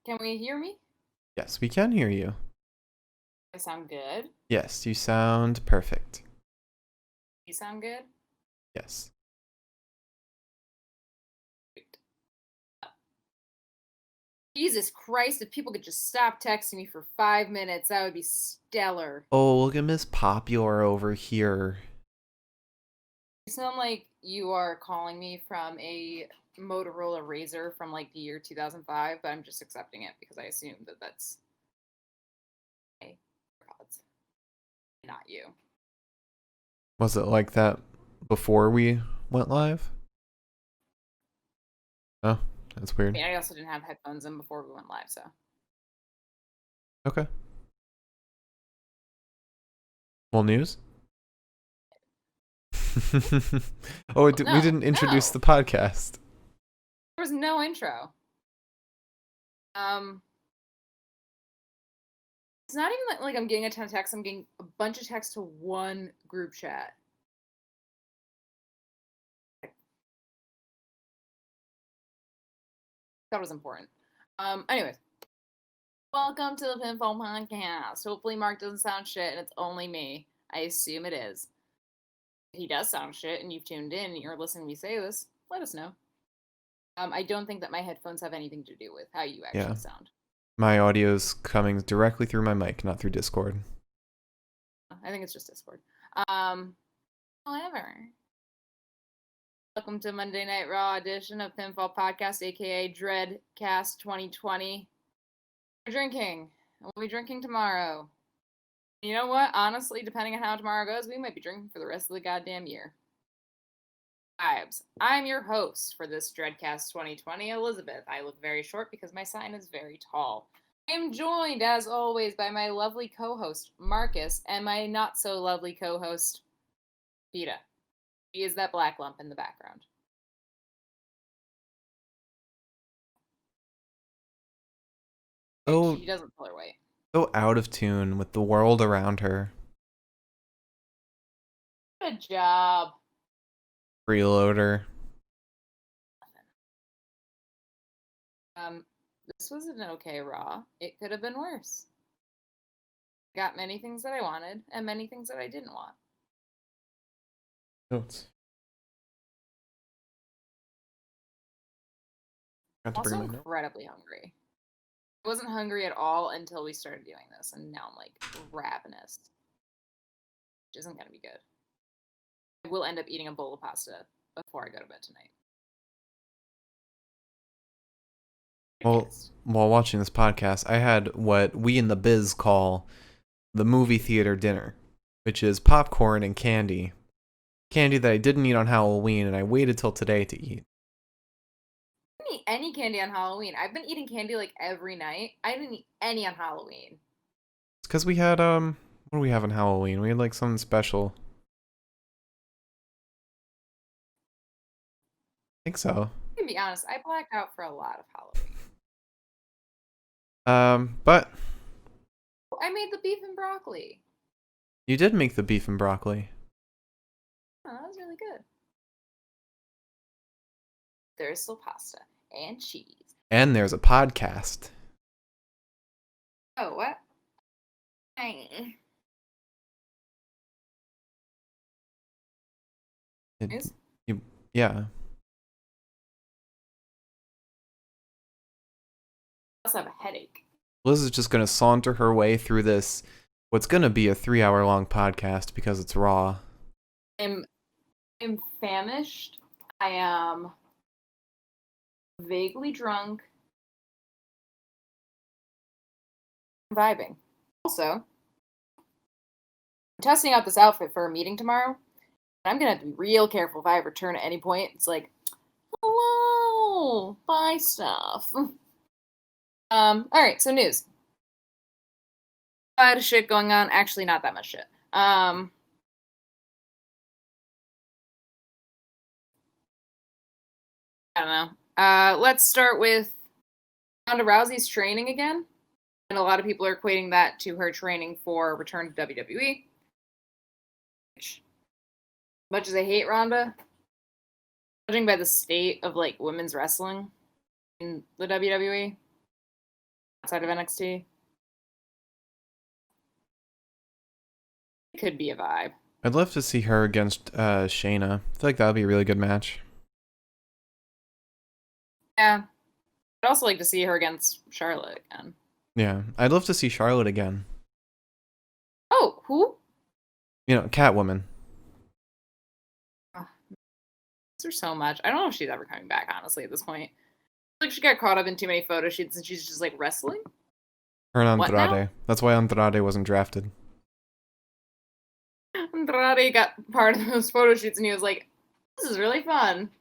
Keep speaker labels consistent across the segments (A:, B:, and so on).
A: Can we hear me?
B: Yes, we can hear you.
A: I sound good.
B: Yes, you sound perfect.
A: You sound good?
B: Yes.
A: Great. Jesus Christ, if people could just stop texting me for 5 minutes, that would be stellar.
B: Oh, look at Miss Popular over here.
A: You sound like you are calling me from a Motorola Razr from like the year 2005, but I'm just accepting it because I assume that that's my AirPods, not you.
B: Was it like that before we went live? Oh, that's
A: I
B: weird.
A: mean, I also didn't have headphones in before we went live, so.
B: Okay. Well, news? Oh, we
A: No,
B: didn't introduce
A: no.
B: the podcast.
A: There was no intro. It's not even like I'm getting a ton of texts. I'm getting a bunch of texts to one group chat. That was important. Anyways, welcome to the Pinfall podcast. Hopefully, Mark doesn't sound shit and it's only me. I assume it is. If he does sound shit and you've tuned in and you're listening to me say this, let us know. I don't think that my headphones have anything to do with how you
B: Yeah.
A: actually sound.
B: My audio's coming directly through my mic, not through Discord.
A: I think it's just Discord. However, welcome to Monday Night Raw edition of Pinfall Podcast, aka Dreadcast 2020. We're drinking. We'll be drinking tomorrow. You know what? Honestly, depending on how tomorrow goes, we might be drinking for the rest of the goddamn year. Vibes. I'm your host for this Dreadcast 2020, Elizabeth. I look very short because my sign is very tall. I am joined, as always, by my lovely co-host, Marcus, and my not-so-lovely co-host, Vita. She is that black lump in the background.
B: Oh,
A: She doesn't color white.
B: so out of tune with the world around her.
A: Good job.
B: Freeloader.
A: This was an okay Raw. It could have been worse. Got many things that I wanted and many things that I didn't want.
B: Notes.
A: I'm also incredibly hungry. I wasn't hungry at all until we started doing this, and now I'm like ravenous. Which isn't gonna be good. I will end up eating a bowl of pasta before I go to bed tonight.
B: Well, while watching this podcast, I had what we in the biz call the movie theater dinner, which is popcorn and candy. Candy that I didn't eat on Halloween, and I waited till today to eat.
A: I didn't eat any candy on Halloween. I've been eating candy like every night. I didn't eat any on Halloween.
B: It's because we had, what do we have on Halloween? We had like something special. I think so.
A: To be honest, I blacked out for a lot of Halloween.
B: But
A: I made the beef and broccoli.
B: you did make the beef and broccoli.
A: Oh, that was really good. There's still pasta and cheese.
B: And there's a podcast.
A: Oh, what? Hey.
B: Yeah.
A: I also have a headache.
B: Liz is just gonna saunter her way through this, what's gonna be a 3-hour long podcast because it's Raw.
A: I'm famished. I am vaguely drunk. I'm vibing. Also, I'm testing out this outfit for a meeting tomorrow. I'm gonna have to be real careful if I return at any point. It's like, hello, buy stuff. Alright, so news. A lot of shit going on. Actually, not that much shit. I don't know. Let's start with Ronda Rousey's training again. And a lot of people are equating that to her training for return to WWE. Which, much as I hate Ronda, judging by the state of like women's wrestling in the WWE, outside of NXT. It could be a vibe.
B: I'd love to see her against Shayna. I feel like that would be a really good match.
A: Yeah. I'd also like to see her against Charlotte again.
B: Yeah, I'd love to see Charlotte again.
A: Oh, who?
B: Catwoman.
A: There's so much. I don't know if she's ever coming back, honestly, at this point. Like, she got caught up in too many photo shoots and she's just, like, wrestling.
B: Her and
A: What
B: Andrade.
A: now?
B: That's why Andrade wasn't drafted.
A: Andrade got part of those photo shoots and he was like, this is really fun.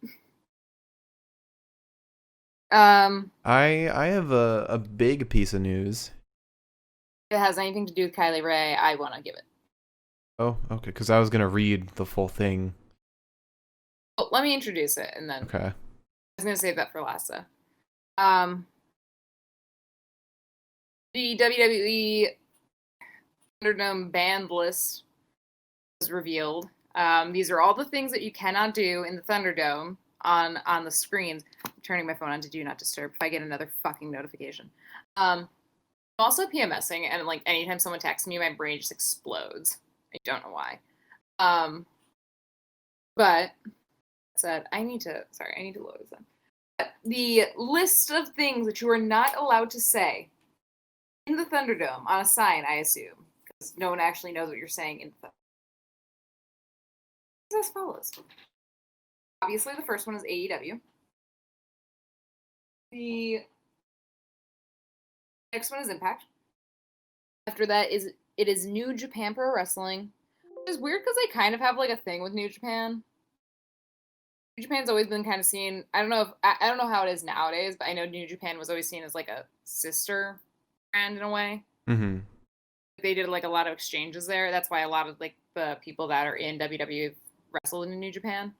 B: I have a big piece of news.
A: If it has anything to do with Kylie Ray, I want to give it.
B: Oh, okay, because I was going to read the full thing.
A: Well, let me introduce it and then
B: Okay.
A: I was going to save that for last. The WWE Thunderdome banned list was revealed. These are all the things that you cannot do in the Thunderdome on the screens. I'm turning my phone on to do not disturb if I get another fucking notification. I'm also PMSing, and like anytime someone texts me, my brain just explodes. I don't know why. But I said I need to load this up. The list of things that you are not allowed to say in the Thunderdome on a sign, I assume, because no one actually knows what you're saying in the Thunderdome. It's as follows. Obviously, the first one is AEW. The next one is Impact. After that it is New Japan Pro Wrestling. Which is weird because I kind of have like a thing with New Japan. New Japan's always been kind of seen. I don't know how it is nowadays, but I know New Japan was always seen as like a sister brand in a way.
B: Mm-hmm.
A: They did like a lot of exchanges there. That's why a lot of like the people that are in WWE wrestled in New Japan.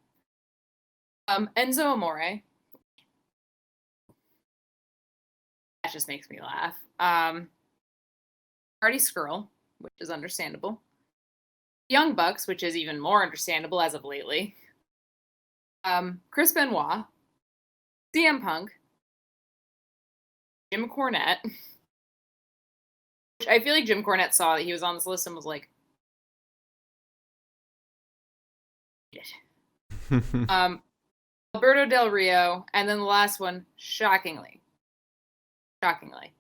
A: Enzo Amore. That just makes me laugh. Marty Scurll, which is understandable. Young Bucks, which is even more understandable as of lately. Chris Benoit. CM Punk. Jim Cornette. Which I feel like Jim Cornette saw that he was on this list and was like, Alberto Del Rio, and then the last one, shockingly. Ryback.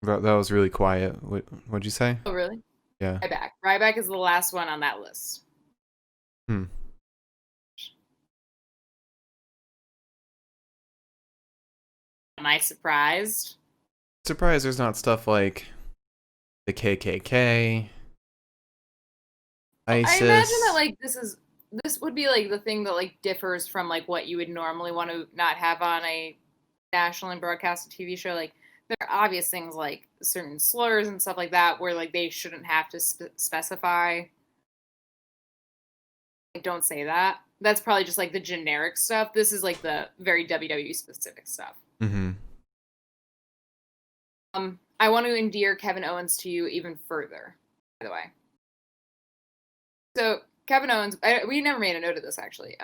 B: That was really quiet. What'd you say?
A: Oh, really?
B: Yeah.
A: Ryback is the last one on that list.
B: Am
A: I surprised?
B: Surprised there's not stuff like the KKK, ISIS.
A: I imagine that like this would be like the thing that like differs from like what you would normally want to not have on a nationally broadcasted TV show. Like there are obvious things like certain slurs and stuff like that where like they shouldn't have to specify. Like, don't say that. That's probably just like the generic stuff. This is like the very WWE specific stuff.
B: Mm-hmm.
A: I want to endear Kevin Owens to you even further, by the way. So Kevin Owens, we never made a note of this actually.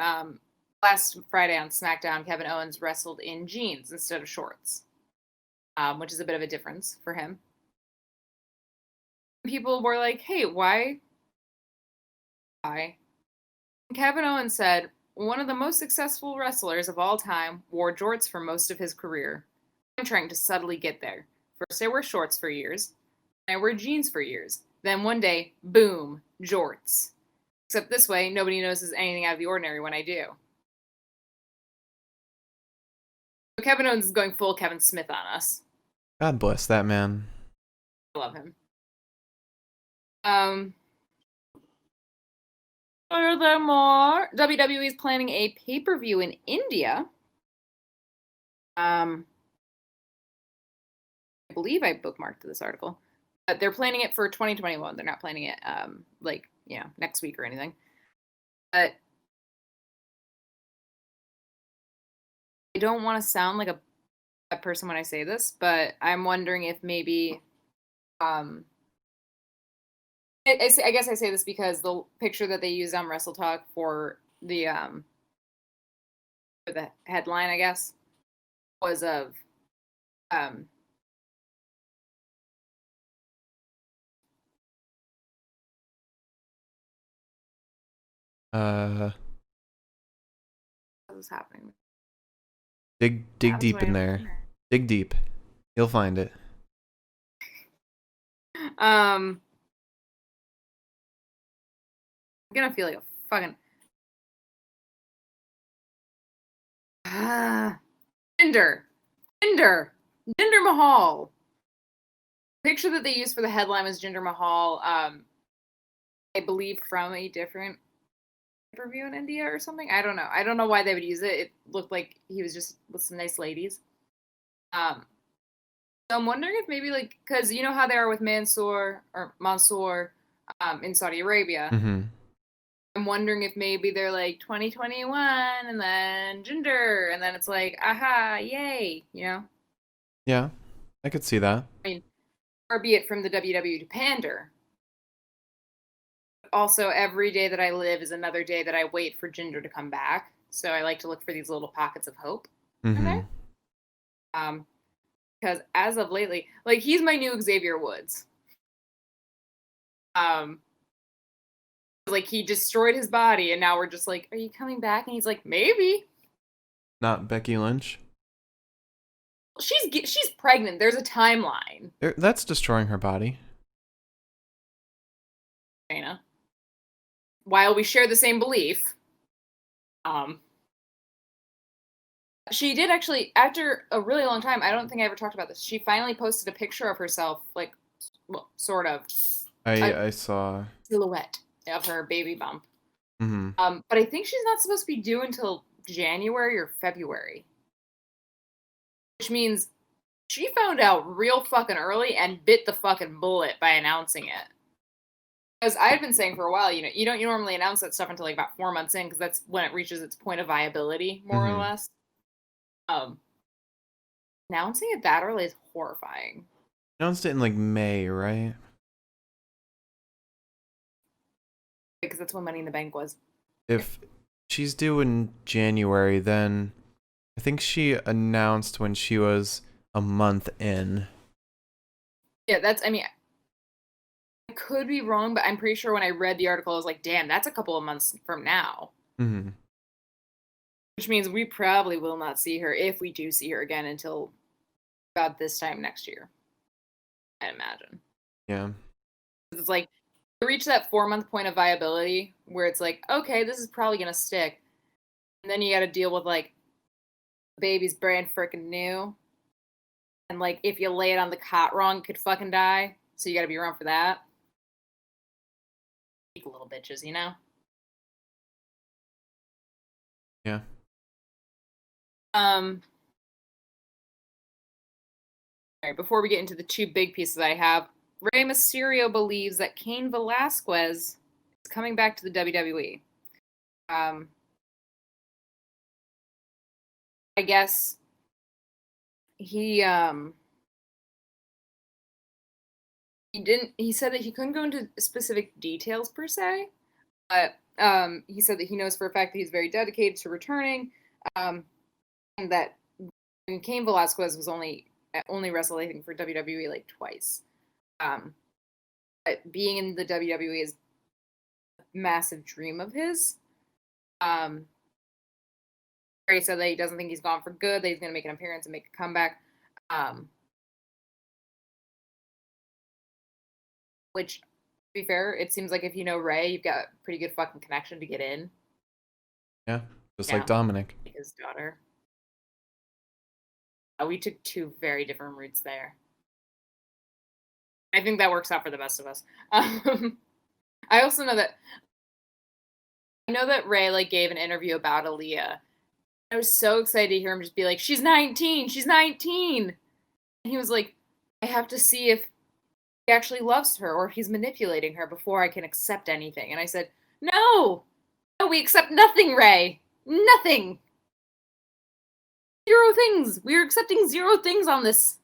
A: Last Friday on SmackDown, Kevin Owens wrestled in jeans instead of shorts, which is a bit of a difference for him. People were like, hey, why? And Kevin Owens said, one of the most successful wrestlers of all time wore jorts for most of his career. I'm trying to subtly get there. First I wore shorts for years, then I wore jeans for years. Then one day, boom, jorts. Except this way, nobody notices anything out of the ordinary when I do. So Kevin Owens is going full Kevin Smith on us.
B: God bless that man.
A: I love him. Furthermore, WWE is planning a pay-per-view in India. I believe I bookmarked this article. But they're planning it for 2021. They're not planning it next week or anything. But I don't want to sound like a bad person when I say this, but I'm wondering if maybe I guess I say this because the picture that they used on Wrestle Talk for the headline, I guess, was of what was happening?
B: dig deep in there. Dig deep. You'll find it.
A: I'm gonna feel like a fucking Jinder Mahal. The picture that they used for the headline was Jinder Mahal. I believe from a different pay-per-view in India or something. I don't know. I don't know why they would use it. It looked like he was just with some nice ladies. So I'm wondering if maybe like, because you know how they are with Mansoor in Saudi Arabia.
B: Mm-hmm.
A: I'm wondering if maybe they're like 2021 and then Jinder and then it's like, aha, yay, you know?
B: Yeah, I could see that.
A: I mean, far be it from the WWE to pander. Also, every day that I live is another day that I wait for Jinder to come back. So I like to look for these little pockets of hope.
B: Mm-hmm.
A: Because as of lately, like he's my new Xavier Woods. Like he destroyed his body, and now we're just like, "Are you coming back?" And he's like, "Maybe."
B: Not Becky Lynch.
A: She's pregnant. There's a timeline.
B: That's destroying her body.
A: Shayna. While we share the same belief, she did actually, after a really long time, I don't think I ever talked about this. She finally posted a picture of herself, like, well, sort of.
B: I saw
A: Silhouette of her baby bump.
B: Mm-hmm.
A: But I think she's not supposed to be due until January or February. Which means she found out real fucking early and bit the fucking bullet by announcing it. Because I've been saying for a while, you know, you don't normally announce that stuff until like about 4 months in, because that's when it reaches its point of viability, more or less. Announcing it that early is horrifying.
B: Announced it in like May, right?
A: Because that's when Money in the Bank was.
B: If she's due in January, then I think she announced when she was a month in.
A: Yeah, I mean, I could be wrong, but I'm pretty sure when I read the article, I was like, damn, that's a couple of months from now.
B: Mm-hmm.
A: Which means we probably will not see her, if we do see her again, until about this time next year. I imagine.
B: Yeah.
A: It's like, to reach that 4-month point of viability, where it's like, okay, this is probably going to stick. And then you got to deal with, like, the baby's brand freaking new. And, like, if you lay it on the cot wrong, it could fucking die. So you got to be around for that. Little bitches, you know?
B: Yeah.
A: All right, before we get into the two big pieces I have, Rey Mysterio believes that Cain Velasquez is coming back to the WWE. I guess he said that he couldn't go into specific details per se, but he said that he knows for a fact that he's very dedicated to returning, and that Cain Velasquez was only wrestled, I think, for WWE like twice. But being in the WWE is a massive dream of his. He said that he doesn't think he's gone for good, that he's going to make an appearance and make a comeback. Which, to be fair, it seems like if you know Ray, you've got a pretty good fucking connection to get in.
B: Yeah, just like Dominic.
A: His daughter. We took two very different routes there. I think that works out for the best of us. I also know that Ray like gave an interview about Aaliyah. I was so excited to hear him just be like, "She's 19, she's 19," and he was like, "I have to see if he actually loves her or if he's manipulating her before I can accept anything." And I said, "No, we accept nothing, Ray. Nothing. 0 things. We're accepting 0 things on this."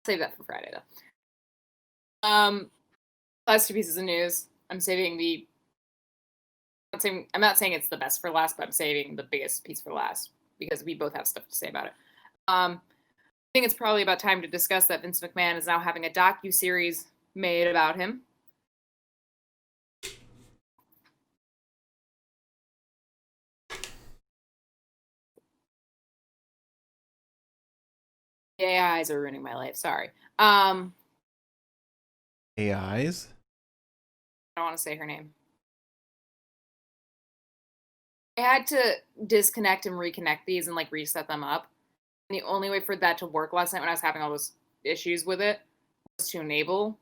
A: Save that for Friday, though. Last 2 pieces of news. I'm saving the I'm not saying it's the best for last, but I'm saving the biggest piece for last because we both have stuff to say about it. I think it's probably about time to discuss that Vince McMahon is now having a docu-series made about him. The AIs are ruining my life. Sorry.
B: AIs?
A: I don't want to say her name. I had to disconnect and reconnect these and like reset them up. And the only way for that to work last night when I was having all those issues with it was to enable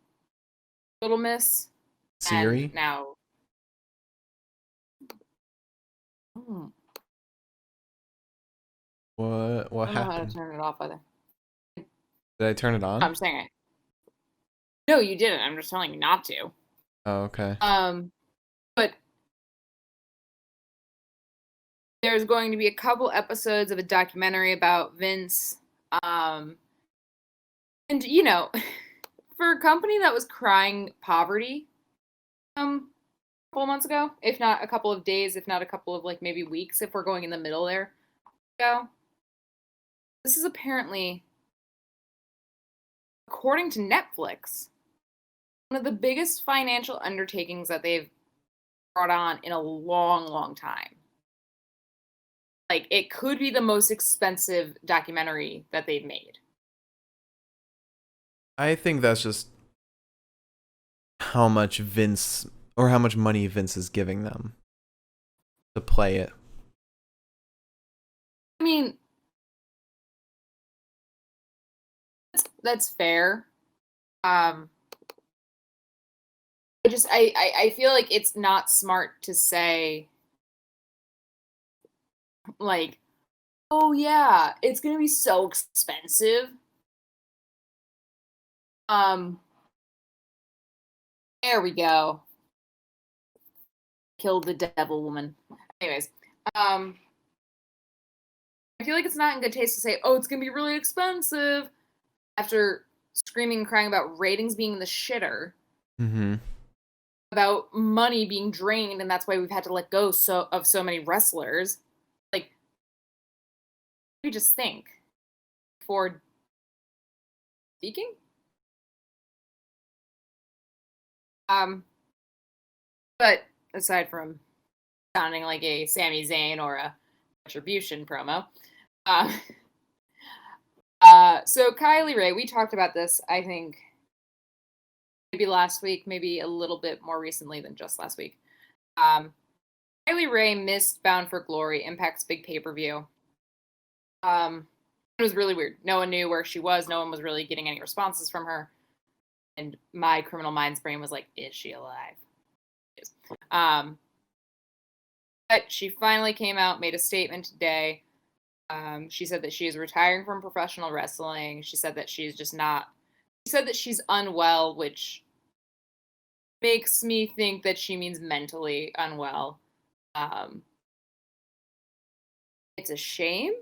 A: Little Miss.
B: Siri?
A: And now.
B: What
A: I don't know how to
B: happened?
A: turn it off either.
B: Did I turn it on?
A: I'm saying it. No, you didn't. I'm just telling you not to.
B: Oh, okay.
A: But there's going to be a couple episodes of a documentary about Vince. And you know, for a company that was crying poverty, a couple months ago, if not a couple of days, if not a couple of like maybe weeks, if we're going in the middle there, this is apparently, according to Netflix, one of the biggest financial undertakings that they've brought on in a long, long time. Like, it could be the most expensive documentary that they've made.
B: I think that's just how much Vince or how much money Vince is giving them to play it.
A: I mean, that's fair. I feel like it's not smart to say like, oh yeah, it's gonna be so expensive. There we go. Killed the devil woman. Anyways, I feel like it's not in good taste to say, oh, it's gonna be really expensive after screaming and crying about ratings being the shitter.
B: Mm-hmm.
A: About money being drained, and that's why we've had to let go of so many wrestlers. Like, we just think before speaking. But aside from sounding like a Sami Zayn or a Retribution promo, so Kylie Ray, we talked about this, I think, maybe last week, maybe a little bit more recently than just last week. Kylie Ray missed Bound for Glory, Impact's big pay-per-view. It was really weird. No one knew where she was. No one was really getting any responses from her. And my Criminal Minds brain was like, is she alive? But she finally came out, made a statement today. She said that she is retiring from professional wrestling. She said that she's just not. She said that she's unwell, which makes me think that she means mentally unwell. It's a shame.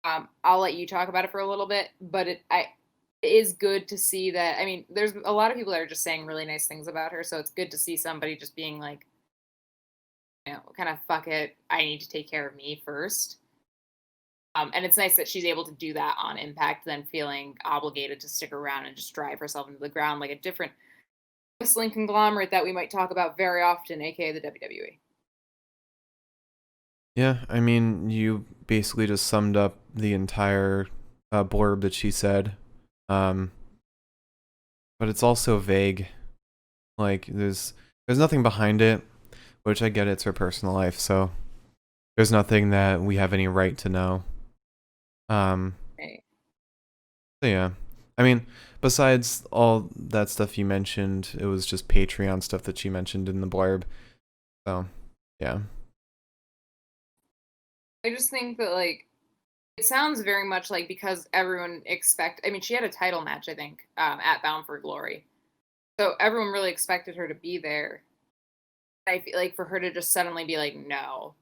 A: I'll let you talk about it for a little bit, but it is good to see that. I mean, there's a lot of people that are just saying really nice things about her, so it's good to see somebody just being like, you know, kind of fuck it. I need to take care of me first. And it's nice that she's able to do that on Impact, than feeling obligated to stick around and just drive herself into the ground like a different wrestling conglomerate that we might talk about very often, aka the WWE.
B: Yeah, I mean, you basically just summed up the entire blurb that she said. But it's also vague. Like, there's nothing behind it, which I get it's her personal life, so there's nothing that we have any right to know.
A: Right.
B: So yeah. I mean, besides all that stuff you mentioned, it was just Patreon stuff that she mentioned in the blurb. So, yeah.
A: I just think that, like, it sounds very much like because everyone I mean, she had a title match, I think, at Bound for Glory. So everyone really expected her to be there. I feel like for her to just suddenly be like, no,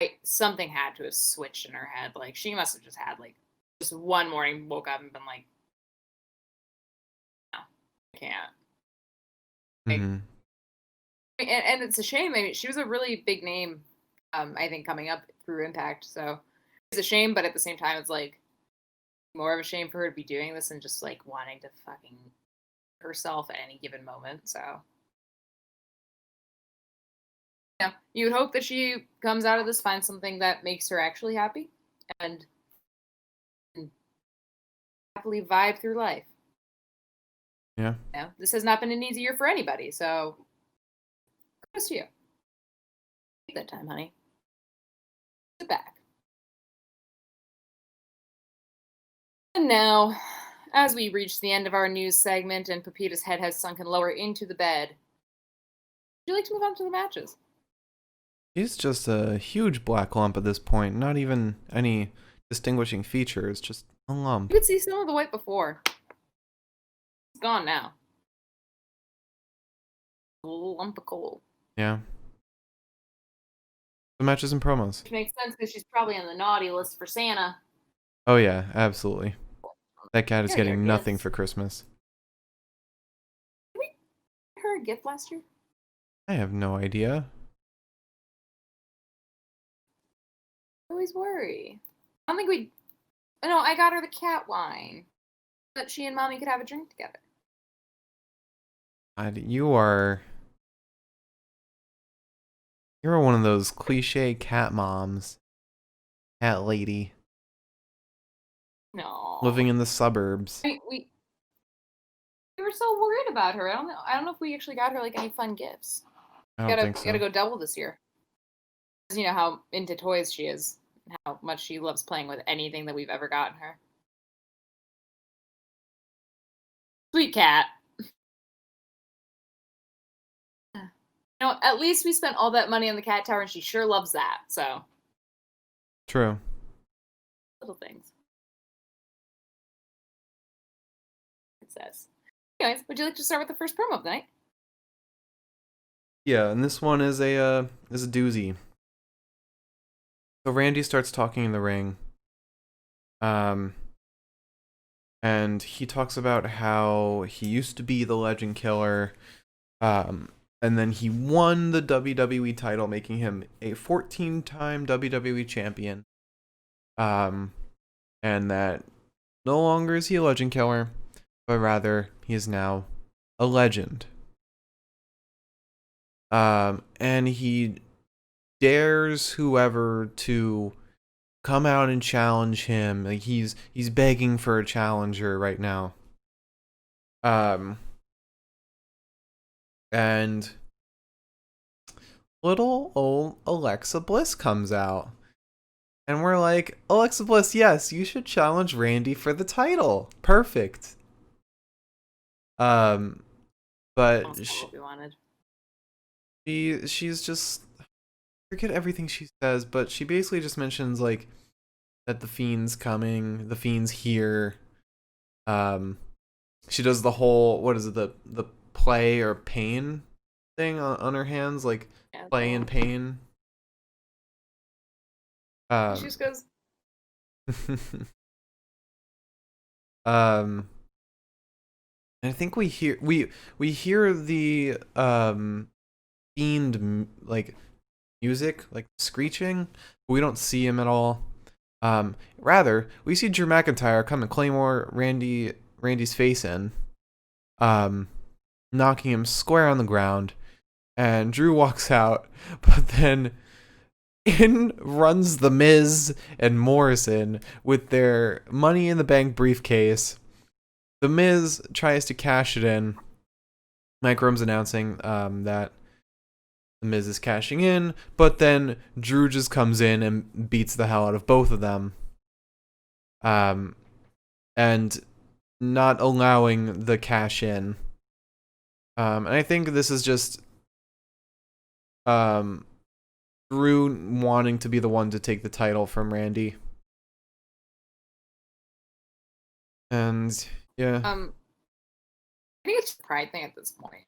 A: like, something had to have switched in her head. Like, she must have just had, like, just one morning woke up and been like, no, I can't. Like,
B: Mm-hmm.
A: And it's a shame. I mean, she was a really big name, I think, coming up through Impact. So it's a shame, but at the same time, it's like more of a shame for her to be doing this and just like wanting to fucking herself at any given moment. So yeah, you would hope that she comes out of this, finds something that makes her actually happy, and happily vibe through life.
B: Yeah.
A: This has not been an easy year for anybody, so kudos to you. Take that time, honey. Sit back. And now, as we reach the end of our news segment and Pepita's head has sunken lower into the bed, would you like to move on to the matches?
B: He's just a huge black lump at this point. Not even any distinguishing features, just a lump.
A: You could see some of the white before. It's gone now. A little lump of coal.
B: Yeah. The matches and promos.
A: Which makes sense because she's probably on the naughty list for Santa.
B: Oh yeah, absolutely. That cat is
A: Yeah,
B: getting
A: your
B: nothing
A: gifts.
B: for Christmas.
A: Did we get her a gift last year?
B: I have no idea.
A: I always worry. I don't think we... No, I got her the cat wine. But she and Mommy could have a drink together.
B: You're one of those cliche cat moms. Cat lady.
A: No.
B: Living in the suburbs.
A: We were so worried about her. I don't know if we actually got her like any fun gifts.
B: I don't think so.
A: Gotta go double this year. Because you know how into toys she is. And how much she loves playing with anything that we've ever gotten her. Sweet cat. You know, at least we spent all that money on the cat tower and she sure loves that, so.
B: True.
A: Little things. It says. Anyways, would you like to start with the first promo of the night?
B: Yeah, and this one is a doozy. So Randy starts talking in the ring. And he talks about how he used to be the Legend Killer. And then he won the WWE title, making him a 14-time WWE champion. And that no longer is he a Legend Killer, but rather he is now a legend. And he dares whoever to come out and challenge him. Like he's begging for a challenger right now. And little old Alexa Bliss comes out. And we're like, Alexa Bliss, yes, you should challenge Randy for the title. Perfect. But
A: What we wanted.
B: she's just, I forget everything she says, but she basically just mentions like that the Fiend's coming, the Fiend's here. She does the whole, what is it, the play or pain thing on her hands, like play and pain.
A: She just goes.
B: And I think we hear the Fiend like music, like screeching, but we don't see him at all. Rather, we see Drew McIntyre come and claymore Randy's face in, knocking him square on the ground, and Drew walks out, but then in runs The Miz and Morrison with their Money in the Bank briefcase. The Miz tries to cash it in. Mike Rome's announcing that The Miz is cashing in, but then Drew just comes in and beats the hell out of both of them. And not allowing the cash in. And I think this is just Drew wanting to be the one to take the title from Randy. And yeah.
A: I think it's a pride thing at this point.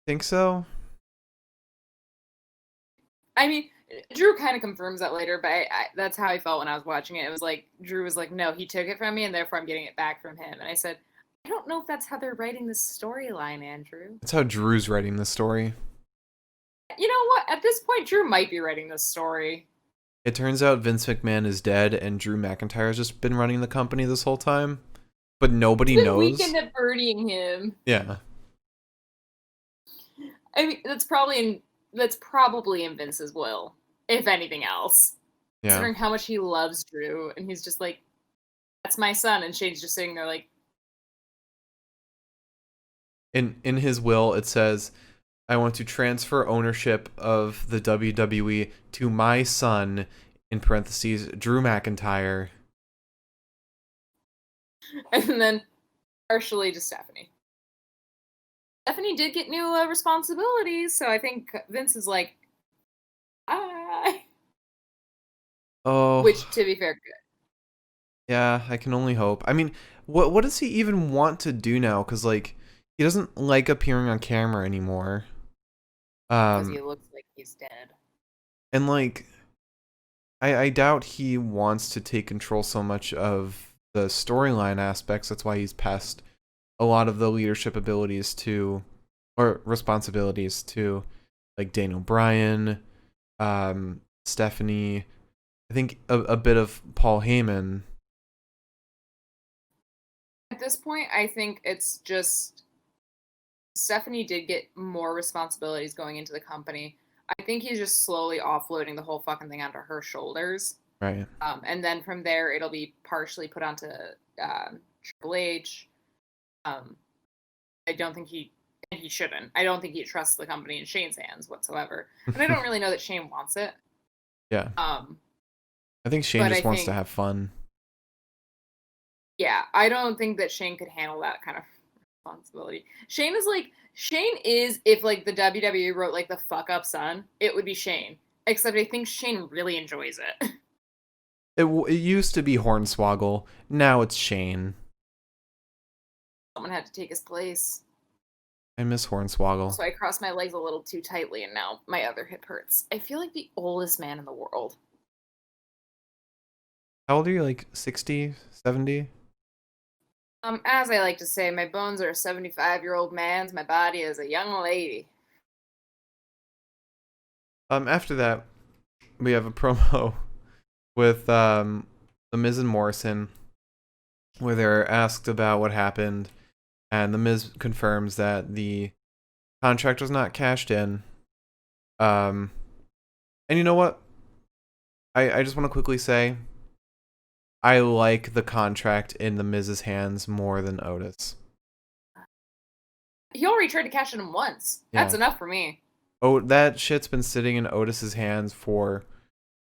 B: Think so?
A: I mean, Drew kind of confirms that later, but that's how I felt when I was watching it. It was like, Drew was like, no, he took it from me, and therefore I'm getting it back from him. And I said, I I don't know if that's how they're writing this storyline, Andrew.
B: That's how Drew's writing the story.
A: You know what? At this point, Drew might be writing this story.
B: It turns out Vince McMahon is dead and Drew McIntyre has just been running the company this whole time. But nobody
A: The
B: knows.
A: weekend at Birdieing him.
B: Yeah.
A: I mean, that's probably in Vince's will, if anything else.
B: Yeah.
A: Considering how much he loves Drew, and he's just like, "That's my son," and Shane's just sitting there like.
B: In his will, it says, "I want to transfer ownership of the WWE to my son," in parentheses, Drew McIntyre.
A: And then partially to Stephanie. Stephanie did get new responsibilities, so I think Vince is like, "Bye."
B: Oh.
A: Which, to be fair, good.
B: Yeah, I can only hope. I mean, what does he even want to do now? Because, like, he doesn't like appearing on camera anymore.
A: Because he looks like he's dead.
B: And, like, I doubt he wants to take control so much of the storyline aspects. That's why he's passed a lot of the leadership abilities to, or responsibilities to, like, Daniel Bryan, Stephanie, I think a bit of Paul Heyman.
A: At this point, I think it's just Stephanie did get more responsibilities going into the company. I think he's just slowly offloading the whole fucking thing onto her shoulders.
B: Right.
A: And then from there, it'll be partially put onto Triple H. I don't think he shouldn't. I don't think he trusts the company in Shane's hands whatsoever. And I don't really know that Shane wants it.
B: Yeah. I think Shane just wants to have fun.
A: Yeah, I don't think that Shane could handle that kind of responsibility. Shane is if like the WWE wrote like the fuck up son, it would be Shane. Except I think Shane really enjoys it.
B: It used to be Hornswoggle. Now it's Shane.
A: Someone had to take his place.
B: I miss Hornswoggle.
A: So I crossed my legs a little too tightly and now my other hip hurts. I feel like the oldest man in the world.
B: How old are you? Like 60, 70?
A: As I like to say, my bones are a 75-year-old man's, my body is a young lady.
B: After that, we have a promo with The Miz and Morrison, where they're asked about what happened, and The Miz confirms that the contract was not cashed in. And you know what? I just want to quickly say, I like the contract in The Miz's hands more than Otis.
A: He already tried to cash it in once.
B: Yeah.
A: That's enough for me.
B: Oh, that shit's been sitting in Otis's hands for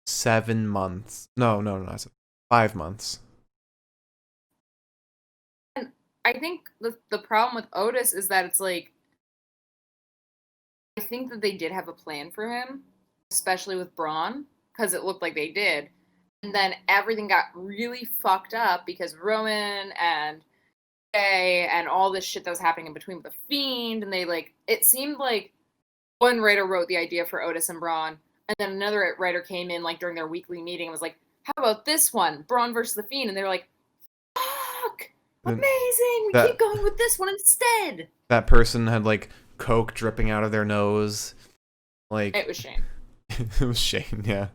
B: 7 months. No, 5 months.
A: And I think the problem with Otis is that it's like, I think that they did have a plan for him, especially with Braun, because it looked like they did. And then everything got really fucked up because Roman and Jay and all this shit that was happening in between with the Fiend, and they like, it seemed like one writer wrote the idea for Otis and Braun, and then another writer came in like during their weekly meeting and was like, "How about this one, Braun versus the Fiend?" And they were like, "Fuck, amazing! We keep going with this one instead."
B: That person had like coke dripping out of their nose, like
A: it was Shane.
B: It was Shane, yeah.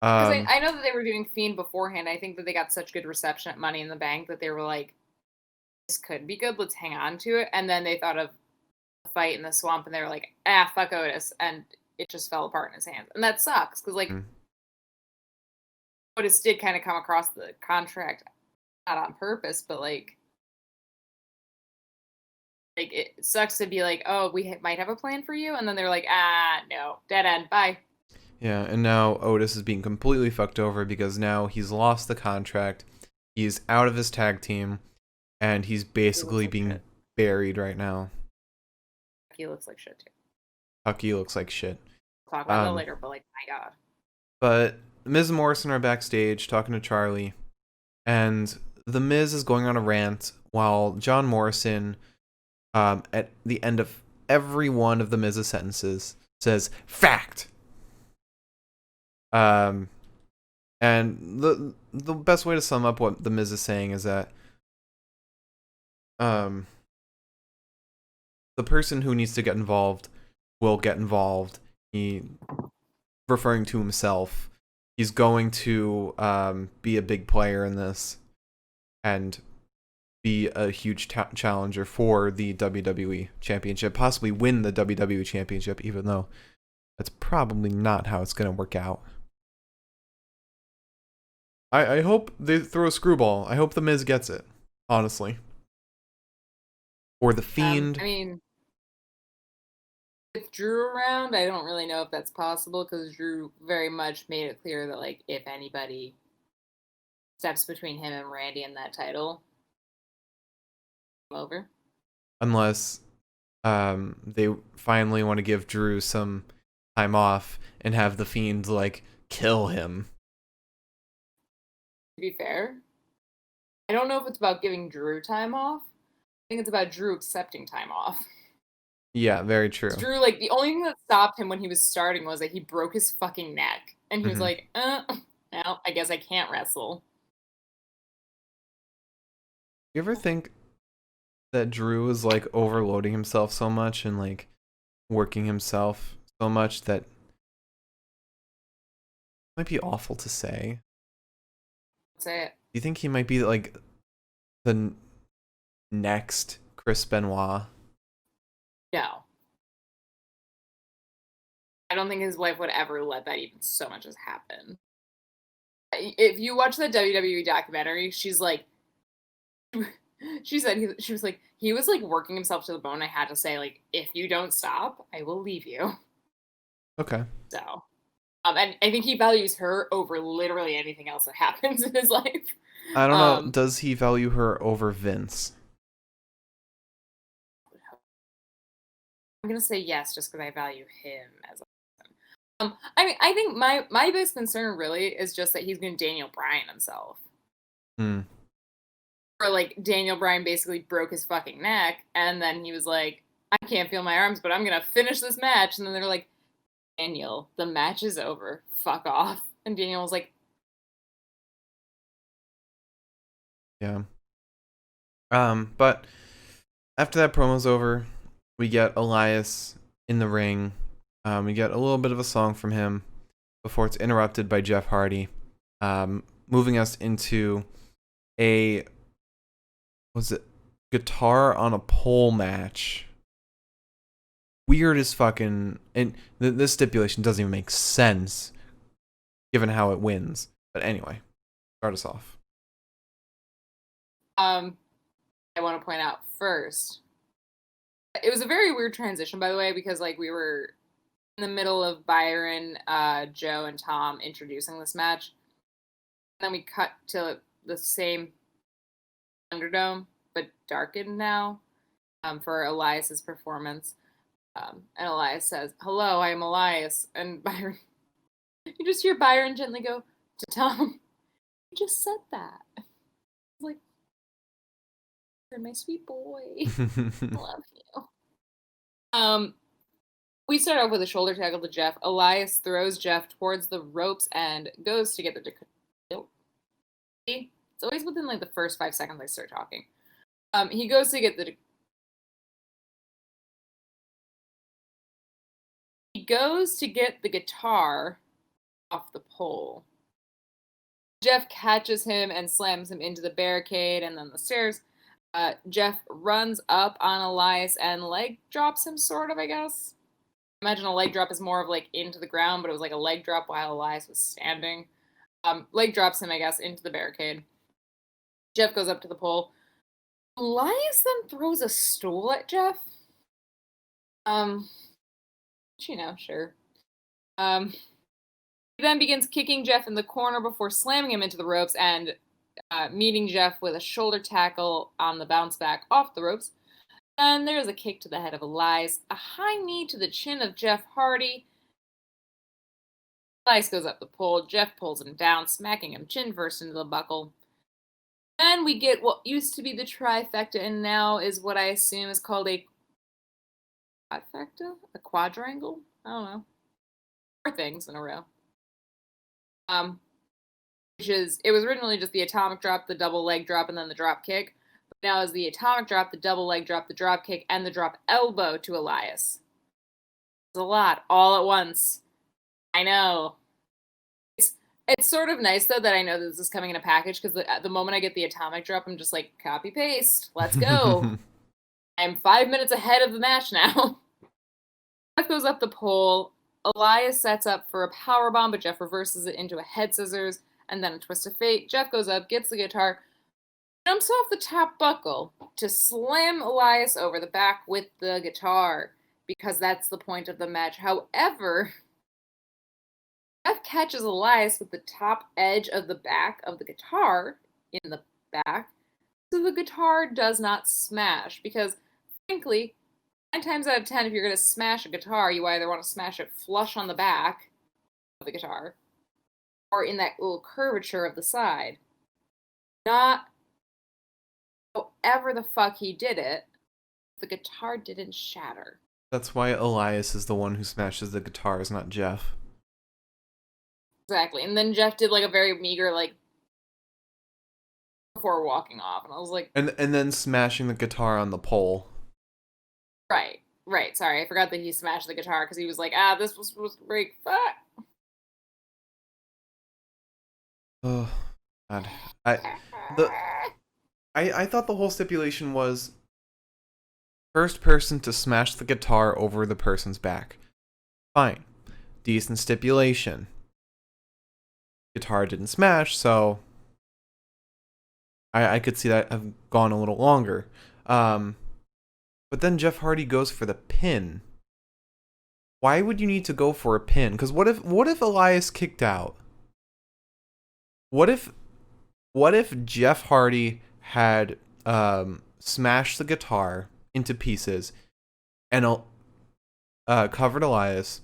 A: I know that they were doing Fiend beforehand. I think that they got such good reception at Money in the Bank that they were like, "This could be good. Let's hang on to it." And then they thought of a fight in the swamp, and they were like, "Fuck Otis," and it just fell apart in his hands, and that sucks because like Otis did kind of come across the contract not on purpose, but like it sucks to be like, "Oh, we might have a plan for you," and then they're like, no, dead end, bye.
B: Yeah, and now Otis is being completely fucked over because now he's lost the contract, he's out of his tag team, and he's basically being buried right now.
A: He looks like shit too.
B: Tucky looks like shit.
A: We'll talk about that later, but like, my God.
B: But Miz and Morrison are backstage talking to Charlie, and the Miz is going on a rant while John Morrison, at the end of every one of the Miz's sentences, says "fact." And the best way to sum up what the Miz is saying is that the person who needs to get involved will get involved. He, referring to himself, he's going to be a big player in this and be a huge challenger for the WWE Championship, possibly win the WWE Championship, even though that's probably not how it's going to work out. I hope they throw a screwball. I hope The Miz gets it, honestly. Or The Fiend.
A: I mean, with Drew around, I don't really know if that's possible because Drew very much made it clear that, like, if anybody steps between him and Randy in that title, over.
B: Unless they finally want to give Drew some time off and have The Fiend, like, kill him.
A: To be fair, I don't know if it's about giving Drew time off. I think it's about Drew accepting time off.
B: Yeah, very true.
A: Drew, like, the only thing that stopped him when he was starting was that he broke his fucking neck. And he was like, well, I guess I can't wrestle.
B: You ever think that Drew is, like, overloading himself so much and, like, working himself so much that it might be awful to say?
A: Say it.
B: Do you think he might be, like, the next Chris Benoit?
A: No. I don't think his wife would ever let that even so much as happen. If you watch the WWE documentary, she's like, she said she was like, he was like working himself to the bone. I had to say, like, if you don't stop, I will leave you.
B: Okay.
A: So, and I think he values her over literally anything else that happens in his life.
B: I don't know. Does he value her over Vince?
A: I'm gonna say yes, just because I value him as a person. I mean, I think my biggest concern really is just that he's gonna Daniel Bryan himself. Or like Daniel Bryan basically broke his fucking neck, and then he was like, I can't feel my arms, but I'm gonna finish this match. And then they're like, Daniel, the match is over. Fuck off. And Daniel was like,
B: yeah. But after that promo's over, we get Elias in the ring. We get a little bit of a song from him before it's interrupted by Jeff Hardy, moving us into a guitar on a pole match. Weird as fucking, and this stipulation doesn't even make sense given how it wins. But anyway, start us off.
A: I want to point out first, it was a very weird transition, by the way, because like we were in the middle of Byron, Joe, and Tom introducing this match. And then we cut to the same Thunderdome, but darkened now, for Elias's performance. And Elias says, "Hello, I am Elias." And Byron, you just hear Byron gently go to Tom, "You just said that." I was like, "You're my sweet boy. I love you." We start off with a shoulder tackle to Jeff. Elias throws Jeff towards the ropes and goes to get the. It's always within like the first 5 seconds I start talking. He goes to get the. He goes to get the guitar off the pole. Jeff catches him and slams him into the barricade and then the stairs. Jeff runs up on Elias and leg drops him, sort of, I guess. Imagine a leg drop is more of like into the ground, but it was like a leg drop while Elias was standing. Leg drops him, I guess, into the barricade. Jeff goes up to the pole. Elias then throws a stool at Jeff. Sure. He then begins kicking Jeff in the corner before slamming him into the ropes and meeting Jeff with a shoulder tackle on the bounce back off the ropes. And there's a kick to the head of Elias, a high knee to the chin of Jeff Hardy. Elias goes up the pole. Jeff pulls him down, smacking him chin first into the buckle. Then we get what used to be the trifecta and now is what I assume is called a quadfecta? A quadrangle? I don't know. 4 things in a row. Which is, it was originally just the atomic drop, the double leg drop, and then the drop kick. Now is the atomic drop, the double leg drop, the drop kick, and the drop elbow to Elias. It's a lot, all at once. I know. It's sort of nice, though, that I know that this is coming in a package, because the moment I get the atomic drop, I'm just like, copy, paste, let's go. I'm 5 minutes ahead of the match now. Jeff goes up the pole. Elias sets up for a powerbomb, but Jeff reverses it into a head scissors, and then a twist of fate. Jeff goes up, gets the guitar, jumps off the top buckle to slam Elias over the back with the guitar, because that's the point of the match. However, Jeff catches Elias with the top edge of the back of the guitar in the back, so the guitar does not smash, because frankly, 9 times out of 10, if you're going to smash a guitar, you either want to smash it flush on the back of the guitar or in that little curvature of the side. Not however the fuck he did it, the guitar didn't shatter.
B: That's why Elias is the one who smashes the guitars, not Jeff.
A: Exactly. And then Jeff did like a very meager, like, before walking off. And I was like...
B: And then smashing the guitar on the pole.
A: Right. Sorry, I forgot that he smashed the guitar because he was like, this was supposed to break. Fuck.
B: Oh, God. I thought the whole stipulation was first person to smash the guitar over the person's back. Fine. Decent stipulation. Guitar didn't smash, so I could see that have gone a little longer. But then Jeff Hardy goes for the pin. Why would you need to go for a pin? Because what if Elias kicked out? What if Jeff Hardy had smashed the guitar into pieces and covered Elias,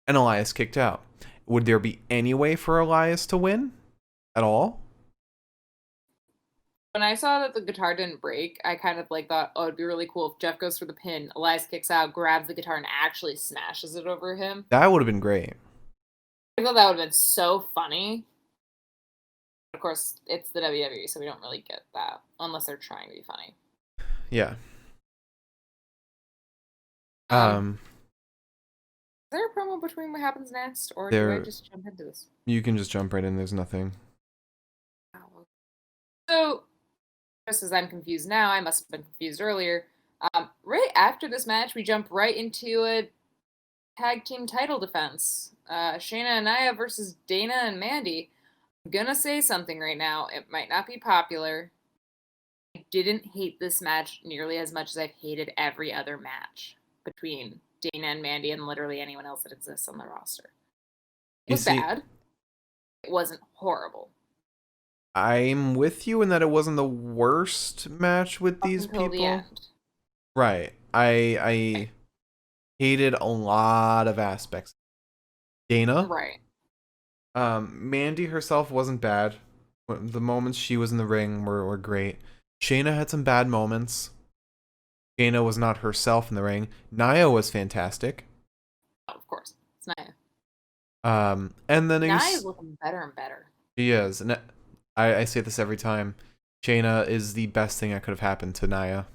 B: and Elias kicked out? Would there be any way for Elias to win at all?
A: When I saw that the guitar didn't break, I kind of like thought, oh, it'd be really cool if Jeff goes for the pin, Elias kicks out, grabs the guitar, and actually smashes it over him.
B: That would have been great.
A: I thought that would have been so funny. Of course, it's the WWE, so we don't really get that unless they're trying to be funny.
B: Yeah.
A: Is there a promo between what happens next, or do I just jump into this?
B: You can just jump right in. There's nothing.
A: So, just as I'm confused now, I must have been confused earlier. Right after this match, we jump right into a tag team title defense. Shayna and Nia versus Dana and Mandy. I'm gonna say something right now. It might not be popular. I didn't hate this match nearly as much as I've hated every other match between Dana and Mandy and literally anyone else that exists on the roster. It was bad. It wasn't horrible.
B: I'm with you in that it wasn't the worst match with these people.
A: The end.
B: Right. I hated a lot of aspects. Dana.
A: Right.
B: Mandy herself wasn't bad. The moments she was in the ring were great. Shayna had some bad moments. Shayna was not herself in the ring. Nia was fantastic.
A: Oh, of course. It's Nia.
B: And then
A: Nia's looking better and better.
B: She is. And I say this every time. Shayna is the best thing that could have happened to Nia.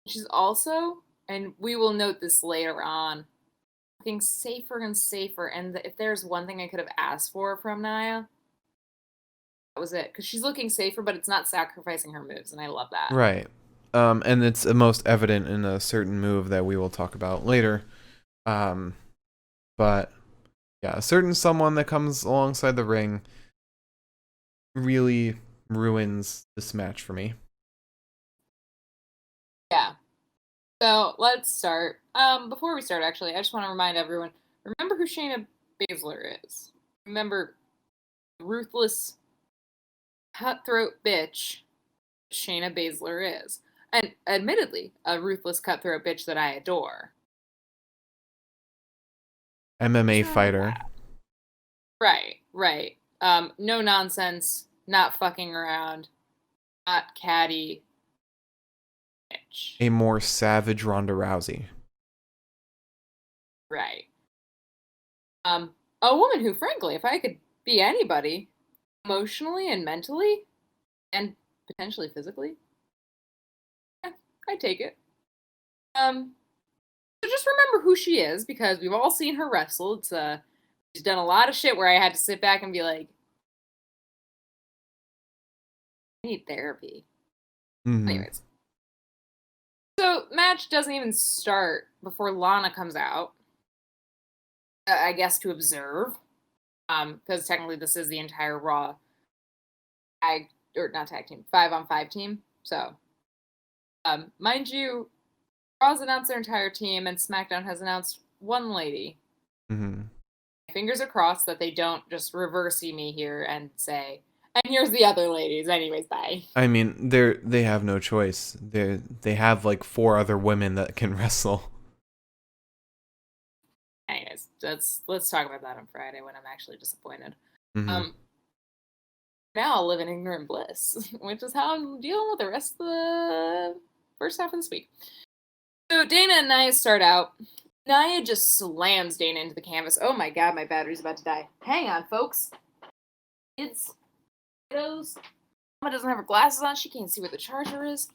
A: She's also, and we will note this later on, looking safer and safer. And if there's one thing I could have asked for from Nia, that was it. Because she's looking safer, but it's not sacrificing her moves, and I love that.
B: Right. And it's the most evident in a certain move that we will talk about later. But yeah, a certain someone that comes alongside the ring really ruins this match for me.
A: Yeah. So let's start. Before we start, actually, I just want to remind everyone, remember who Shayna Bazsler is. Remember, ruthless, cutthroat bitch Shayna Bazsler is. And admittedly, a ruthless, cutthroat bitch that I adore.
B: MMA fighter.
A: Right. No nonsense, not fucking around, not catty bitch.
B: A more savage Ronda Rousey.
A: Right. A woman who, frankly, if I could be anybody, emotionally and mentally, and potentially physically, I take it. So just remember who she is, because we've all seen her wrestle. She's done a lot of shit where I had to sit back and be like, I need therapy.
B: Mm-hmm.
A: Anyways. So match doesn't even start before Lana comes out. I guess to observe. Because technically this is the entire Raw not tag team, 5-on-5 team. So, mind you, Raw's announced their entire team, and SmackDown has announced one lady.
B: Mm-hmm.
A: Fingers are crossed that they don't just reverse me here and say, and here's the other ladies. Anyways, bye.
B: I mean, they have no choice. They have like 4 other women that can wrestle.
A: Anyways, let's talk about that on Friday when I'm actually disappointed.
B: Mm-hmm.
A: Now I'll live in ignorant bliss, which is how I'm dealing with the rest of the first half of this week. So Dana and Nia start out. Nia just slams Dana into the canvas. Oh my god, my battery's about to die. Hang on, folks. Kids, kiddos. Mama doesn't have her glasses on. She can't see where the charger is.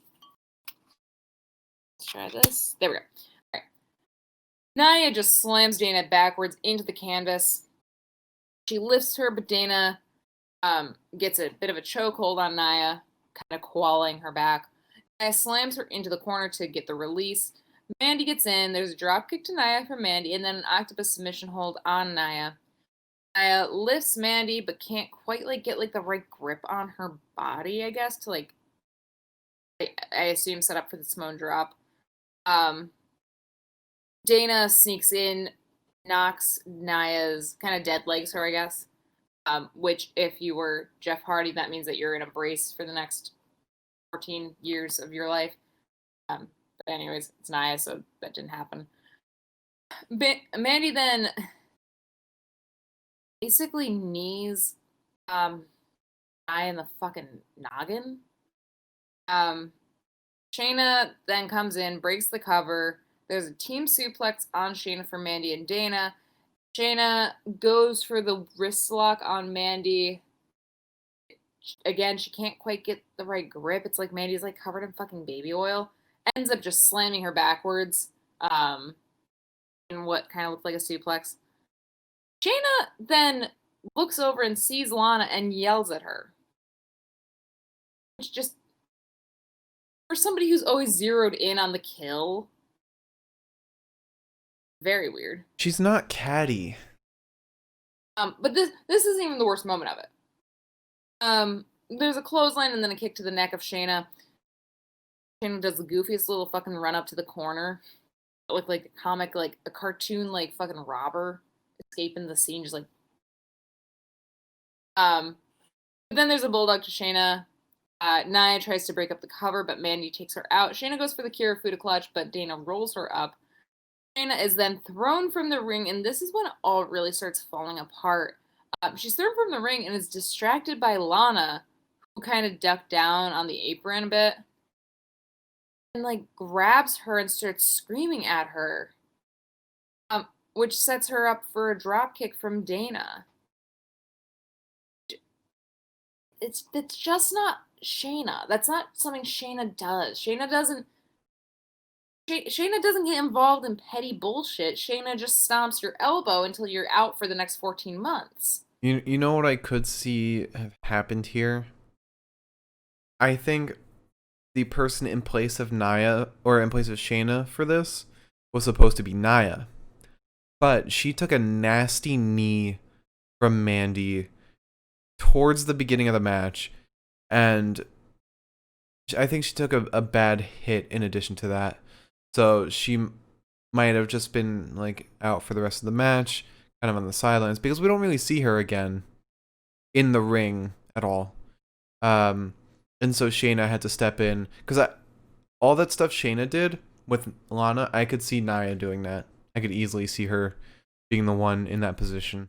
A: Let's try this. There we go. All right. Nia just slams Dana backwards into the canvas. She lifts her, but Dana gets a bit of a chokehold on Nia, kind of clawing her back. Nia slams her into the corner to get the release. Mandy gets in. There's a dropkick to Nia from Mandy, and then an octopus submission hold on Nia. Nia lifts Mandy, but can't quite get the right grip on her body, I guess, to I assume set up for the Simone drop. Dana sneaks in, knocks Nia's kind of dead legs her, I guess. Which, if you were Jeff Hardy, that means that you're in a brace for the next 14 years of your life. But anyways, it's Nia, so that didn't happen. Mandy then basically knees Nia in the fucking noggin. Shayna then comes in, breaks the cover. There's a team suplex on Shayna for Mandy and Dana. Shayna goes for the wrist lock on Mandy. Again, she can't quite get the right grip. It's like Mandy's covered in fucking baby oil. Ends up just slamming her backwards in what kind of looked like a suplex. Shayna then looks over and sees Lana and yells at her. Which just, for somebody who's always zeroed in on the kill, very weird.
B: She's not catty.
A: But this isn't even the worst moment of it. There's a clothesline and then a kick to the neck of Shayna. Shayna does the goofiest little fucking run up to the corner. It looked like a comic, a cartoon, fucking robber escaping the scene, just But then there's a bulldog to Shayna. Nia tries to break up the cover, but Mandy takes her out. Shayna goes for the Kirifuda clutch, but Dana rolls her up. Shayna is then thrown from the ring, and this is when it all really starts falling apart. She's thrown from the ring and is distracted by Lana, who kind of ducked down on the apron a bit, and grabs her and starts screaming at her, which sets her up for a drop kick from Dana. It's just not Shayna. That's not something Shayna does. Shayna doesn't get involved in petty bullshit. Shayna just stomps your elbow until you're out for the next 14 months.
B: You know what I could see have happened here? I think the person in place of Nia, or in place of Shayna for this, was supposed to be Nia. But she took a nasty knee from Mandy towards the beginning of the match, and I think she took a bad hit in addition to that. So she might have just been out for the rest of the match, kind of on the sidelines, because we don't really see her again in the ring at all. And so Shayna had to step in, because all that stuff Shayna did with Lana, I could see Nia doing that. I could easily see her being the one in that position.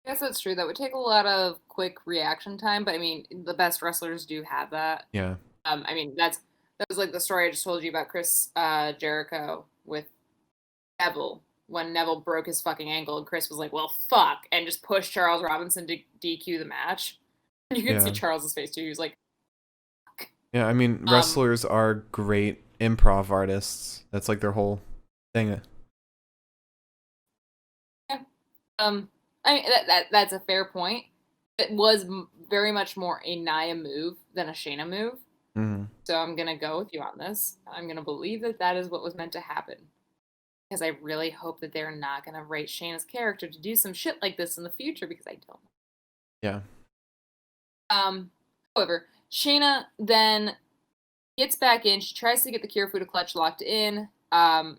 A: I guess that's true. That would take a lot of quick reaction time, but I mean, the best wrestlers do have that.
B: Yeah.
A: I mean, that was the story I just told you about Chris Jericho with Neville, when Neville broke his fucking ankle and Chris was like, well, fuck, and just pushed Charles Robinson to DQ the match. You can see Charles's face too. He was like, fuck.
B: Yeah, I mean,
A: Um,
B: wrestlers are great improv artists. That's like their whole thing.
A: yeah. I mean, that's a fair point. It was very much more a Nia move than a Shayna move.
B: Mm-hmm.
A: So I'm gonna go with you on this. I'm gonna believe that that is what was meant to happen because I really hope that they're not gonna write Shayna's character to do some shit like this in the future because I don't.
B: Yeah.
A: However, Shayna then gets back in. She tries to get the Kirifuda clutch locked in. But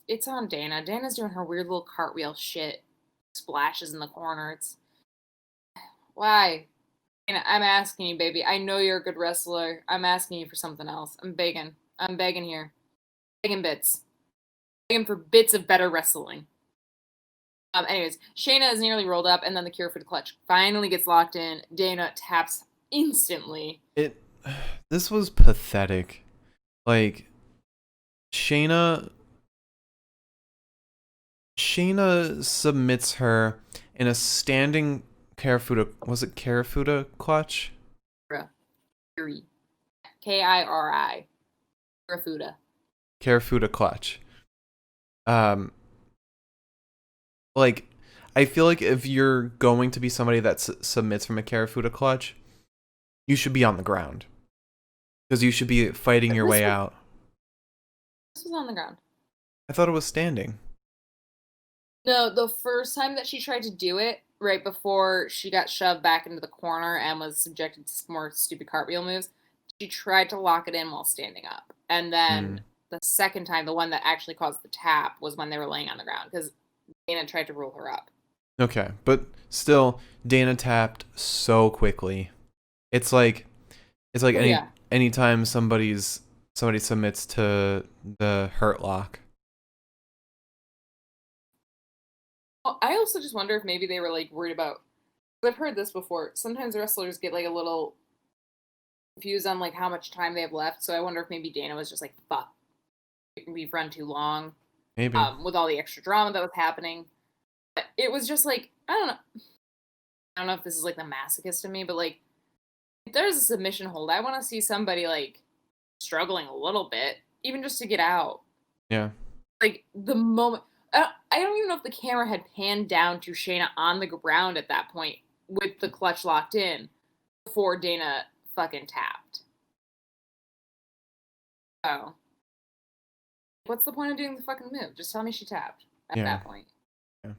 A: it's on Dana. Dana's doing her weird little cartwheel shit. Splashes in the corner. It's why? Dana, I'm asking you, baby. I know you're a good wrestler. I'm asking you for something else. I'm begging. I'm begging here. Begging bits. Begging for bits of better wrestling. Anyways, Shayna is nearly rolled up, and then the cure for the clutch finally gets locked in. Dana taps instantly.
B: This was pathetic. Like Shayna submits her in a standing Kirifuda. Was it Kirifuda clutch?
A: Kiri. Kiri. Kirifuda.
B: Kirifuda clutch. Like, I feel like if you're going to be somebody that submits from a Kirifuda clutch, you should be on the ground. Because you should be fighting your way out.
A: This was on the ground.
B: I thought it was standing.
A: No, the first time that she tried to do it, right before she got shoved back into the corner and was subjected to more stupid cartwheel moves, she tried to lock it in while standing up. And then the second time, the one that actually caused the tap, was when they were laying on the ground. Because Dana tried to roll her up.
B: Okay, but still, Dana tapped so quickly. It's like anytime somebody submits to the hurt lock.
A: Well, I also just wonder if maybe they were like worried about. I've heard this before. Sometimes wrestlers get like a little confused on like how much time they have left. So I wonder if maybe Dana was just like, "Fuck, we've run too long."
B: Maybe.
A: With all the extra drama that was happening, but it was just like I don't know. I don't know if this is like the masochist in me, but like if there's a submission hold, I want to see somebody like struggling a little bit, even just to get out.
B: Yeah.
A: Like the moment. I don't even know if the camera had panned down to Shayna on the ground at that point with the clutch locked in before Dana fucking tapped. Oh. What's the point of doing the fucking move? Just tell me she tapped at that point.
B: Yeah.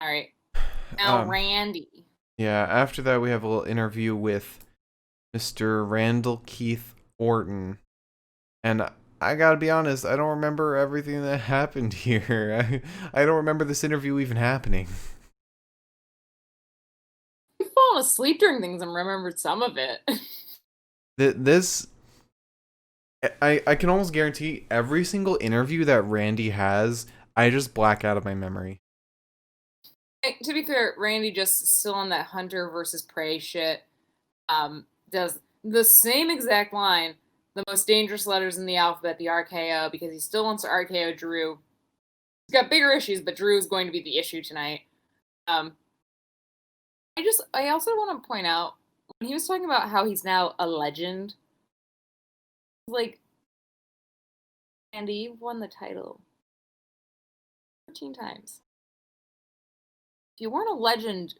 A: All right. Now, Randy.
B: Yeah, after that, we have a little interview with Mr. Randall Keith Orton. And I gotta be honest, I don't remember everything that happened here. I don't remember this interview even happening.
A: You've fallen asleep during things and remembered some of it.
B: I can almost guarantee every single interview that Randy has, I just black out of my memory.
A: To be fair, Randy just still on that hunter versus prey shit. Does the same exact line, the most dangerous letters in the alphabet, the RKO, because he still wants to RKO Drew. He's got bigger issues, but Drew is going to be the issue tonight. I also want to point out when he was talking about how he's now a legend. Like, Andy, you won the title 13 times. If you weren't a legend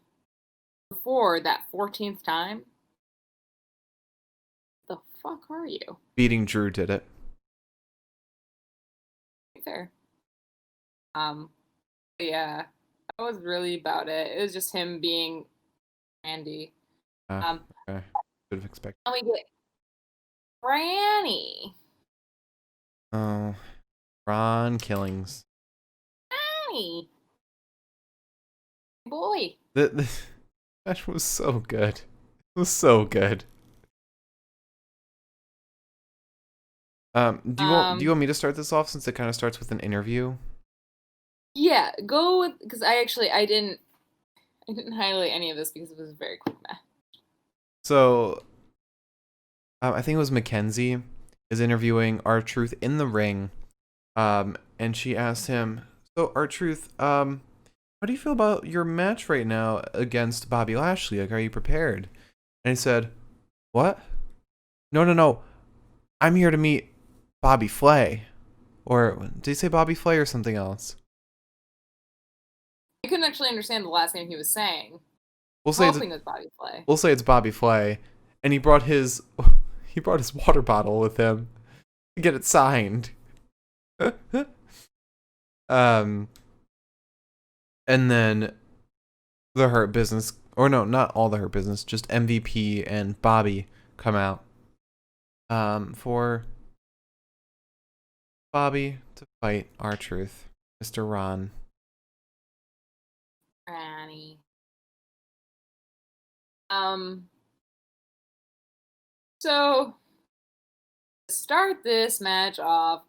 A: before that 14th time, the fuck are you?
B: Beating Drew did it.
A: Fair. Yeah, that was really about it. It was just him being Andy.
B: Okay. Should have expected.
A: Now we get Franny.
B: Oh, Ron Killings.
A: Franny. Boy.
B: That was so good. It was so good. Do you want me to start this off since it kind of starts with an interview?
A: Yeah, go with because I didn't highlight any of this because it was a very quick match.
B: So, I think it was Mackenzie is interviewing R-Truth in the ring, and she asked him, "So R-Truth, how do you feel about your match right now against Bobby Lashley? Like, are you prepared? And he said, what? No, no, no. I'm here to meet Bobby Flay. Or did he say Bobby Flay or something else?
A: I couldn't actually understand the last name he was saying.
B: We'll say
A: Hoping it was Bobby Flay.
B: We'll say it's Bobby Flay, and he brought his water bottle with him to get it signed. And then the Hurt Business, or no, not all the Hurt Business, just MVP and Bobby come out for Bobby to fight R-Truth, Mr. Ron.
A: Ronnie. So to start this match off,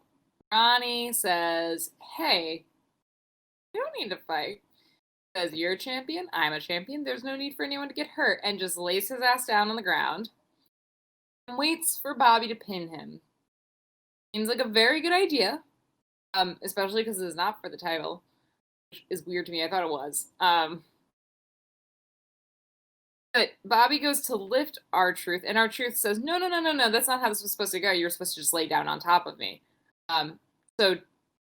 A: Ronnie says, hey, you don't need to fight. Says, you're a champion, I'm a champion, there's no need for anyone to get hurt, and just lays his ass down on the ground and waits for Bobby to pin him. Seems like a very good idea, especially because it is not for the title, which is weird to me. I thought it was. But Bobby goes to lift R-Truth, and R-Truth says, no, no, no, no, no, that's not how this was supposed to go. You're supposed to just lay down on top of me. So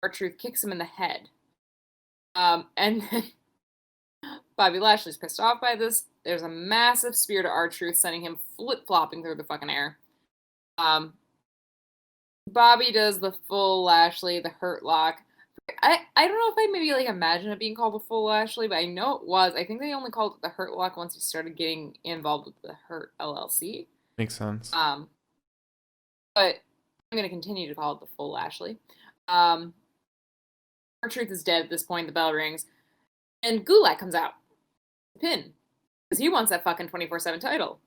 A: R-Truth kicks him in the head. And then Bobby Lashley's pissed off by this. There's a massive spear to R-Truth, sending him flip-flopping through the fucking air. Bobby does the full Lashley, the Hurt Lock. I don't know if I maybe like imagine it being called the full Lashley, but I know it was. I think they only called it the Hurt Lock once he started getting involved with the Hurt LLC.
B: Makes sense.
A: But I'm gonna continue to call it the full Lashley. R-Truth is dead at this point. The bell rings, and Gulak comes out, pin, because he wants that fucking 24/7 title.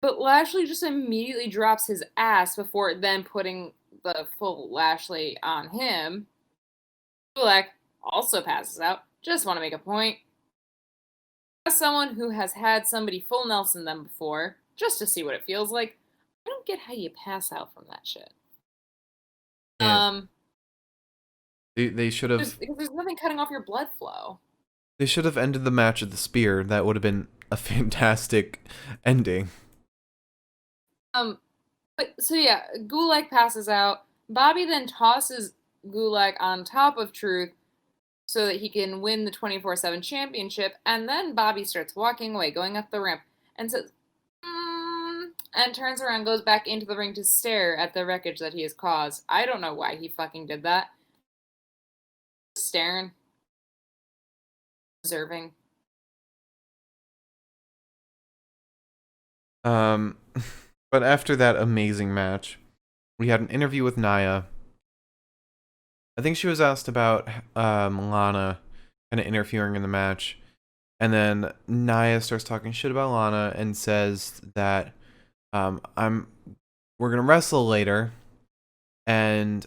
A: But Lashley just immediately drops his ass before then putting the full Lashley on him. Gulak also passes out. Just want to make a point. As someone who has had somebody full Nelson them before, just to see what it feels like, I don't get how you pass out from that shit.
B: Yeah. They should have.
A: Because there's nothing cutting off your blood flow.
B: They should have ended the match with the spear. That would have been a fantastic ending.
A: But so yeah, Gulak passes out. Bobby then tosses Gulak on top of Truth so that he can win the 24/7 championship, and then Bobby starts walking away, going up the ramp, and says, and turns around, goes back into the ring to stare at the wreckage that he has caused. I don't know why he fucking did that. Staring. Observing.
B: But after that amazing match, we had an interview with Nia. I think she was asked about Lana kind of interfering in the match. And then Nia starts talking shit about Lana and says that we're gonna wrestle later. And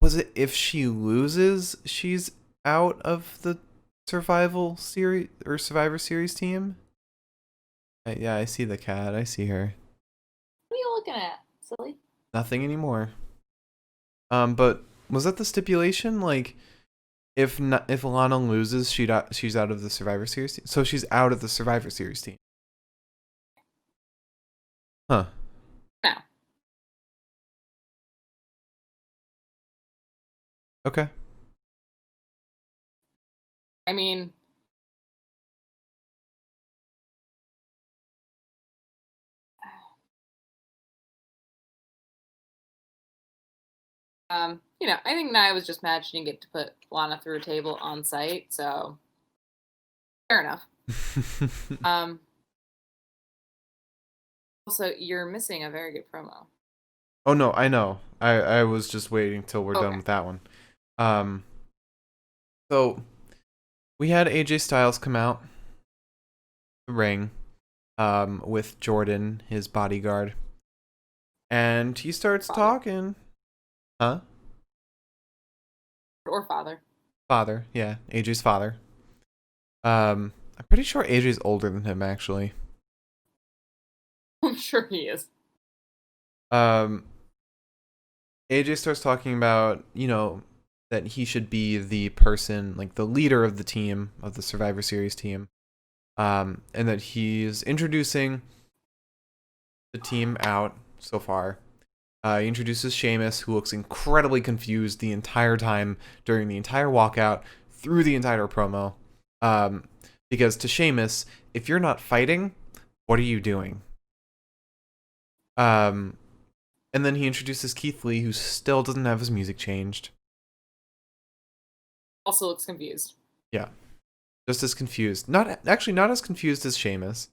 B: was it if she loses, she's out of the Survival Series or Survivor Series team? Yeah, I see the cat. I see her.
A: What are you looking at, silly?
B: Nothing anymore. But was that the stipulation? Like, if Lana loses, she's out of the Survivor Series team. So she's out of the Survivor Series team. Huh.
A: No.
B: Okay.
A: I mean, I think Nia was just mad she didn't get to put Lana through a table on site, so fair enough. Also, you're missing a very good promo.
B: Oh no, I know. I was just waiting till we're done with that one. So we had AJ Styles come out the ring with Jordan, his bodyguard. And he starts talking. Huh?
A: Or father.
B: Father, yeah. AJ's father. I'm pretty sure AJ's older than him, actually.
A: I'm sure he is.
B: AJ starts talking about, that he should be the person, like the leader of the team, of the Survivor Series team, and that he's introducing the team out so far. He introduces Sheamus, who looks incredibly confused the entire time during the entire walkout, through the entire promo. Because to Sheamus, if you're not fighting, what are you doing? And then he introduces Keith Lee, who still doesn't have his music changed.
A: Also looks confused.
B: Yeah, just as confused. Not as confused as Sheamus.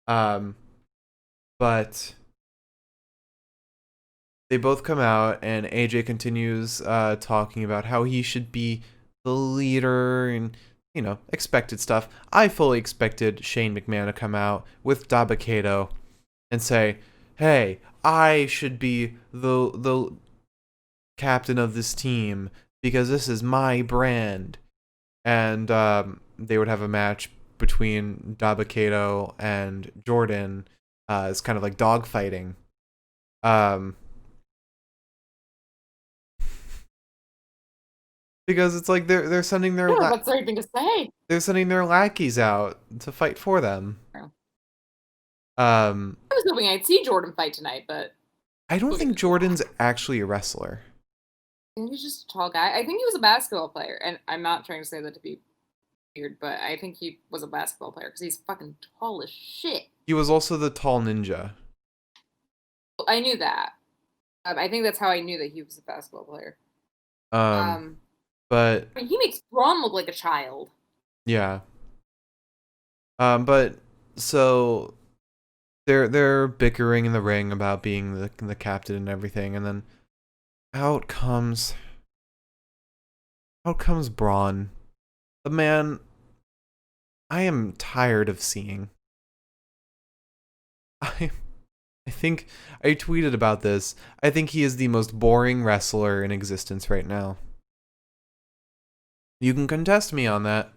B: But they both come out, and AJ continues talking about how he should be the leader and, expected stuff. I fully expected Shane McMahon to come out with Dabba-Kato and say, hey, I should be the captain of this team because this is my brand. And they would have a match between Dabba-Kato and Jordan. It's kind of like dogfighting. Because it's like they're sending their
A: That's the right thing to say.
B: They're sending their lackeys out to fight for them.
A: True.
B: I
A: was hoping I'd see Jordan fight tonight, but
B: I don't think Jordan's actually a wrestler.
A: I think he's just a tall guy. I think he was a basketball player, and I'm not trying to say that to be weird, but I think he was a basketball player because he's fucking tall as shit.
B: He was also the tall ninja.
A: I knew that. I think that's how I knew that he was a basketball player.
B: But
A: I mean, he makes Braun look like a child.
B: Yeah. But so they're bickering in the ring about being the captain and everything, and then out comes Braun, the man I am tired of seeing. I think I tweeted about this. I think he is the most boring wrestler in existence right now. You can contest me on that,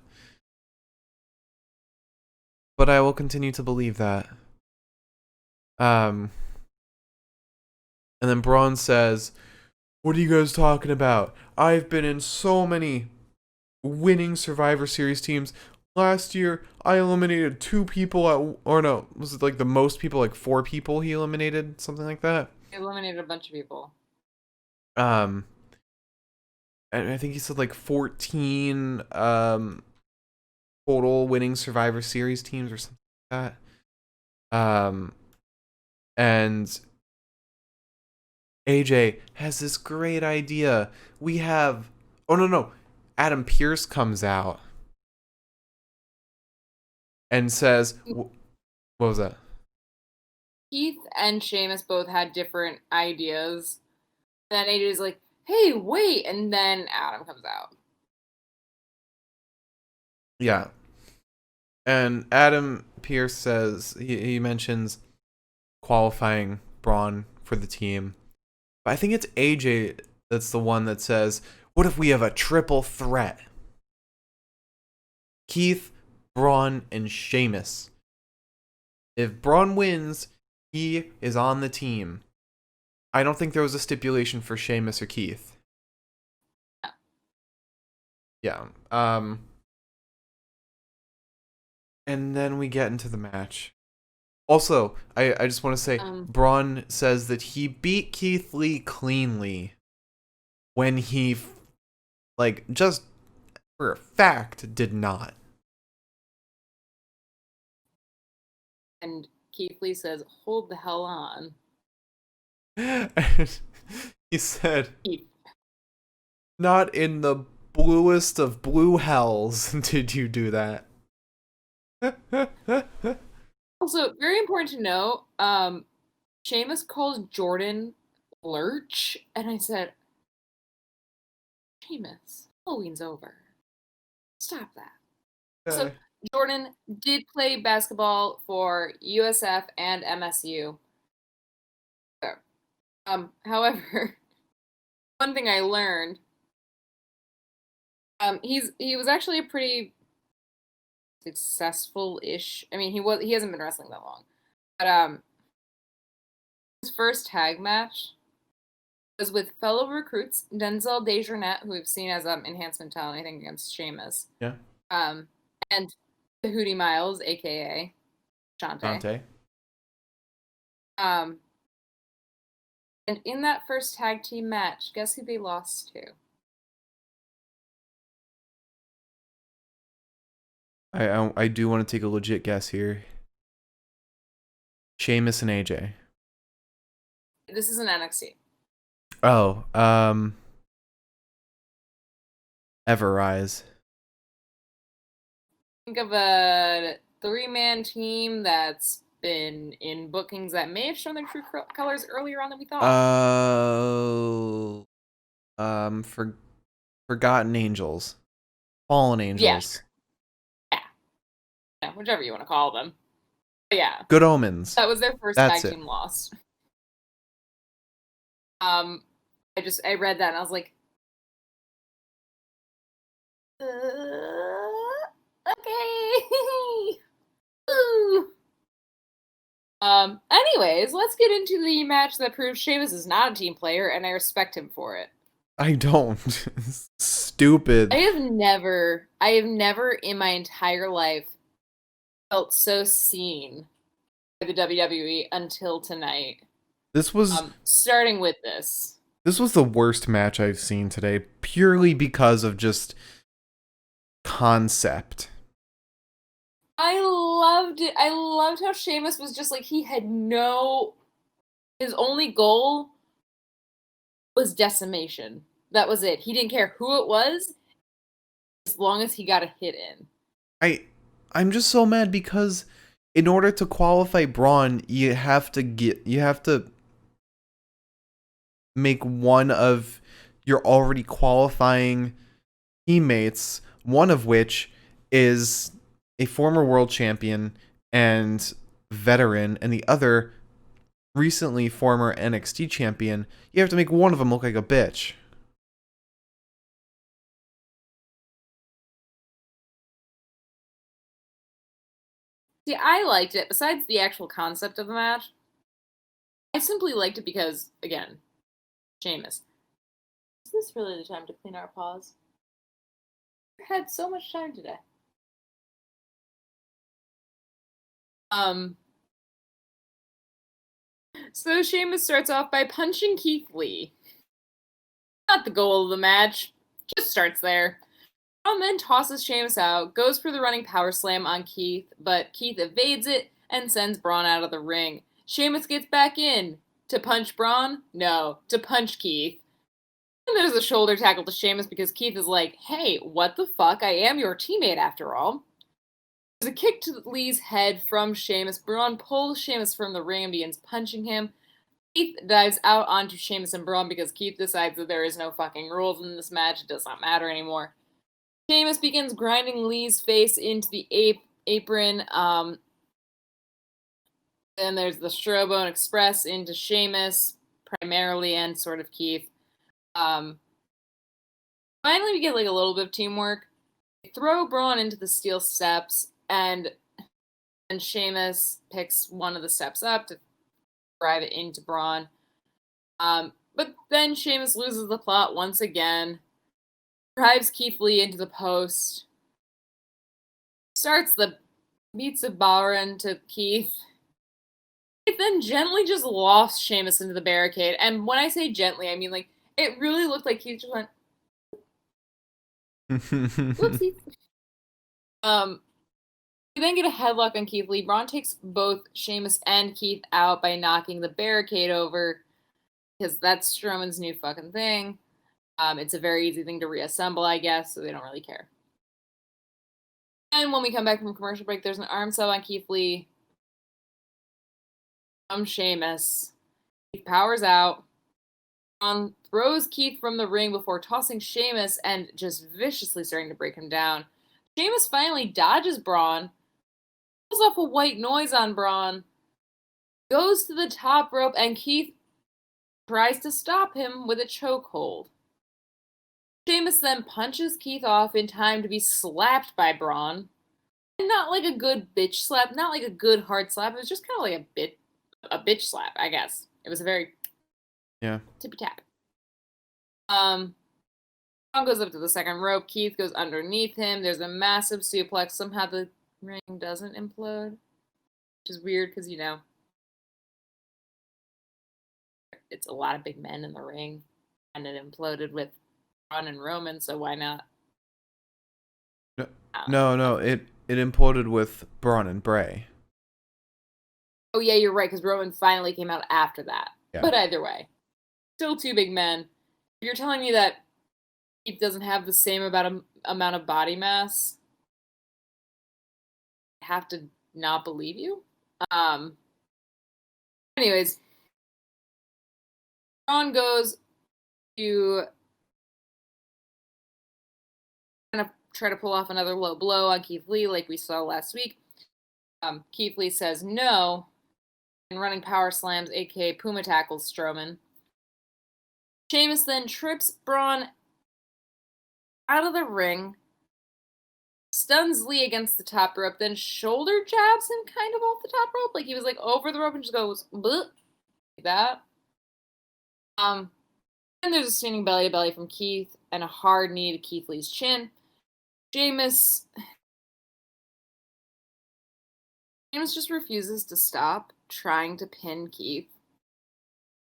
B: but I will continue to believe that. And then Braun says, what are you guys talking about? I've been in so many winning Survivor Series teams. Last year, I eliminated 2 people was it like the most people, like 4 people he eliminated? Something like that?
A: He eliminated a bunch of people.
B: And I think he said like 14 total winning Survivor Series teams or something like that. And AJ has this great idea. We have... Oh, no. Adam Pearce comes out and says... What was that?
A: Keith and Sheamus both had different ideas. Then AJ's like, hey, wait. And then Adam comes out.
B: Yeah. And Adam Pearce says... He mentions qualifying Braun for the team. But I think it's AJ that's the one that says, what if we have a triple threat? Keith, Braun, and Sheamus. If Braun wins, he is on the team. I don't think there was a stipulation for Sheamus or Keith. Yeah. And then we get into the match. Also, I just want to say, Braun says that he beat Keith Lee cleanly when he, just for a fact, did not.
A: And Keith Lee says, hold the hell on.
B: He said, not in the bluest of blue hells did you do that.
A: Also, very important to know, Sheamus calls Jordan Lurch, and I said, Sheamus, Halloween's over. Stop that. So Jordan did play basketball for USF and MSU. However, one thing I learned, he was actually a pretty successful-ish. I mean, he hasn't been wrestling that long, but his first tag match was with fellow recruits Denzel Dejournette, who we've seen as enhancement talent, I think, against Sheamus.
B: Yeah.
A: And Hootie Miles, aka Shantae.
B: Dante.
A: And in that first tag team match, guess who they lost to?
B: I do want to take a legit guess here. Sheamus and AJ.
A: This is an NXT.
B: Oh, Everrise.
A: Think of a 3-man team that's been in bookings that may have shown their true colors earlier on than we thought.
B: Forgotten Angels. Fallen Angels.
A: Yeah, whichever you want to call them. But yeah.
B: Good Omens.
A: That was their first tag team loss. I read that and I was like, okay. Ooh. Anyways, let's get into the match that proves Sheamus is not a team player, and I respect him for it.
B: I don't. Stupid.
A: I have never in my entire life felt so seen by the WWE until tonight.
B: This was
A: starting with this.
B: This was the worst match I've seen today, purely because of just concept.
A: I loved it. I loved how Sheamus was just like, his only goal was decimation. That was it. He didn't care who it was, as long as he got a hit in.
B: I'm just so mad because in order to qualify Braun, you have to make one of your already qualifying teammates, one of which is a former world champion and veteran, and the other recently former NXT champion. You have to make one of them look like a bitch.
A: See, I liked it. Besides the actual concept of the match, I simply liked it because, again, Sheamus. Is this really the time to clean our paws? We've had so much time today. So Sheamus starts off by punching Keith Lee. Not the goal of the match, just starts there. Braun then tosses Sheamus out, goes for the running power slam on Keith, but Keith evades it and sends Braun out of the ring. Sheamus gets back in. To punch Braun? No, to punch Keith. And there's a shoulder tackle to Sheamus because Keith is like, hey, what the fuck? I am your teammate after all. There's a kick to Lee's head from Sheamus. Braun pulls Sheamus from the ring and begins punching him. Keith dives out onto Sheamus and Braun because Keith decides that there is no fucking rules in this match. It does not matter anymore. Sheamus begins grinding Lee's face into the apron. Then there's the Strowman Express into Sheamus, primarily, and sort of Keith. Finally, we get like a little bit of teamwork. They throw Braun into the steel steps, and Sheamus picks one of the steps up to drive it into Braun. But then Sheamus loses the plot once again. Drives Keith Lee into the post. Beats a Balron to Keith. It then gently just lost Sheamus into the barricade. And when I say gently, I mean like it really looked like Keith just went whoopsie. We then get a headlock on Keith Lee. Braun takes both Sheamus and Keith out by knocking the barricade over. Because that's Strowman's new fucking thing. It's a very easy thing to reassemble, I guess, so they don't really care. And when we come back from commercial break, there's an arm sub on Keith Lee from Sheamus. Keith powers out. Braun throws Keith from the ring before tossing Sheamus and just viciously starting to break him down. Sheamus finally dodges Braun, pulls off a white noise on Braun, goes to the top rope, and Keith tries to stop him with a chokehold. Sheamus then punches Keith off in time to be slapped by Braun. And not like a good bitch slap, not like a good hard slap. It was just kind of like a bitch slap, I guess. It was a very
B: tippy tap.
A: Braun goes up to the second rope. Keith goes underneath him. There's a massive suplex. Somehow the ring doesn't implode, which is weird because, it's a lot of big men in the ring, and it imploded with Braun and Roman, so why not?
B: No, it imploded with Braun and Bray.
A: Oh, yeah, you're right, because Roman finally came out after that.
B: Yeah.
A: But either way, still two big men. If you're telling me that Keith doesn't have the same amount of body mass, I have to not believe you. Anyways, Braun goes to kind of try to pull off another low blow on Keith Lee like we saw last week. Keith Lee says no, and running power slams, aka Puma tackles Strowman. Sheamus then trips Braun out of the ring, stuns Lee against the top rope, then shoulder jabs him kind of off the top rope. Like he was like over the rope and just goes, bleh, like that. And there's a standing belly to belly from Keith and a hard knee to Keith Lee's chin. Sheamus just refuses to stop trying to pin Keith.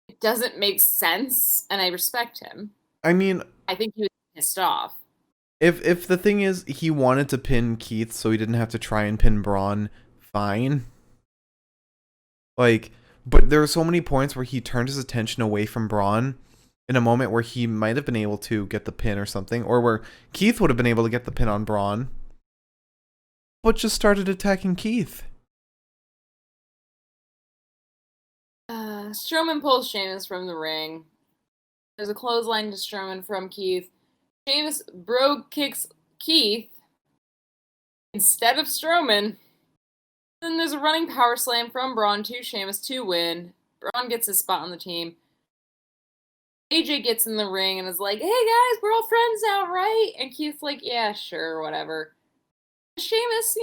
A: It doesn't make sense, and I respect him.
B: I mean,
A: I think he was pissed off.
B: If the thing is he wanted to pin Keith so he didn't have to try and pin Braun, fine. Like, but there are so many points where he turned his attention away from Braun in a moment where he might have been able to get the pin or something, or where Keith would have been able to get the pin on Braun, but just started attacking Keith.
A: Strowman pulls Sheamus from the ring. There's a clothesline to Strowman from Keith. Sheamus Brogue kicks Keith instead of Strowman. Then there's a running power slam from Braun to Sheamus to win. Braun gets his spot on the team. AJ gets in the ring and is like, hey guys, we're all friends now, right? And Keith's like, yeah, sure, whatever. Sheamus,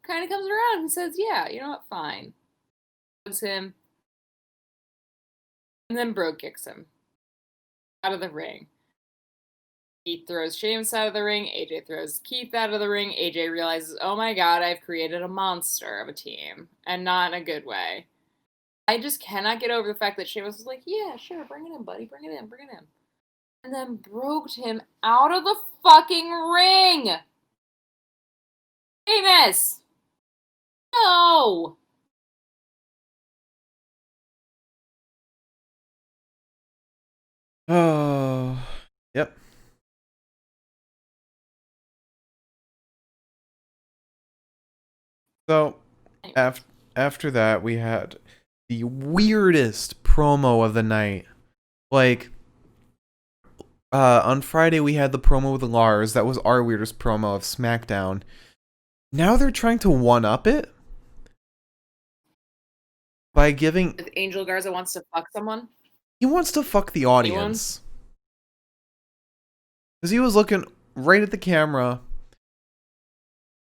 A: kind of comes around and says, yeah, you know what, fine. Hugs him. And then Brogue kicks him out of the ring. Keith throws Sheamus out of the ring. AJ throws Keith out of the ring. AJ realizes, oh my god, I've created a monster of a team. And not in a good way. I just cannot get over the fact that Sheamus was like, yeah, sure, bring it in, buddy. Bring it in. And then brogued him out of the fucking ring. Sheamus! No!
B: Oh, yep. So, after that, we had the weirdest promo of the night. Like, on Friday, we had the promo with Lars. That was our weirdest promo of SmackDown. Now they're trying to one-up it by giving...
A: If Angel Garza wants to fuck someone?
B: He wants to fuck the audience. Because he was looking right at the camera,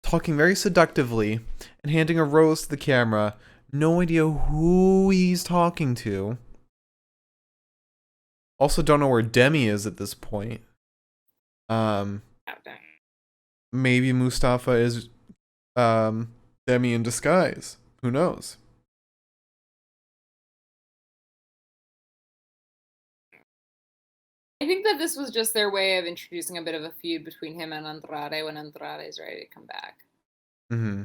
B: talking very seductively, and handing a rose to the camera. No idea who he's talking to. Also don't know where Demi is at this point. Maybe Mustafa is Demi in disguise. Who knows?
A: I think that this was just their way of introducing a bit of a feud between him and Andrade when Andrade is ready to come back.
B: Mm-hmm.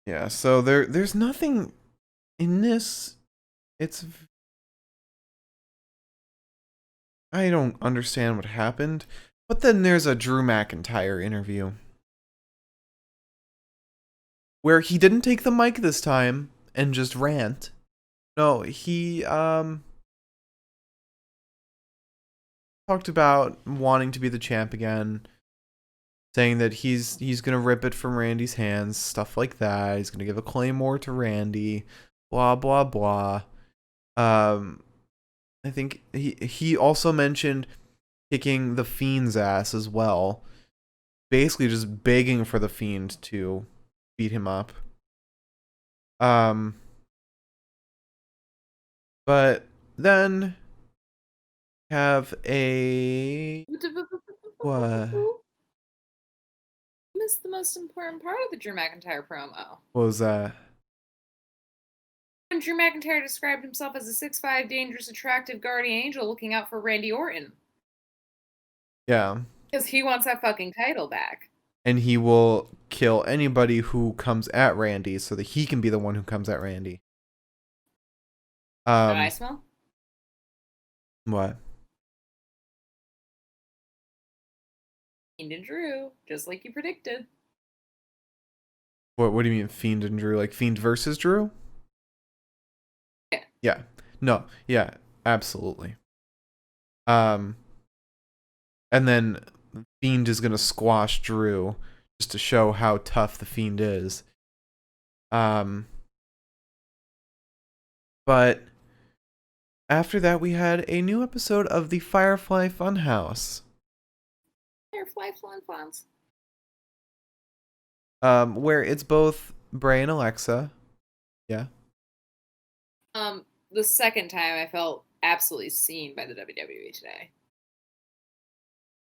B: Yeah, so there's nothing in this. I don't understand what happened. But then there's a Drew McIntyre interview where he didn't take the mic this time and just rant. No, he talked about wanting to be the champ again, saying that he's gonna rip it from Randy's hands, stuff like that. He's gonna give a claymore to Randy, blah blah blah. I think he also mentioned kicking the Fiend's ass as well, basically just begging for the Fiend to beat him up. But then have a what?
A: Missed the most important part of the Drew McIntyre promo.
B: What was that?
A: When Drew McIntyre described himself as a 6'5", dangerous, attractive guardian angel looking out for Randy Orton.
B: Yeah.
A: Because he wants that fucking title back.
B: And he will kill anybody who comes at Randy so that he can be the one who comes at Randy.
A: I smell?
B: What?
A: Fiend and Drew, just like you predicted.
B: What do you mean Fiend and Drew? Like Fiend versus Drew?
A: Yeah.
B: Yeah. No. Yeah. Absolutely. And then Fiend is gonna squash Drew just to show how tough the Fiend is. But after that, we had a new episode of the Firefly Funhouse.
A: Firefly Funfans.
B: Where it's both Bray and Alexa. Yeah.
A: The second time I felt absolutely seen by the WWE today.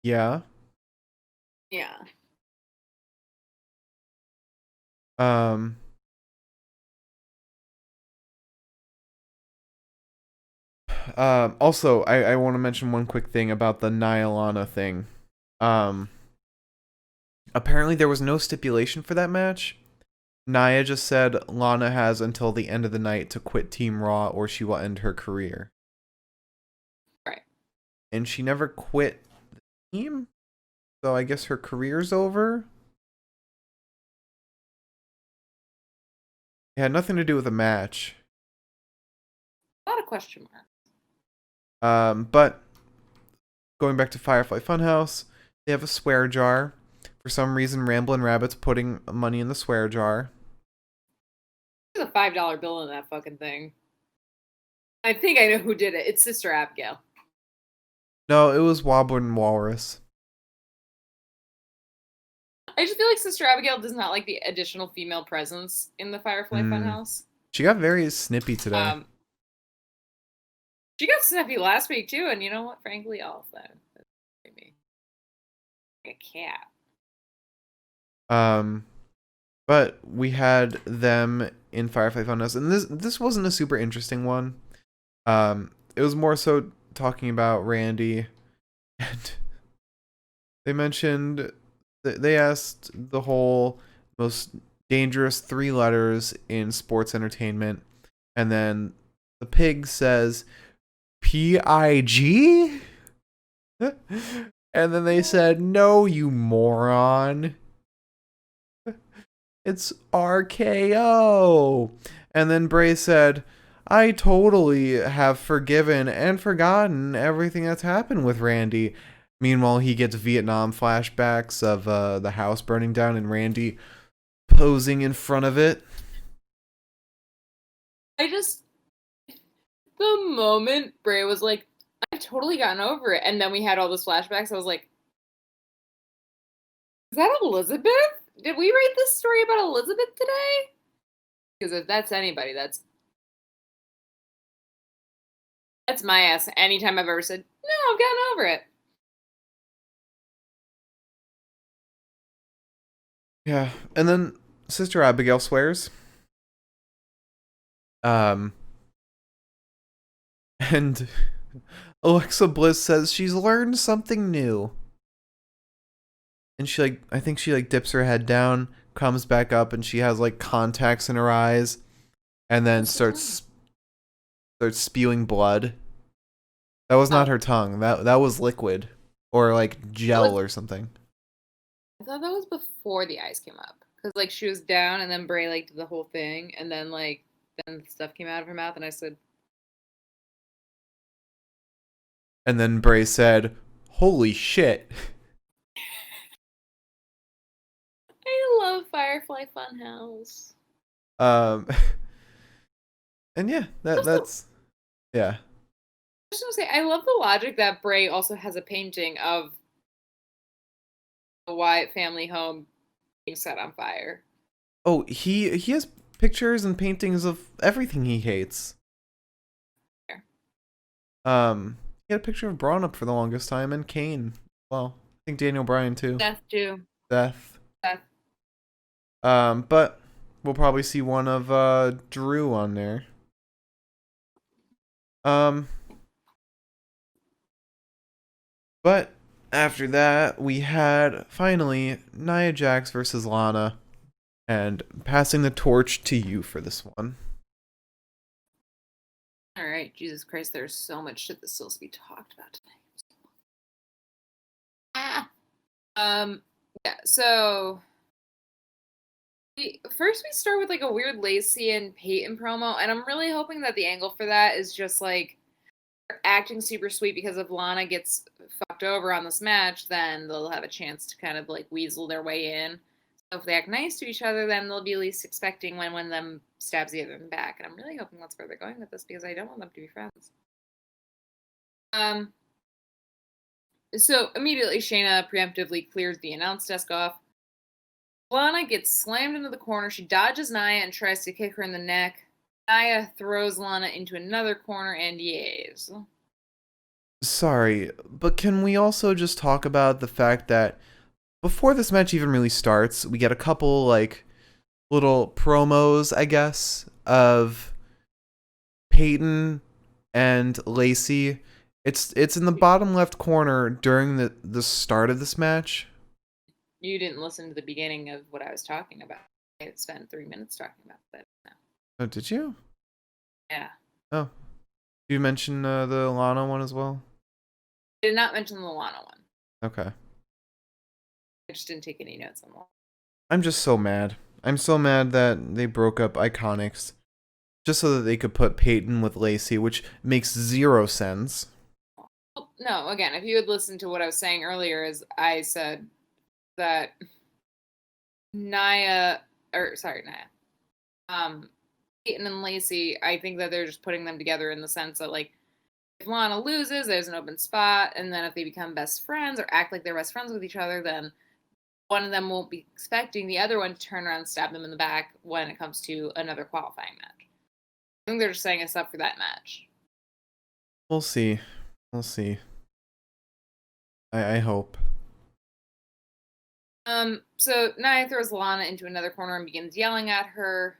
B: Yeah.
A: Yeah.
B: Also, I want to mention one quick thing about the Nia Lana thing. Apparently there was no stipulation for that match. Nia just said Lana has until the end of the night to quit Team Raw or she will end her career.
A: Right.
B: And she never quit the team? So I guess her career's over? It had nothing to do with the match.
A: A lot of question marks.
B: But going back to Firefly Funhouse, they have a swear jar. For some reason, Ramblin' Rabbit's putting money in the swear jar.
A: There's a $5 bill in that fucking thing. I think I know who did it. It's Sister Abigail.
B: No, it was Wobbler and Walrus.
A: I just feel like Sister Abigail does not like the additional female presence in the Firefly Funhouse.
B: She got very snippy today.
A: She got snippy last week too, and you know what? Frankly, all of that. Like a cat.
B: But we had them in Firefly Funhouse, and this wasn't a super interesting one. It was more so talking about Randy, and they mentioned they asked the whole most dangerous 3 letters in sports entertainment, and then the pig says PIG, and then they said, "No, you moron. It's RKO." And then Bray said, "I totally have forgiven and forgotten everything that's happened with Randy." Meanwhile, he gets Vietnam flashbacks of the house burning down and Randy posing in front of it.
A: The moment Bray was like, I've totally gotten over it, and then we had all those flashbacks, I was like, is that Elizabeth? Did we read this story about Elizabeth today? Because if that's anybody, that's my ass anytime I've ever said, no, I've gotten over it.
B: Yeah, and then Sister Abigail swears. And Alexa Bliss says she's learned something new. And I think she dips her head down, comes back up, and she has contacts in her eyes, and then starts spewing blood. That was not her tongue. That was liquid or gel or something.
A: I thought that was before the eyes came up, because she was down, and then Bray did the whole thing, and then then stuff came out of her mouth, and I said.
B: And then Bray said, "Holy shit."
A: I love Firefly Funhouse.
B: And yeah, that's yeah.
A: I was gonna say, I love the logic that Bray also has a painting of the Wyatt family home being set on fire.
B: Oh, he has pictures and paintings of everything he hates. He had a picture of Braun up for the longest time, and Kane. Well, I think Daniel Bryan too.
A: Death too.
B: Death.
A: Death.
B: But we'll probably see one of Drew on there. But after that, we had finally Nia Jax versus Lana, and passing the torch to you for this one.
A: All right, Jesus Christ, there's so much shit that still has to be talked about tonight. Yeah, so first we start with like a weird Lacey and Peyton promo, and I'm really hoping that the angle for that is just like acting super sweet because if Lana gets fucked over on this match, then they'll have a chance to kind of like weasel their way in. So if they act nice to each other, then they'll be at least expecting when one of them stabs the other in the back. And I'm really hoping that's where they're going with this because I don't want them to be friends. So immediately Shayna preemptively clears the announce desk off. Lana gets slammed into the corner. She dodges Nia and tries to kick her in the neck. Nia throws Lana into another corner and yays.
B: Sorry, but can we also just talk about the fact that before this match even really starts, we get a couple like little promos, I guess, of Peyton and Lacey. It's in the bottom left corner during the start of this match.
A: You didn't listen to the beginning of what I was talking about. I had spent 3 minutes talking about that. No.
B: Oh, did you?
A: Yeah.
B: Oh. Did you mention the Lana one as well?
A: I did not mention the Lana one.
B: Okay.
A: I just didn't take any notes on that.
B: I'm just so mad. I'm so mad that they broke up Iconics just so that they could put Peyton with Lacey, which makes zero sense.
A: No, again, if you had listened to what I was saying earlier, is I said that Nia, Peyton and Lacey, I think that they're just putting them together in the sense that, like, if Lana loses, there's an open spot, and then if they become best friends or act like they're best friends with each other, then one of them won't be expecting the other one to turn around and stab them in the back when it comes to another qualifying match. I think they're just setting us up for that match.
B: We'll see. We'll see. I hope.
A: So Nia throws Lana into another corner and begins yelling at her.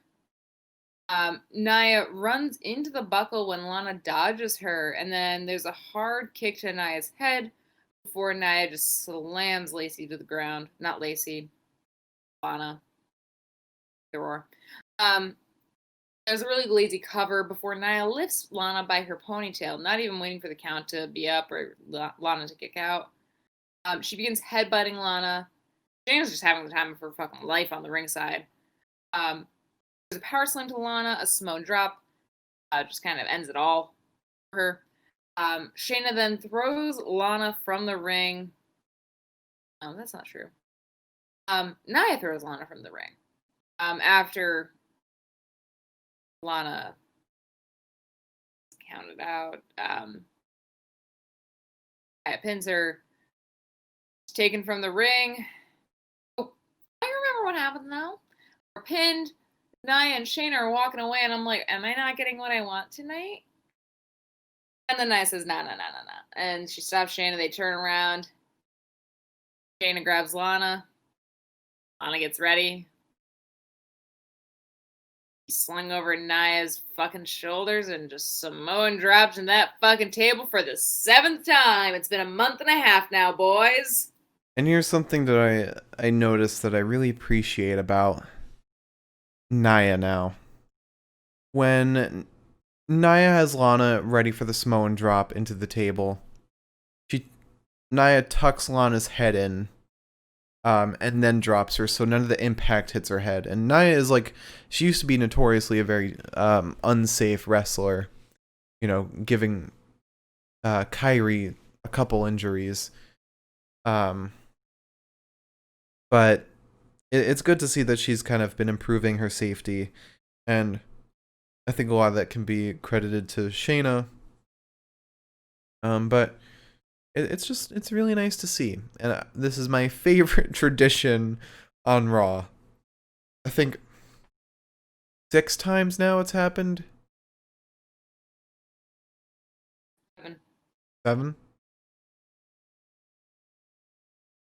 A: Nia runs into the buckle when Lana dodges her, and then there's a hard kick to Nia's head before Nia just slams Lacey to the ground. Not Lacey, Lana. There's a really lazy cover before Nia lifts Lana by her ponytail, not even waiting for the count to be up or Lana to kick out. She begins headbutting Lana. Shayna's just having the time of her fucking life on the ringside. There's a power slam to Lana, a Samoan drop. Just kind of ends it all for her. Shayna then throws Lana from the ring. Oh, that's not true. Nia throws Lana from the ring. After Lana counted out. Nia pins her. She's taken from the ring. Oh, I remember what happened though. We're pinned. Nia and Shayna are walking away, and I'm like, am I not getting what I want tonight? And then Nia says, nah. And she stops Shayna. They turn around. Shayna grabs Lana. Lana gets ready. He slung over Nia's fucking shoulders and just Samoan drops in that fucking table for the 7th time. It's been a month and a half now, boys.
B: And here's something that I noticed that I really appreciate about Nia now. When Nia has Lana ready for the Samoan drop into the table, Nia tucks Lana's head in, and then drops her, so none of the impact hits her head. And Nia is like, she used to be notoriously a very unsafe wrestler, you know, giving Kyrie a couple injuries. But it's good to see that she's kind of been improving her safety, and I think a lot of that can be credited to Shayna. But it's really nice to see, and this is my favorite tradition on Raw. I think 6 times now it's happened.
A: 7.
B: 7.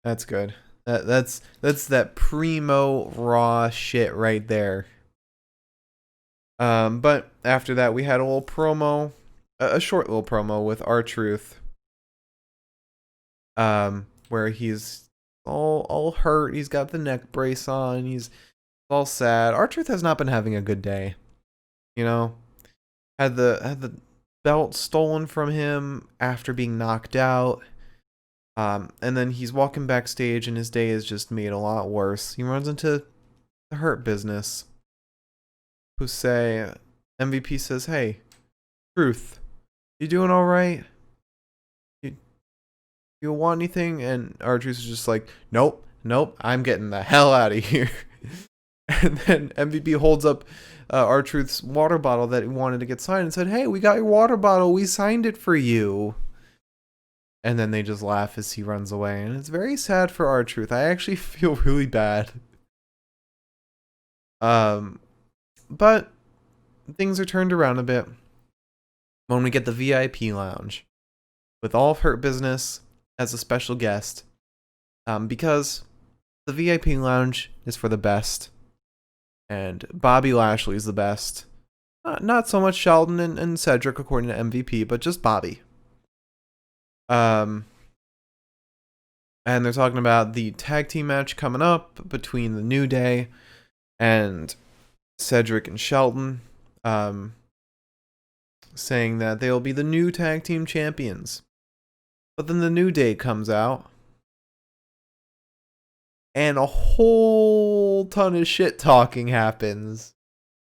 B: That's good. That's that primo raw shit right there. But after that, we had a little promo, a short little promo with R-Truth. Where he's all hurt. He's got the neck brace on. He's all sad. R-Truth has not been having a good day. You know, had the belt stolen from him after being knocked out. And then he's walking backstage, and his day is just made a lot worse. He runs into the Hurt Business, who say, MVP says, "Hey, Truth, you doing all right? You want anything?" And R-Truth is just like, "Nope, I'm getting the hell out of here." And then MVP holds up R-Truth's water bottle that he wanted to get signed and said, "Hey, we got your water bottle. We signed it for you." And then they just laugh as he runs away. And it's very sad for R-Truth. I actually feel really bad. But things are turned around a bit when we get the VIP lounge with all of Hurt Business as a special guest. Because the VIP lounge is for the best. And Bobby Lashley is the best. Not so much Shelton and Cedric according to MVP, but just Bobby. And they're talking about the tag team match coming up between the New Day and Cedric and Shelton, saying that they'll be the new tag team champions. But then the New Day comes out, and a whole ton of shit talking happens.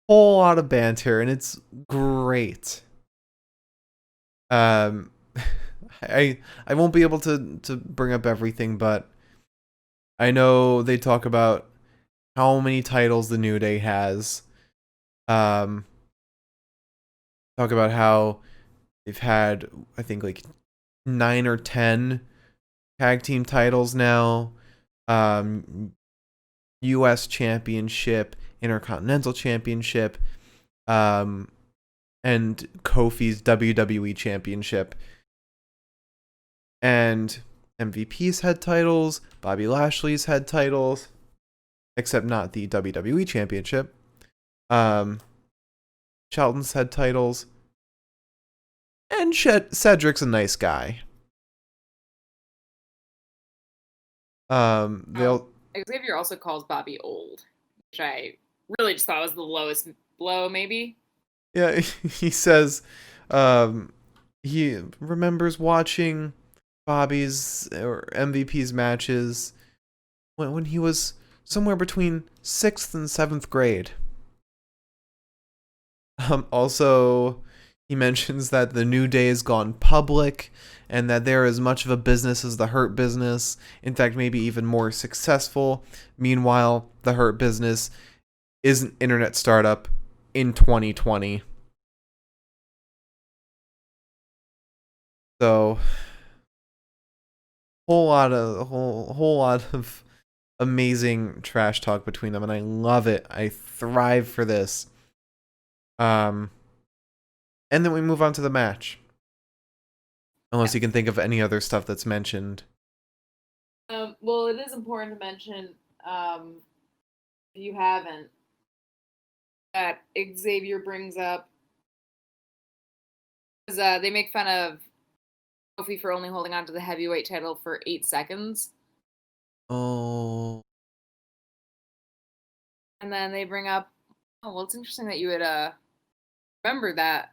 B: Whole lot of banter, and it's great. I won't be able to bring up everything, but I know they talk about how many titles the New Day has. Talk about how they've had, I think, like 9 or 10 tag team titles now. US Championship, Intercontinental Championship, and Kofi's WWE Championship. And MVP's had titles, Bobby Lashley's had titles, except not the WWE Championship. Shelton's had titles, and Cedric's a nice guy.
A: Xavier also calls Bobby old, which I really just thought was the lowest blow, maybe.
B: Yeah, he says he remembers watching Bobby's or MVP's matches when he was somewhere between 6th and 7th grade. Also, he mentions that the New Day has gone public and that they're as much of a business as the Hurt Business. In fact, maybe even more successful. Meanwhile, the Hurt Business is an internet startup in 2020. So, whole lot of amazing trash talk between them, and I love it. I thrive for this. And then we move on to the match. Unless you can think of any other stuff that's mentioned.
A: Well, it is important to mention, if you haven't, that Xavier brings up, because they make fun of Kofi for only holding on to the heavyweight title for 8 seconds.
B: Oh.
A: And then they bring up, oh, well, it's interesting that you would remember that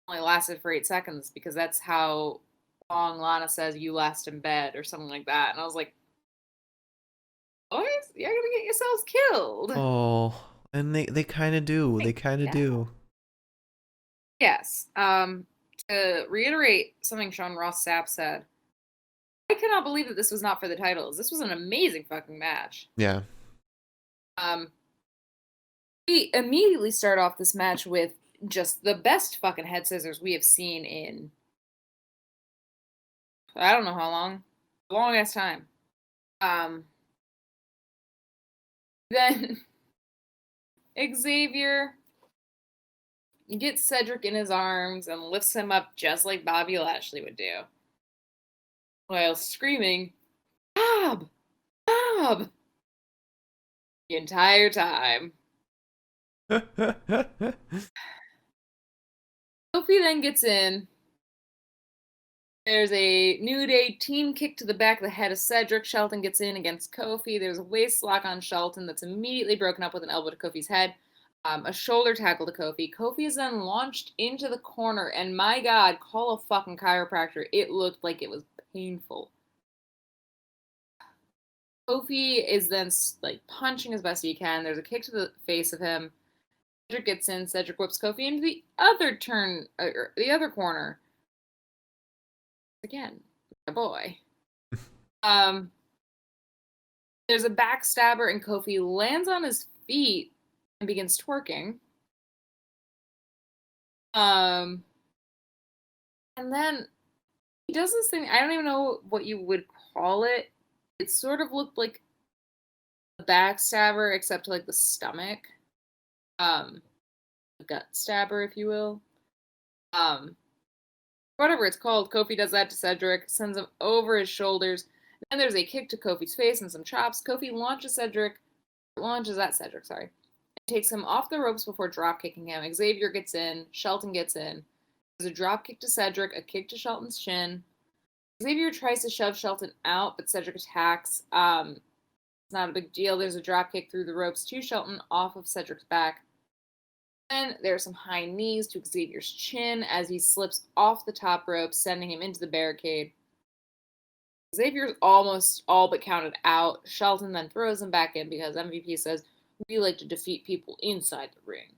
A: only lasted for 8 seconds, because that's how long Lana says you last in bed or something like that. And I was like, boys, you're going to get yourselves killed.
B: Oh, and they kind of do. They kind of do.
A: Yes. To reiterate something Sean Ross Sapp said, I cannot believe that this was not for the titles. This was an amazing fucking match.
B: Yeah.
A: We immediately start off this match with just the best fucking head scissors we have seen in, I don't know how long. A long ass time. Then Xavier gets Cedric in his arms and lifts him up just like Bobby Lashley would do, while screaming, "Bob! Bob!" the entire time. Kofi then gets in. There's a New Day team kick to the back of the head of Cedric. Shelton gets in against Kofi. There's a waist lock on Shelton that's immediately broken up with an elbow to Kofi's head. A shoulder tackle to Kofi. Kofi is then launched into the corner, and my God, call a fucking chiropractor. It looked like it was painful. Kofi is then like punching as best he can. There's a kick to the face of him. Cedric gets in. Cedric whips Kofi into the other the other corner. Again, my boy. There's a backstabber, and Kofi lands on his feet and begins twerking. And then he does this thing. I don't even know what you would call it. It sort of looked like a backstabber, except to like the stomach. A gut stabber, if you will. Whatever it's called, Kofi does that to Cedric, sends him over his shoulders. Then there's a kick to Kofi's face and some chops. Kofi launches at Cedric, and takes him off the ropes before drop kicking him. Xavier gets in, Shelton gets in. There's a drop kick to Cedric, a kick to Shelton's chin. Xavier tries to shove Shelton out, but Cedric attacks. It's not a big deal. There's a drop kick through the ropes to Shelton off of Cedric's back. Then there's some high knees to Xavier's chin as he slips off the top rope, sending him into the barricade. Xavier's almost all but counted out. Shelton then throws him back in because MVP says, "We like to defeat people inside the ring."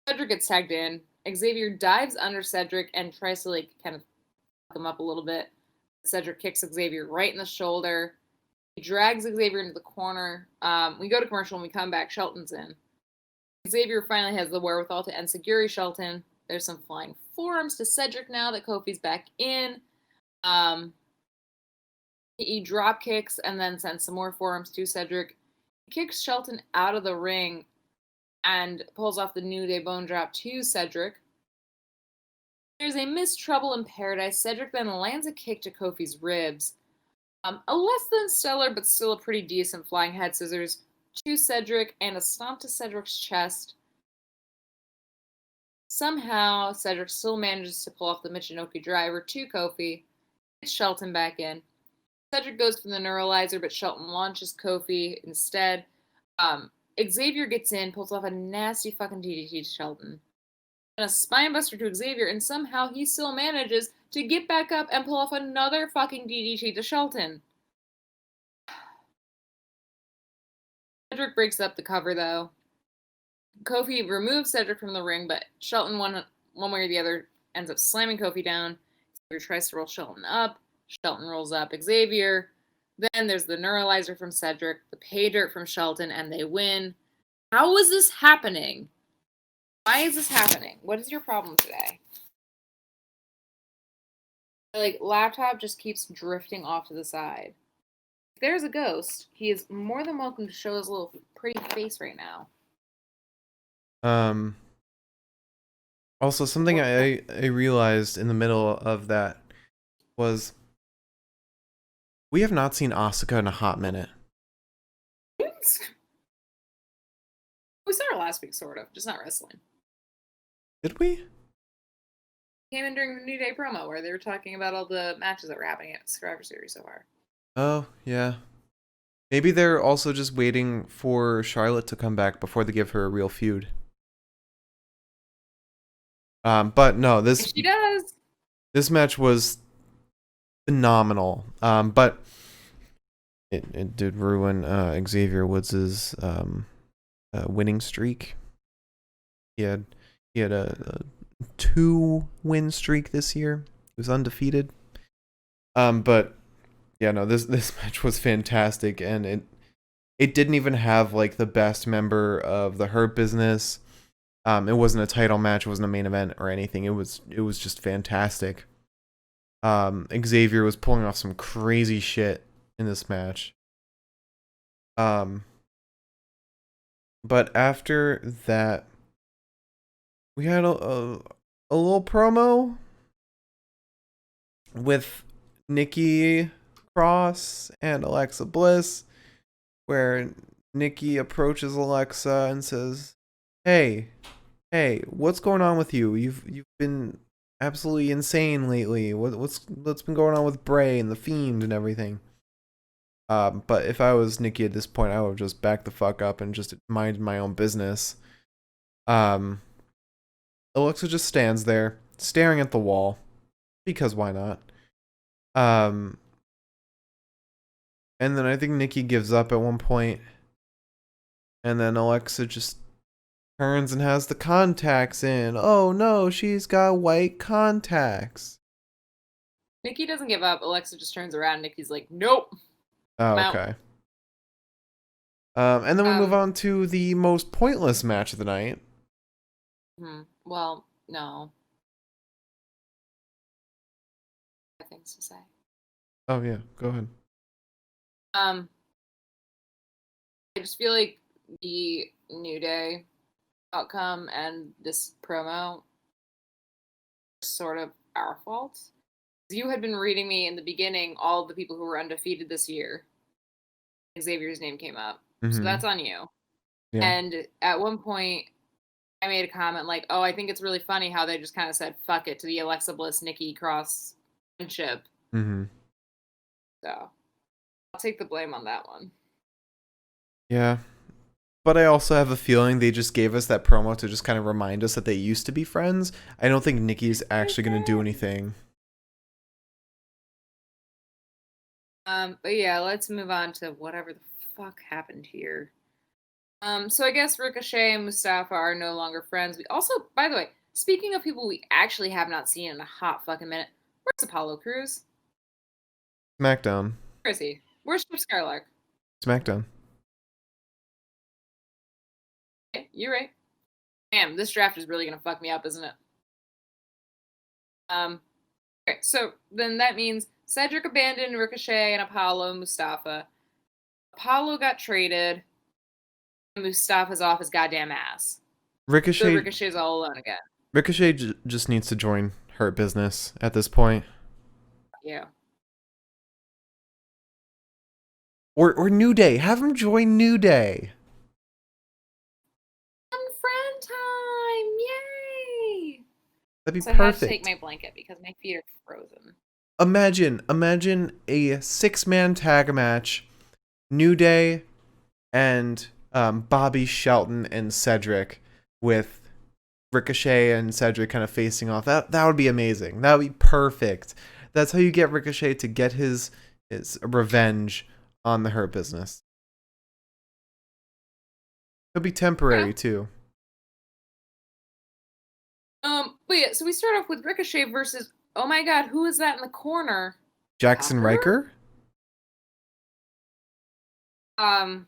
A: Cedric gets tagged in. Xavier dives under Cedric and tries to like kind of fuck him up a little bit. Cedric kicks Xavier right in the shoulder. He drags Xavier into the corner. We go to commercial and we come back. Shelton's in. Xavier finally has the wherewithal to enseguri Shelton. There's some flying forearms to Cedric now that Kofi's back in. He drop kicks and then sends some more forearms to Cedric. He kicks Shelton out of the ring and pulls off the New Day bone drop to Cedric. There's a missed trouble in paradise. Cedric then lands a kick to Kofi's ribs. A less than stellar but still a pretty decent flying head scissors to Cedric and a stomp to Cedric's chest. Somehow, Cedric still manages to pull off the Michinoku driver to Kofi. Gets Shelton back in. Cedric goes for the neuralizer, but Shelton launches Kofi instead. Xavier gets in, pulls off a nasty fucking DDT to Shelton. And a spinebuster to Xavier, and somehow he still manages to get back up and pull off another fucking DDT to Shelton. Cedric breaks up the cover, though. Kofi removes Cedric from the ring, but Shelton, one way or the other, ends up slamming Kofi down. Xavier tries to roll Shelton up. Shelton rolls up Xavier. Then there's the neuralizer from Cedric, the pay dirt from Shelton, and they win. How is this happening? Why is this happening? What is your problem today? Like, laptop just keeps drifting off to the side. If there's a ghost, he is more than welcome to show his little pretty face right now.
B: Also, something I realized in the middle of that was we have not seen Asuka in a hot minute.
A: We saw her last week, sort of, just not wrestling.
B: Did we?
A: Came in during the New Day promo where they were talking about all the matches that were happening at Survivor Series so far.
B: Oh, yeah. Maybe they're also just waiting for Charlotte to come back before they give her a real feud. But no,
A: If she does.
B: This match was phenomenal. But it did ruin Xavier Woods' winning streak. He had a 2-win streak this year. He was undefeated. But yeah, no, this match was fantastic, and it didn't even have like the best member of the Hurt Business. It wasn't a title match, it wasn't a main event or anything. It was just fantastic. Xavier was pulling off some crazy shit in this match. But after that we had a little promo with Nikki Cross and Alexa Bliss, where Nikki approaches Alexa and says, "Hey, what's going on with you? You've been absolutely insane lately. What's been going on with Bray and the Fiend and everything?" But if I was Nikki at this point, I would just back the fuck up and just mind my own business. Alexa just stands there, staring at the wall, because why not? And then I think Nikki gives up at one point, and then Alexa just turns and has the contacts in. Oh no, she's got white contacts.
A: Nikki doesn't give up. Alexa just turns around. Nikki's like, nope.
B: Oh,
A: I'm
B: okay. And then we move on to the most pointless match of the night.
A: Well, no. I have things to say.
B: Oh yeah, go ahead.
A: I just feel like the New Day outcome and this promo is sort of our fault. You had been reading me in the beginning all the people who were undefeated this year. Xavier's name came up.
B: Mm-hmm.
A: So that's on you.
B: Yeah.
A: And at one point, I made a comment like, oh, I think it's really funny how they just kind of said, fuck it, to the Alexa Bliss, Nikki Cross friendship.
B: Mm-hmm.
A: So I'll take the blame on that one.
B: Yeah. But I also have a feeling they just gave us that promo to just kind of remind us that they used to be friends. I don't think Nikki's actually going to do anything.
A: But yeah, let's move on to whatever the fuck happened here. So I guess Ricochet and Mustafa are no longer friends. We also, by the way, speaking of people we actually have not seen in a hot fucking minute, where's Apollo Crews?
B: SmackDown.
A: Where is he? Where's Chip Skylark?
B: SmackDown.
A: Okay, you're right. Damn, this draft is really gonna fuck me up, isn't it? Okay, so then that means Cedric abandoned Ricochet and Apollo and Mustafa. Apollo got traded. And Mustafa's off his goddamn ass.
B: Ricochet.
A: So Ricochet's all alone again.
B: Ricochet just needs to join Hurt Business at this point.
A: Yeah.
B: Or New Day. Have him join New Day.
A: Friend time! Yay!
B: That'd be
A: so
B: perfect.
A: I have to take my blanket because my feet are frozen.
B: Imagine a 6-man tag match. New Day and Bobby, Shelton, and Cedric, with Ricochet and Cedric kind of facing off. That would be amazing. That would be perfect. That's how you get Ricochet to get his revenge on the Hurt Business. It'll be temporary too.
A: But yeah, so we start off with Ricochet versus, oh my god, who is that in the corner?
B: Jackson
A: Tucker?
B: Riker?
A: Not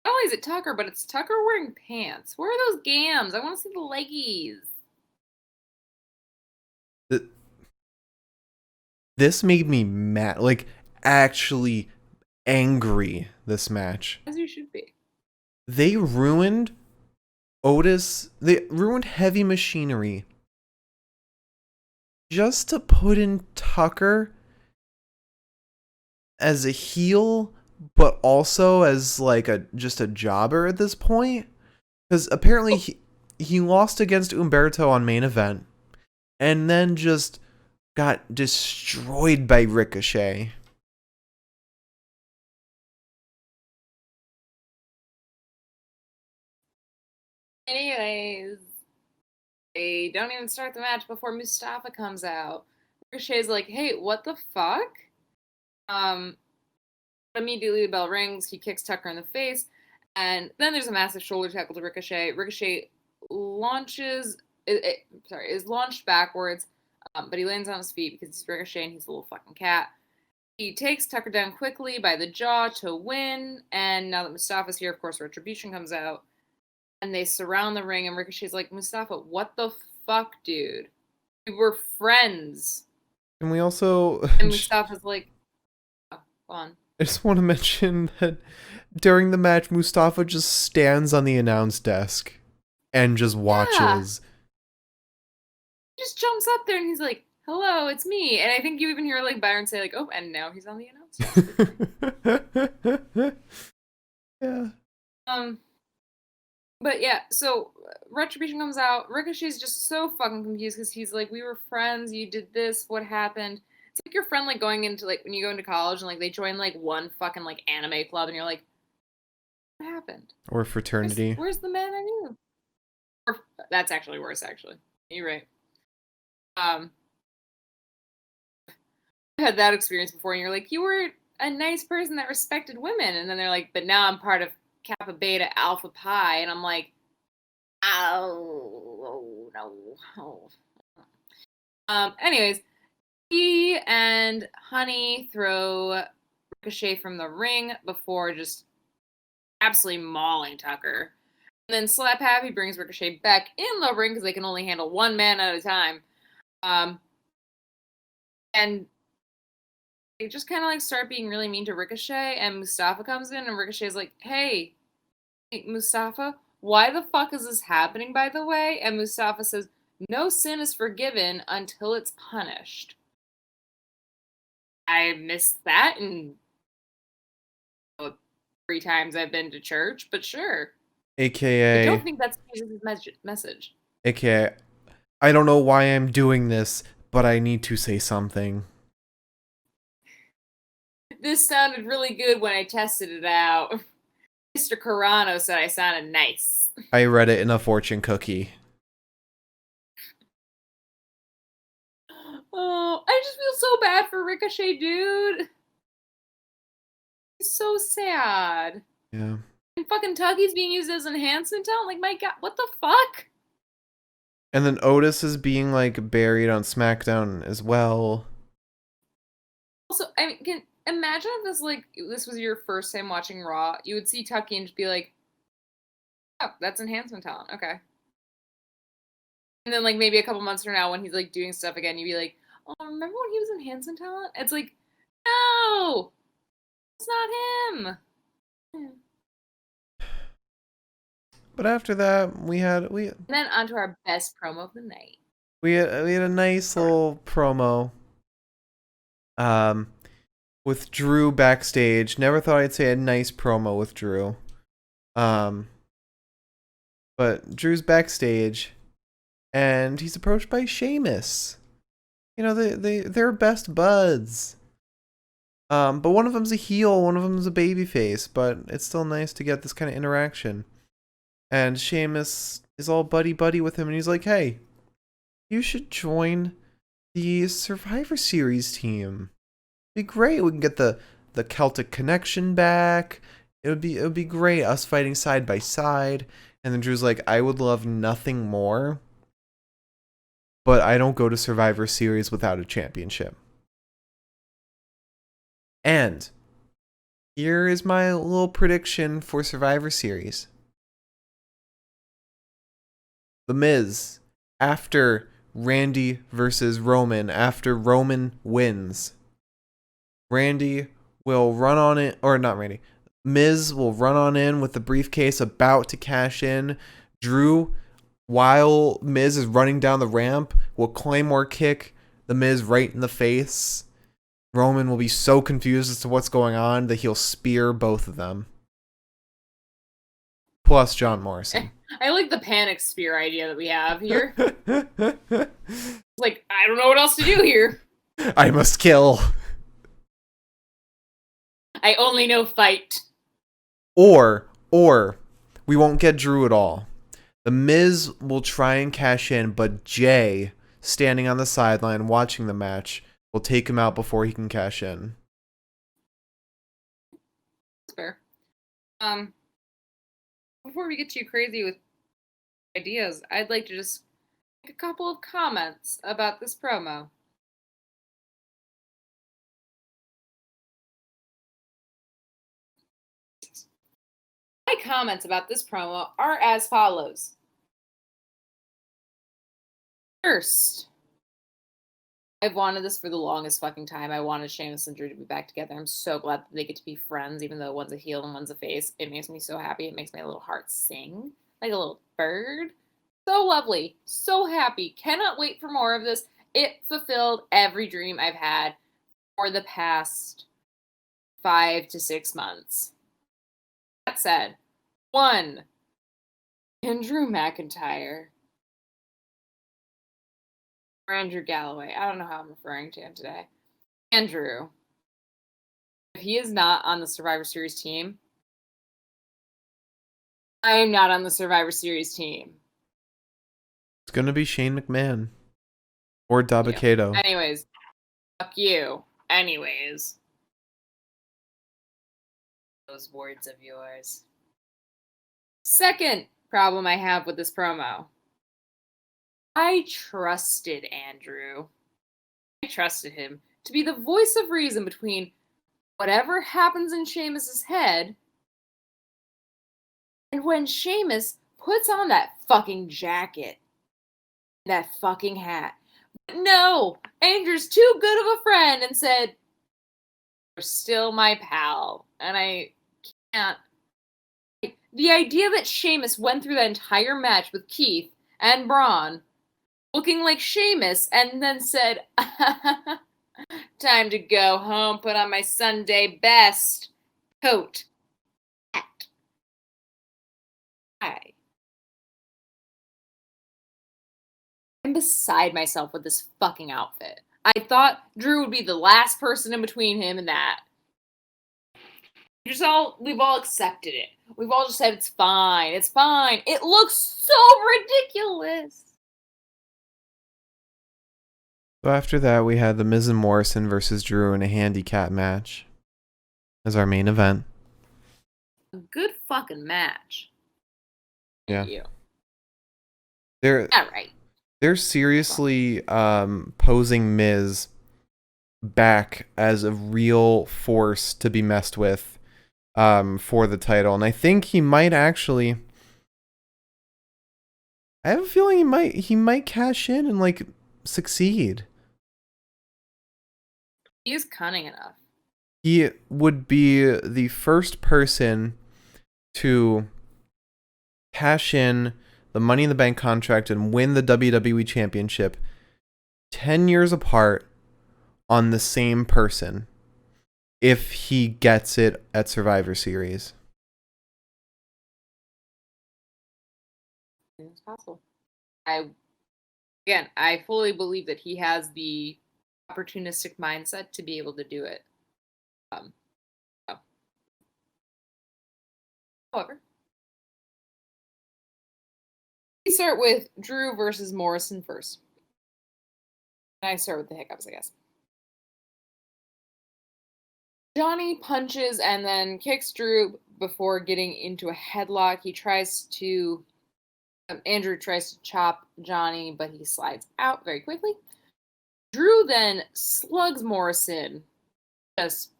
A: only is it Tucker, but it's Tucker wearing pants. Where are those gams? I want to see the leggies.
B: This made me mad, like actually angry, this match.
A: As you should be.
B: They ruined Otis, they ruined Heavy Machinery just to put in Tucker as a heel, but also as like just a jobber at this point. Because apparently he lost against Humberto on main event and then just got destroyed by Ricochet.
A: Anyways, they don't even start the match before Mustafa comes out. Ricochet's like, hey, what the fuck? Immediately the bell rings. He kicks Tucker in the face. And then there's a massive shoulder tackle to Ricochet. Ricochet is launched backwards, but he lands on his feet because he's Ricochet and he's a little fucking cat. He takes Tucker down quickly by the jaw to win. And now that Mustafa's here, of course, Retribution comes out. And they surround the ring, and Ricochet's like, Mustafa, what the fuck, dude? We were friends.
B: And we also...
A: And Mustafa's like, oh, go on.
B: I just want to mention that during the match, Mustafa just stands on the announce desk and just watches.
A: He just jumps up there and he's like, "Hello, it's me." And I think you even hear like Byron say like, "Oh, and now he's on the announcer."
B: Yeah.
A: But yeah, so Retribution comes out. Ricochet's just so fucking confused because he's like, "We were friends. You did this. What happened?" It's like your friend like going into like when you go into college and like they join like one fucking like anime club and you're like, "What happened?
B: Or fraternity.
A: Where's the man I knew?" Or, that's actually worse. Actually, you're right. I had that experience before, and you're like, "You were a nice person that respected women," and then they're like, "But now I'm part of Kappa Beta Alpha Pi," and I'm like, "Oh, no." Oh. Anyways, he and Honey throw Ricochet from the ring before just absolutely mauling Tucker. And then Slap Happy brings Ricochet back in the ring because they can only handle one man at a time. And they just kind of like start being really mean to Ricochet, and Mustafa comes in, and Ricochet's like, hey, Mustafa, why the fuck is this happening, by the way? And Mustafa says, no sin is forgiven until it's punished. I missed that in 3 times I've been to church, but sure.
B: AKA.
A: I don't think that's Jesus' message.
B: AKA, I don't know why I'm doing this, but I need to say something.
A: This sounded really good when I tested it out. Mr. Carano said I sounded nice.
B: I read it in a fortune cookie.
A: Oh, I just feel so bad for Ricochet, dude. He's so sad.
B: Yeah.
A: And fucking Tuggy's being used as enhancement talent. Like, my God, what the fuck?
B: And then Otis is being like buried on SmackDown as well.
A: Also, I mean, imagine if this was your first time watching Raw. You would see Tucky and just be like, "Oh, that's enhancement talent. Okay." And then like maybe a couple months from now, when he's like doing stuff again, you'd be like, "Oh, remember when he was enhancement talent?" It's like, no, it's not him.
B: But after that, we had
A: And then onto our best promo of the night.
B: we had a nice little promo. With Drew backstage. Never thought I'd say a nice promo with Drew. But Drew's backstage, and he's approached by Sheamus. You know, they're best buds. But one of them's a heel, one of them's a babyface, but it's still nice to get this kind of interaction. And Sheamus is all buddy-buddy with him, and he's like, hey, you should join the Survivor Series team. It'd be great. We can get the Celtic connection back. It would be great, us fighting side by side. And then Drew's like, I would love nothing more, but I don't go to Survivor Series without a championship. And here is my little prediction for Survivor Series. The Miz, after Randy versus Roman, after Roman wins, Randy will run on it, or not Randy, Miz will run on in with the briefcase about to cash in. Drew, while Miz is running down the ramp, will Claymore kick the Miz right in the face. Roman will be so confused as to what's going on that he'll spear both of them. Plus John Morrison.
A: I like the panic spear idea that we have here. Like, I don't know what else to do here.
B: I must kill.
A: I only know fight.
B: Or we won't get Drew at all. The Miz will try and cash in, but Jay, standing on the sideline watching the match, will take him out before he can cash in.
A: That's fair. Before we get too crazy with ideas, I'd like to just make a couple of comments about this promo. My comments about this promo are as follows. First, I've wanted this for the longest fucking time. I wanted Sheamus and Drew to be back together. I'm so glad that they get to be friends, even though one's a heel and one's a face. It makes me so happy. It makes my little heart sing like a little bird. So lovely. So happy. Cannot wait for more of this. It fulfilled every dream I've had for the past 5 to 6 months. That said, 1. Andrew McIntyre. Or Andrew Galloway. I don't know how I'm referring to him today. Andrew. If he is not on the Survivor Series team, I am not on the Survivor Series team.
B: It's gonna be Shane McMahon or Dabba-Kato.
A: Anyways, fuck you. Anyways. Those words of yours. Second problem I have with this promo. I trusted Andrew. I trusted him to be the voice of reason between whatever happens in Sheamus's head and when Sheamus puts on that fucking jacket, that fucking hat. But no, Andrew's too good of a friend and said, "You're still my pal," and I can't. The idea that Sheamus went through that entire match with Keith and Braun looking like Sheamus and then said, "Time to go home, put on my Sunday best coat, hat." I'm beside myself with this fucking outfit. I thought Drew would be the last person in between him and that. We've all accepted it. We've all just said it's fine. It's fine. It looks so ridiculous.
B: So after that, we had The Miz and Morrison versus Drew in a handicap match as our main event.
A: A good fucking match.
B: Yeah.
A: You.
B: They're
A: right.
B: They're seriously posing Miz back as a real force to be messed with for the title, and I think he might actually. I have a feeling he might cash in and like succeed.
A: He is cunning enough.
B: He would be the first person to cash in the Money in the Bank contract and win the WWE Championship 10 years apart on the same person if he gets it at Survivor Series.
A: It's possible. I fully believe that he has the opportunistic mindset to be able to do it. However, we start with Drew versus Morrison first. And I start with the hiccups, I guess. Johnny punches and then kicks Drew before getting into a headlock. Andrew tries to chop Johnny, but he slides out very quickly. Drew then slugs Morrison. Just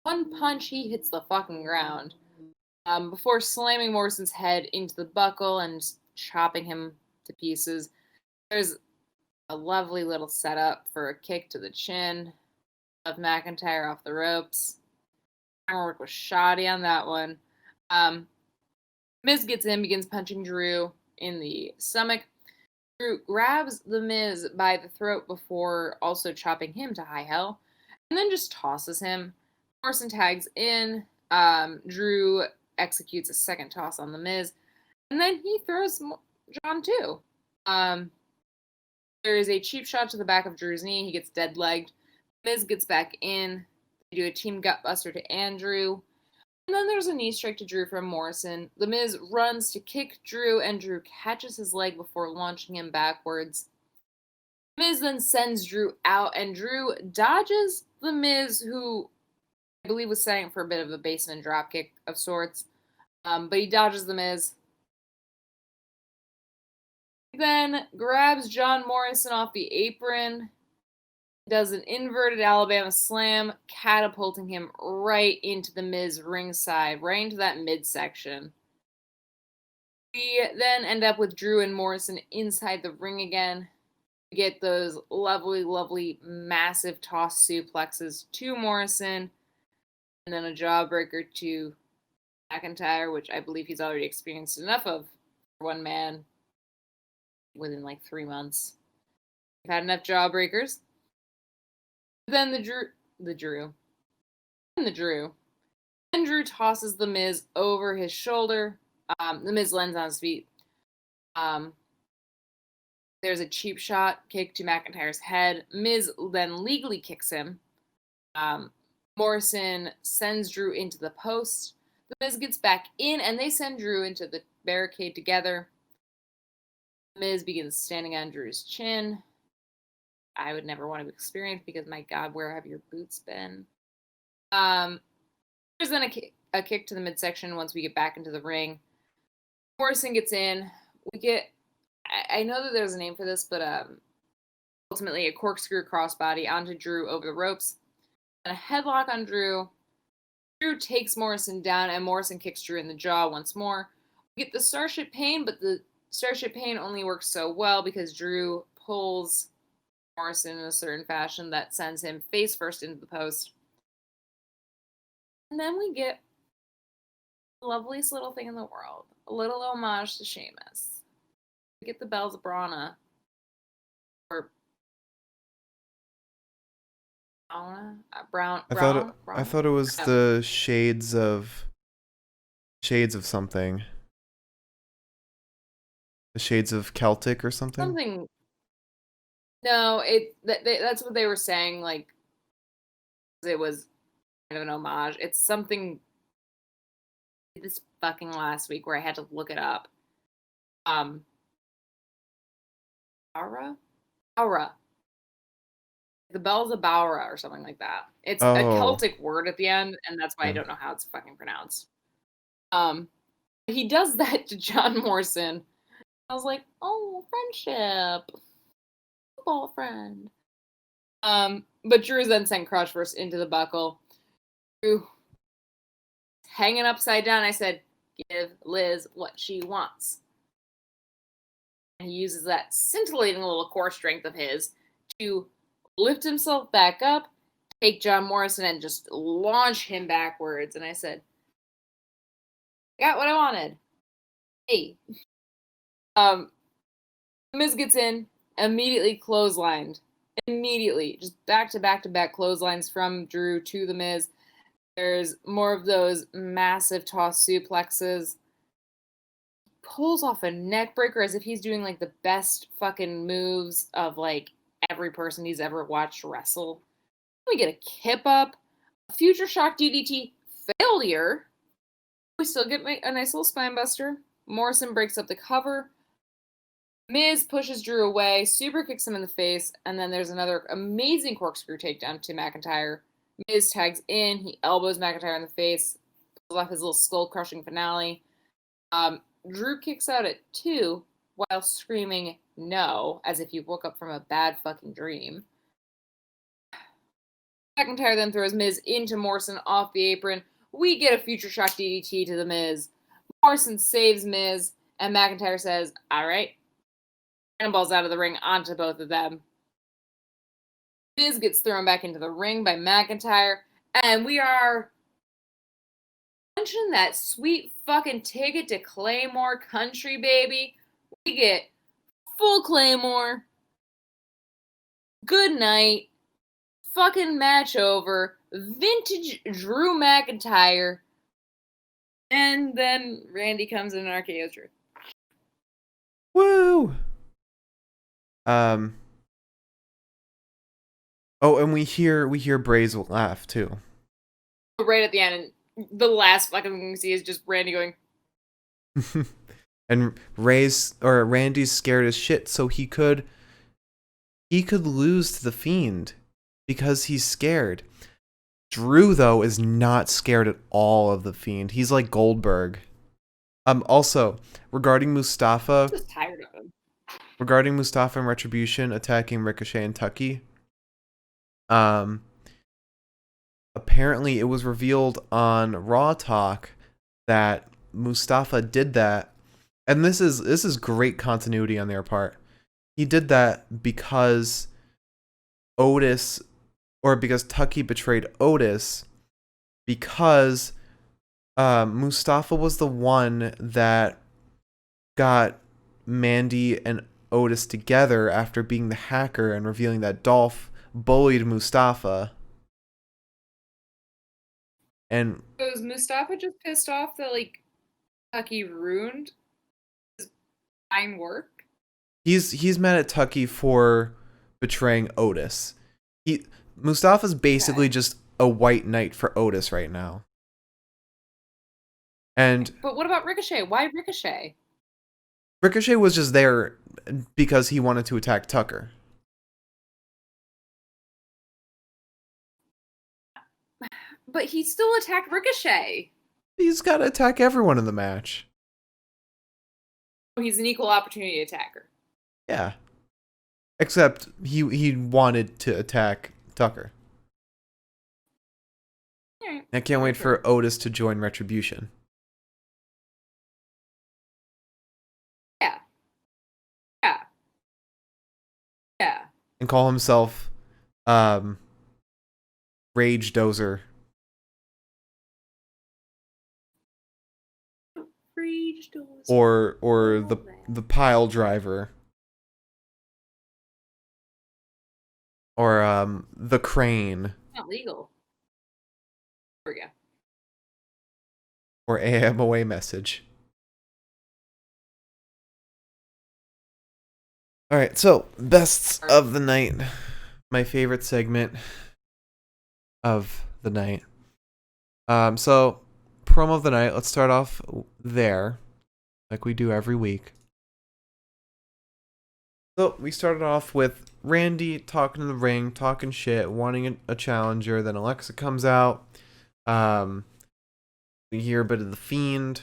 A: one punch, he hits the fucking ground. Before slamming Morrison's head into the buckle and chopping him to pieces. There's a lovely little setup for a kick to the chin of McIntyre off the ropes. Camera work was shoddy on that one. Miz gets in, begins punching Drew in the stomach. Drew grabs the Miz by the throat before also chopping him to high hell, and then just tosses him. Morrison tags in. Drew executes a second toss on the Miz, and then he throws John too. There is a cheap shot to the back of Drew's knee. He gets dead-legged. Miz gets back in. They do a team gutbuster to Andrew. And then there's a knee strike to Drew from Morrison. The Miz runs to kick Drew, and Drew catches his leg before launching him backwards. Miz then sends Drew out, and Drew dodges the Miz, who I believe was setting for a bit of a basement dropkick of sorts. But he dodges the Miz. He then grabs John Morrison off the apron, does an inverted Alabama slam, catapulting him right into the Miz ringside, right into that midsection. We then end up with Drew and Morrison inside the ring again. We get those lovely, lovely, massive toss suplexes to Morrison, and then a jawbreaker to McIntyre, which I believe he's already experienced enough of one man within like 3 months. We've had enough jawbreakers. Then Drew tosses the Miz over his shoulder. The Miz lands on his feet. There's a cheap shot kick to McIntyre's head. Miz then legally kicks him. Morrison sends Drew into the post. The Miz gets back in, and they send Drew into the barricade together. Miz begins standing on Drew's chin. I would never want to experience because, my God, where have your boots been? There's then a kick to the midsection once we get back into the ring. Morrison gets in. We get, I know that there's a name for this, but ultimately a corkscrew crossbody onto Drew over the ropes. And a headlock on Drew. Drew takes Morrison down, and Morrison kicks Drew in the jaw once more. We get the Starship Pain, but the Starship Pain only works so well because Drew pulls Morrison in a certain fashion that sends him face first into the post. And then we get the loveliest little thing in the world. A little homage to Sheamus. We get the Bells of Braun. Or Braun.
B: I thought it was the shades of something. The shades of Celtic or something?
A: Something. No, that's what they were saying. Like, it was kind of an homage. It's something. This fucking last week where I had to look it up. Aura. The Bells of Baura or something like that. It's a Celtic word at the end, and that's why I don't know how it's fucking pronounced. He does that to John Morrison. I was like, oh, friendship. Football friend. But Drew then sent Crush first into the buckle. Drew hanging upside down. I said, give Liz what she wants. And he uses that scintillating little core strength of his to lift himself back up, take John Morrison, and just launch him backwards. And I said, I got what I wanted. Hey. Miz gets in, immediately clotheslined. Immediately. Just back-to-back-to-back clotheslines from Drew to the Miz. There's more of those massive toss suplexes. Pulls off a neck breaker as if he's doing like the best fucking moves of like every person he's ever watched wrestle. We get a kip up, a future shock DDT failure. We still get a nice little spine buster. Morrison breaks up the cover. Miz pushes Drew away, super kicks him in the face, and then there's another amazing corkscrew takedown to McIntyre. Miz tags in, he elbows McIntyre in the face, pulls off his little skull-crushing finale. Drew kicks out at 2 while screaming no, as if he woke up from a bad fucking dream. McIntyre then throws Miz into Morrison off the apron. We get a future shock DDT to the Miz. Morrison saves Miz, and McIntyre says, all right. Cannonballs out of the ring onto both of them. Miz gets thrown back into the ring by McIntyre, and we are punching that sweet fucking ticket to Claymore country, baby. We get full Claymore. Good night. Fucking match over. Vintage Drew McIntyre. And then Randy comes in and RKO's Drew.
B: Woo! Oh, and we hear Bray's laugh too.
A: Right at the end, and the last fucking thing we see is just Randy going.
B: And Randy's scared as shit, so he could lose to the Fiend because he's scared. Drew though is not scared at all of the Fiend. He's like Goldberg. Also, regarding Mustafa,
A: I'm just tired of him.
B: Regarding Mustafa and Retribution attacking Ricochet and Tucky, apparently it was revealed on Raw Talk that Mustafa did that, and this is great continuity on their part. He did that because Tucky betrayed Otis, because Mustafa was the one that got Mandy and Otis together after being the hacker and revealing that Dolph bullied Mustafa. And
A: was Mustafa just pissed off that like Tucky ruined his fine work?
B: he's mad at Tucky for betraying Otis. Mustafa's basically just a white knight for Otis right now.
A: But what about Ricochet? Why Ricochet?
B: Ricochet was just there because he wanted to attack Tucker.
A: But he still attacked Ricochet.
B: He's got to attack everyone in the match.
A: He's an equal opportunity attacker.
B: Yeah. Except he wanted to attack Tucker.
A: Right.
B: I can't wait for Otis to join Retribution.
A: Yeah. Yeah. Yeah.
B: And call himself Rage Dozer.
A: Rage Dozer.
B: Or the Pile Driver. Or the Crane.
A: Not legal. There we go.
B: Or AM away message. Alright, so bests of the night. My favorite segment of the night. So promo of the night, let's start off there, like we do every week. So we started off with Randy talking in the ring, talking shit, wanting a challenger. Then Alexa comes out. We hear a bit of the Fiend.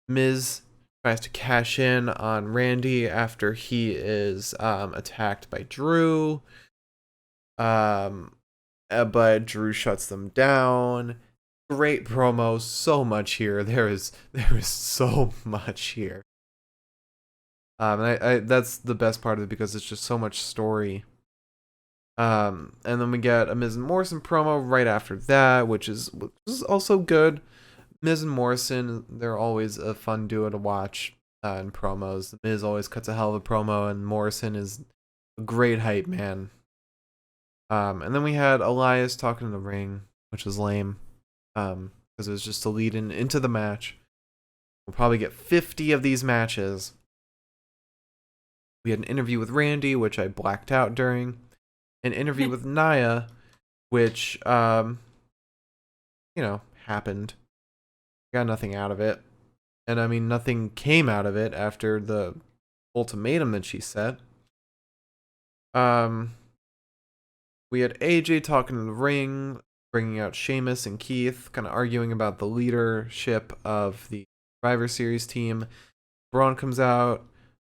B: Miz tries to cash in on Randy after he is attacked by Drew. But Drew shuts them down. Great promo, so much here. There is so much here. And that's the best part of it because it's just so much story. And then we get a Miz and Morrison promo right after that, which is also good. Miz and Morrison, they're always a fun duo to watch in promos. The Miz always cuts a hell of a promo, and Morrison is a great hype man. And then we had Elias talking in the ring, which was lame, because it was just a lead into the match. We'll probably get 50 of these matches. We had an interview with Randy, which I blacked out during. An interview with Nia, which, happened. Got nothing out of it. And I mean, nothing came out of it after the ultimatum that she set. We had AJ talking in the ring, bringing out Sheamus and Keith, kind of arguing about the leadership of the Survivor Series team. Braun comes out,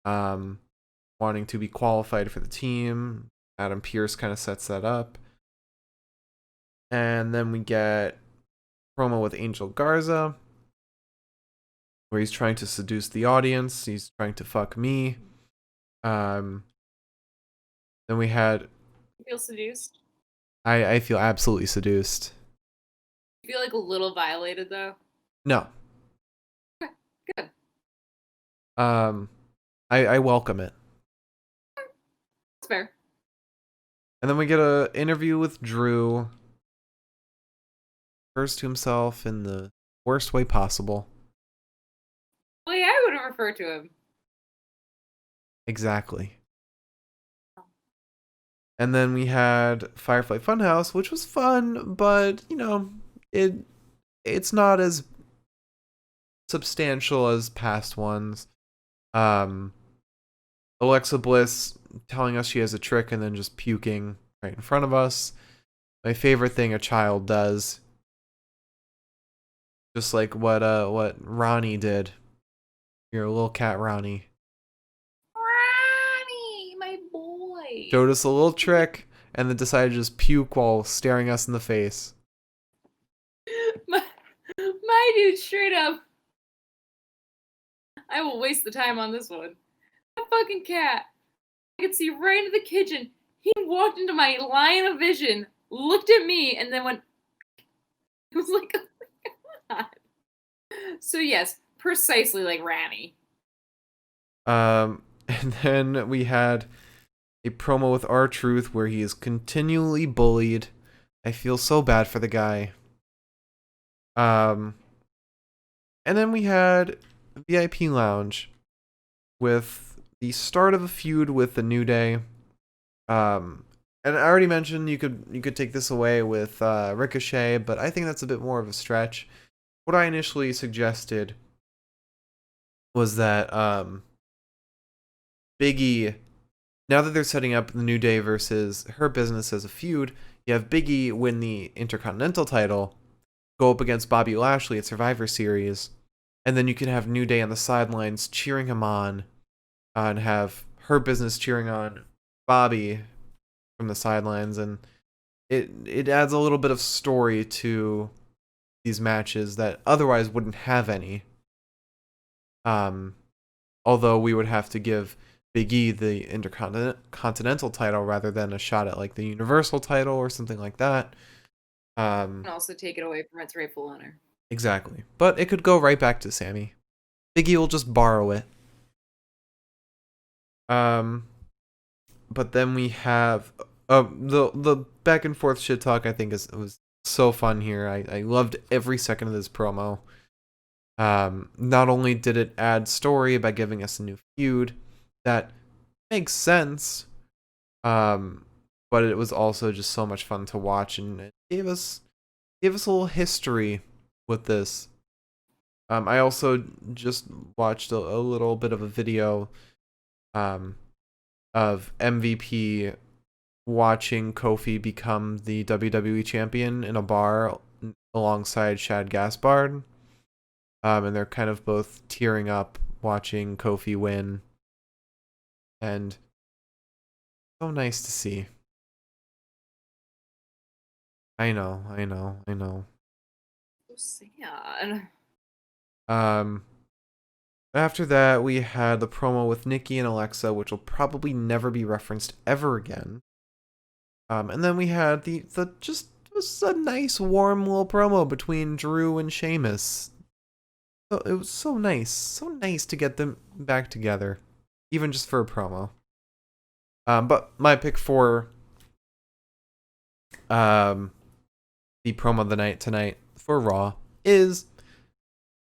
B: wanting to be qualified for the team. Adam Pearce kind of sets that up. And then we get promo with Angel Garza, where he's trying to seduce the audience. He's trying to fuck me. Then we had...
A: You feel seduced?
B: I feel absolutely seduced.
A: You feel like a little violated, though?
B: No.
A: Okay, good.
B: I welcome it.
A: That's fair.
B: And then we get an interview with Drew. Refers to himself in the worst way possible.
A: Well, yeah, I would have referred to him.
B: Exactly. And then we had Firefly Funhouse, which was fun, but, it's not as substantial as past ones. Alexa Bliss telling us she has a trick and then just puking right in front of us. My favorite thing a child does. Just like what Ronnie did. Your little cat Ronnie.
A: Ronnie, my boy.
B: Showed us a little trick and then decided to just puke while staring us in the face.
A: My dude, straight up. I will waste the time on this one. That fucking cat. I could see right into the kitchen. He walked into my line of vision, looked at me, and then went. It was like, oh my God. So yes, precisely like Ranny.
B: And then we had a promo with R-Truth where he is continually bullied. I feel so bad for the guy. And then we had VIP Lounge with the start of a feud with the New Day. And I already mentioned you could take this away with Ricochet, but I think that's a bit more of a stretch. What I initially suggested was that Big E, now that they're setting up the New Day versus Her Business as a feud, you have Big E win the Intercontinental title, go up against Bobby Lashley at Survivor Series, and then you can have New Day on the sidelines cheering him on, and have Her Business cheering on Bobby from the sidelines, and it adds a little bit of story to these matches that otherwise wouldn't have any. Although we would have to give Big E the Intercontinental title rather than a shot at like the Universal title or something like that.
A: And also take it away from its rightful owner.
B: Exactly. But it could go right back to Sammy. Big E will just borrow it. But then we have the back and forth shit talk. I think was so fun here. I loved every second of this promo. Not only did it add story by giving us a new feud that makes sense, but it was also just so much fun to watch, and it gave us a little history with this. I also just watched a little bit of a video of MVP watching Kofi become the WWE champion in a bar alongside Shad Gaspard. And they're kind of both tearing up watching Kofi win. And so nice to see. I know.
A: So sad.
B: After that, we had the promo with Nikki and Alexa, which will probably never be referenced ever again. And then we had the just was a nice warm little promo between Drew and Sheamus. So it was so nice to get them back together, even just for a promo. But my pick for the promo of the night tonight for Raw is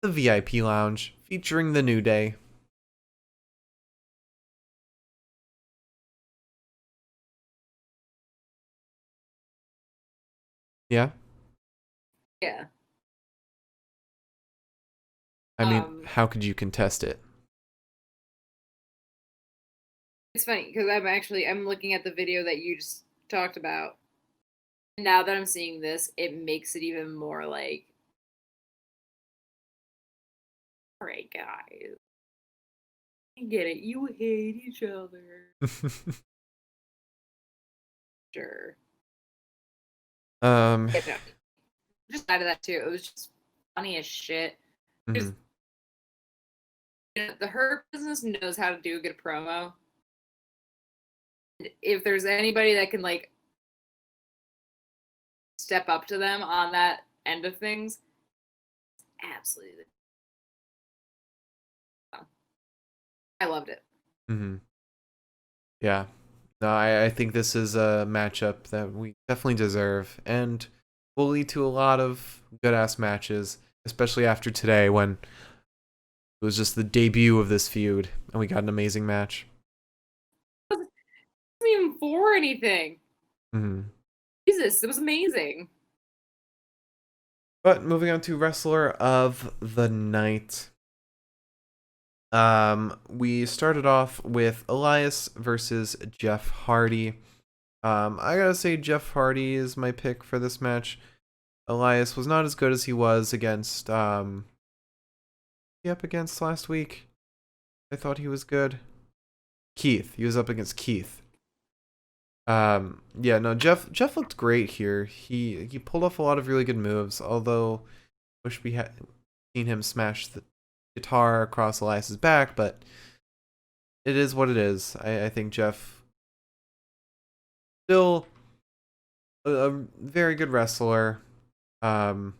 B: the VIP Lounge featuring the New Day. Yeah?
A: Yeah.
B: I mean, how could you contest it?
A: It's funny because I'm looking at the video that you just talked about. And now that I'm seeing this, it makes it even more like, all right, guys, I get it. You hate each other. Sure. Yeah, no. Just out of that too. It was just funny as shit.
B: Mm-hmm.
A: The Hurt Business knows how to do a good promo. If there's anybody that can like step up to them on that end of things, absolutely. I loved it.
B: Mm-hmm. Yeah. No, I think this is a matchup that we definitely deserve and will lead to a lot of good-ass matches, especially after today when it was just the debut of this feud and we got an amazing match.
A: It wasn't even for anything.
B: Mm-hmm.
A: Jesus, it was amazing.
B: But moving on to Wrestler of the Night. We started off with Elias versus Jeff Hardy. I gotta say Jeff Hardy is my pick for this match. Elias was not as good as he was against up against last week. I thought he was good. Keith. He was up against Keith. Yeah, no, Jeff looked great here. He pulled off a lot of really good moves, although wish we had seen him smash the guitar across Elias's back, but it is what it is. I think Jeff still a very good wrestler. I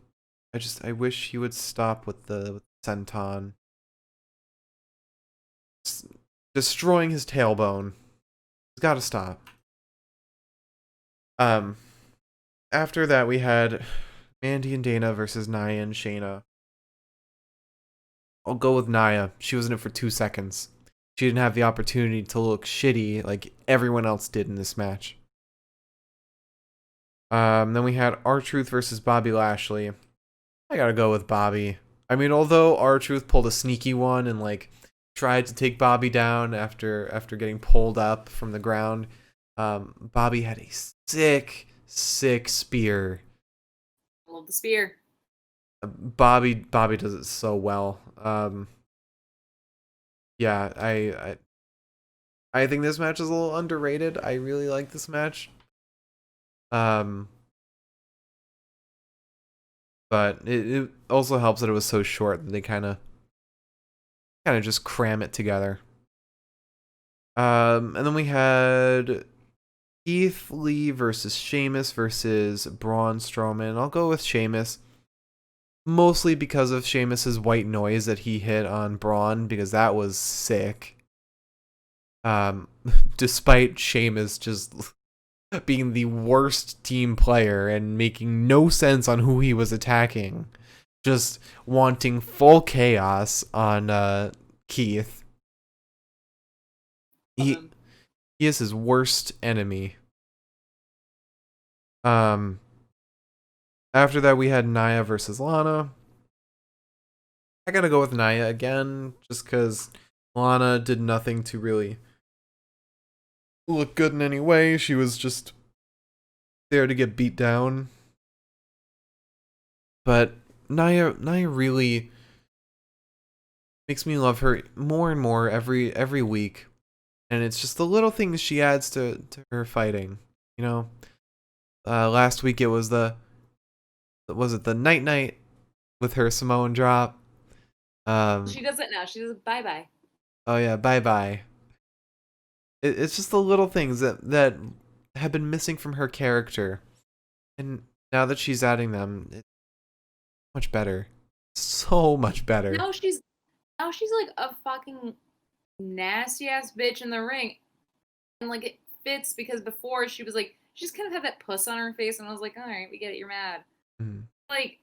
B: wish he would stop with the senton. destroying his tailbone. He's got to stop. After that, we had Mandy and Dana versus Nia and Shayna. I'll go with Nia. She was in it for 2 seconds. She didn't have the opportunity to look shitty like everyone else did in this match. Then we had R-Truth versus Bobby Lashley. I gotta go with Bobby. I mean, although R-Truth pulled a sneaky one and like tried to take Bobby down after getting pulled up from the ground, Bobby had a sick spear.
A: Love the spear.
B: Bobby does it so well. Yeah, I think this match is a little underrated. I really like this match. But it also helps that it was so short and they kind of just cram it together. And then we had Keith Lee versus Sheamus versus Braun Strowman. I'll go with Sheamus. Mostly because of Sheamus's white noise that he hit on Braun, because that was sick. Despite Sheamus just being the worst team player and making no sense on who he was attacking. Just wanting full chaos on Keith. He is his worst enemy. After that, we had Nia versus Lana. I gotta go with Nia again, just because Lana did nothing to really look good in any way. She was just there to get beat down. But Nia really makes me love her more and more every week. And it's just the little things she adds to her fighting. You know? Last week it was the night with her Samoan drop.
A: She does it now. She does it bye-bye.
B: Oh yeah, bye-bye. It's just the little things that have been missing from her character. And now that she's adding them, it's much better. So much better.
A: Now she's like a fucking nasty ass bitch in the ring. And like it fits because before she was like, she just kind of had that puss on her face and I was like, alright, we get it, you're mad. Like,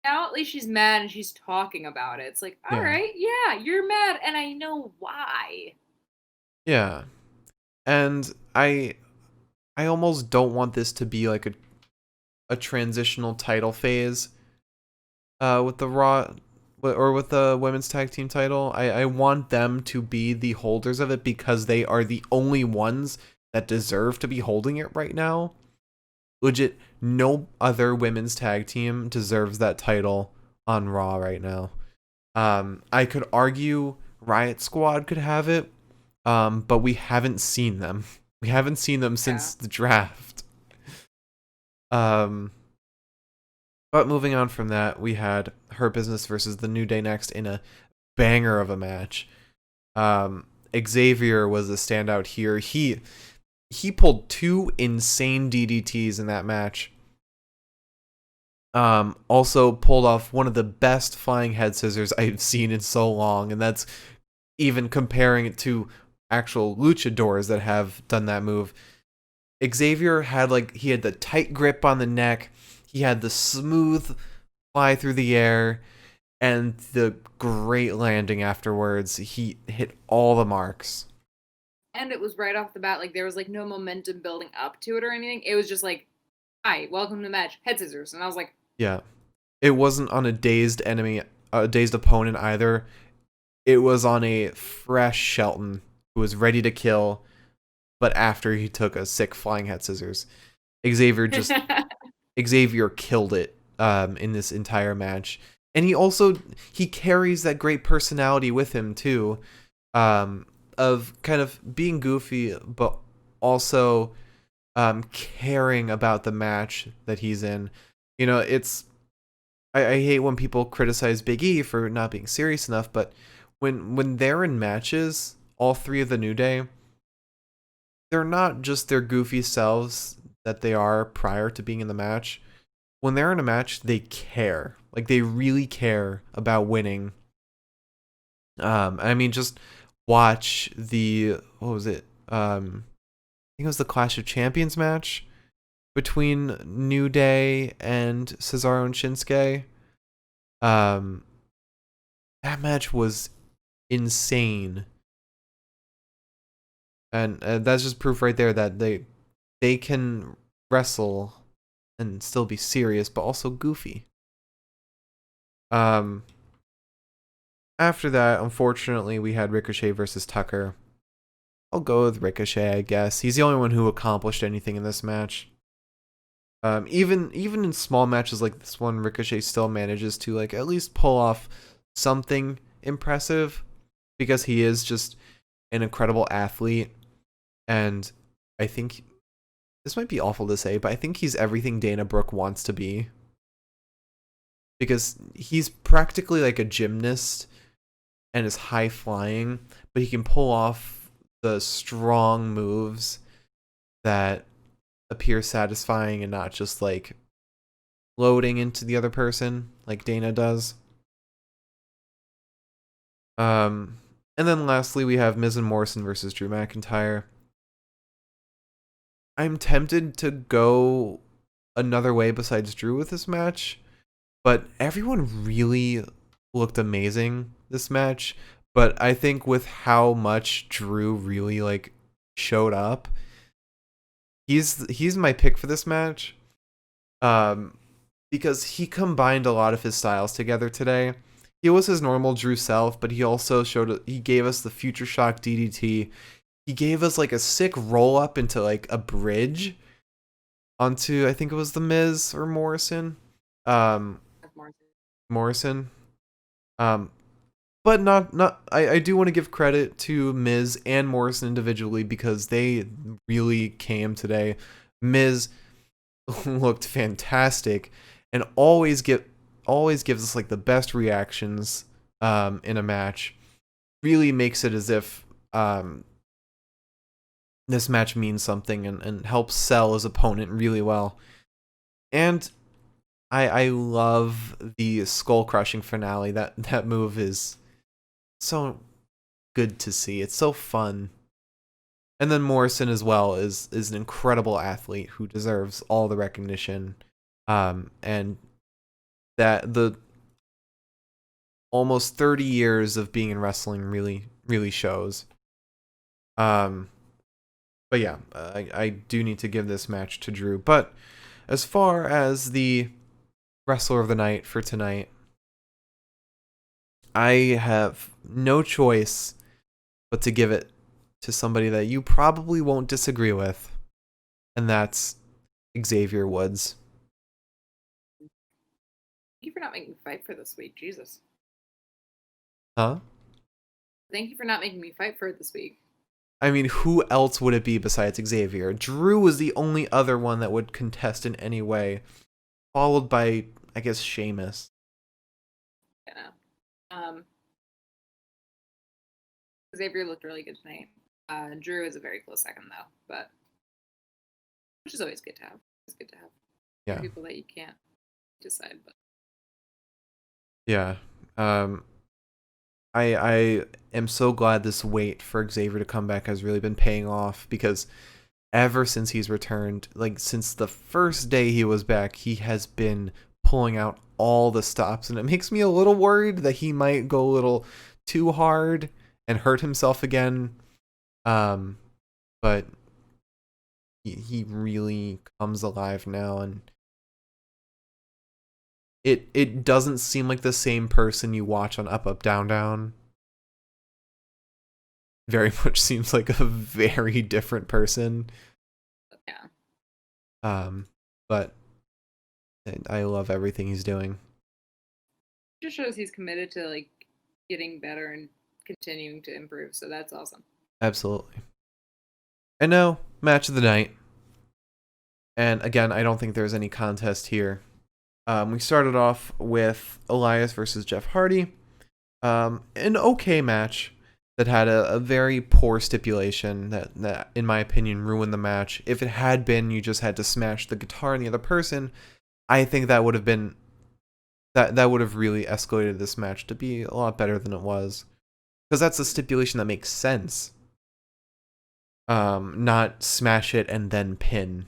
A: now at least she's mad and she's talking about it. It's like, alright, yeah, you're mad and I know why.
B: Yeah. And I almost don't want this to be like a transitional title phase with the Raw or with the women's tag team title. I want them to be the holders of it because they are the only ones that deserve to be holding it right now. Legit, no other women's tag team deserves that title on Raw right now. I could argue Riot Squad could have it, but we haven't seen them. We haven't seen them since the draft. But moving on from that, we had Hurt Business versus the New Day next in a banger of a match. Xavier was a standout here. He pulled 2 insane DDTs in that match. Also pulled off one of the best flying head scissors I've seen in so long, and that's even comparing it to actual luchadors that have done that move. Xavier had the tight grip on the neck, he had the smooth fly through the air, and the great landing afterwards. He hit all the marks.
A: And it was right off the bat, like there was like no momentum building up to it or anything. It was just like, hi, welcome to the match, head scissors. And I was like,
B: yeah. It wasn't on a dazed opponent either. It was on a fresh Shelton who was ready to kill, but after he took a sick flying head scissors. Xavier killed it in this entire match. And he carries that great personality with him too, of kind of being goofy, but also caring about the match that he's in. You know, I hate when people criticize Big E for not being serious enough, but when they're in matches, all 3 of the New Day, they're not just their goofy selves that they are prior to being in the match. When they're in a match, they care. Like, they really care about winning. I mean, just watch the, what was it? I think it was the Clash of Champions match between New Day and Cesaro and Shinsuke. That match was insane. And that's just proof right there that they can wrestle and still be serious, but also goofy. After that, unfortunately, we had Ricochet versus Tucker. I'll go with Ricochet, I guess. He's the only one who accomplished anything in this match. Even in small matches like this one, Ricochet still manages to like at least pull off something impressive because he is just an incredible athlete. And I think this might be awful to say, but I think he's everything Dana Brooke wants to be. Because he's practically like a gymnast and is high flying, but he can pull off the strong moves that appear satisfying and not just like loading into the other person like Dana does. And then lastly, we have Miz and Morrison versus Drew McIntyre. I'm tempted to go another way besides Drew with this match, but everyone really looked amazing this match. But I think with how much Drew really like showed up, he's my pick for this match. Because he combined a lot of his styles together today. He was his normal Drew self, but he also he gave us the Future Shock DDT. He gave us like a sick roll up into like a bridge onto, I think it was the Miz or Morrison. Morrison. But I do want to give credit to Miz and Morrison individually because they really came today. Miz looked fantastic and always gives us like the best reactions in a match. Really makes it as if this match means something and helps sell his opponent really well. And I love the skull crushing finale. That move is so good to see. It's so fun. And then Morrison as well is an incredible athlete who deserves all the recognition. And that the almost 30 years of being in wrestling really shows. But yeah, I do need to give this match to Drew. But as far as the wrestler of the night for tonight, I have no choice but to give it to somebody that you probably won't disagree with, and that's Xavier Woods.
A: Thank you for not making me fight for this week, Jesus.
B: Huh?
A: Thank you for not making me fight for it this week.
B: I mean, who else would it be besides Xavier? Drew was the only other one that would contest in any way, followed by, I guess, Sheamus.
A: Yeah. Xavier looked really good tonight. Drew is a very close second, though, but which is always good to have. It's good to have people that you can't decide. But
B: yeah, I am so glad this wait for Xavier to come back has really been paying off because ever since he's returned, like since the first day he was back, he has been pulling out all the stops, and it makes me a little worried that he might go a little too hard and hurt himself again. But he really comes alive now, and it doesn't seem like the same person you watch on Up Up Down Down. Very much seems like a very different person.
A: Yeah.
B: But I love everything he's doing.
A: It just shows he's committed to like getting better and continuing to improve, so that's awesome.
B: Absolutely. And now, match of the night. And again, I don't think there's any contest here. We started off with Elias versus Jeff Hardy. An okay match that had a very poor stipulation that, in my opinion, ruined the match. If it had been you just had to smash the guitar on the other person, I think that would have been that would have really escalated this match to be a lot better than it was. because that's a stipulation that makes sense. Not smash it and then pin.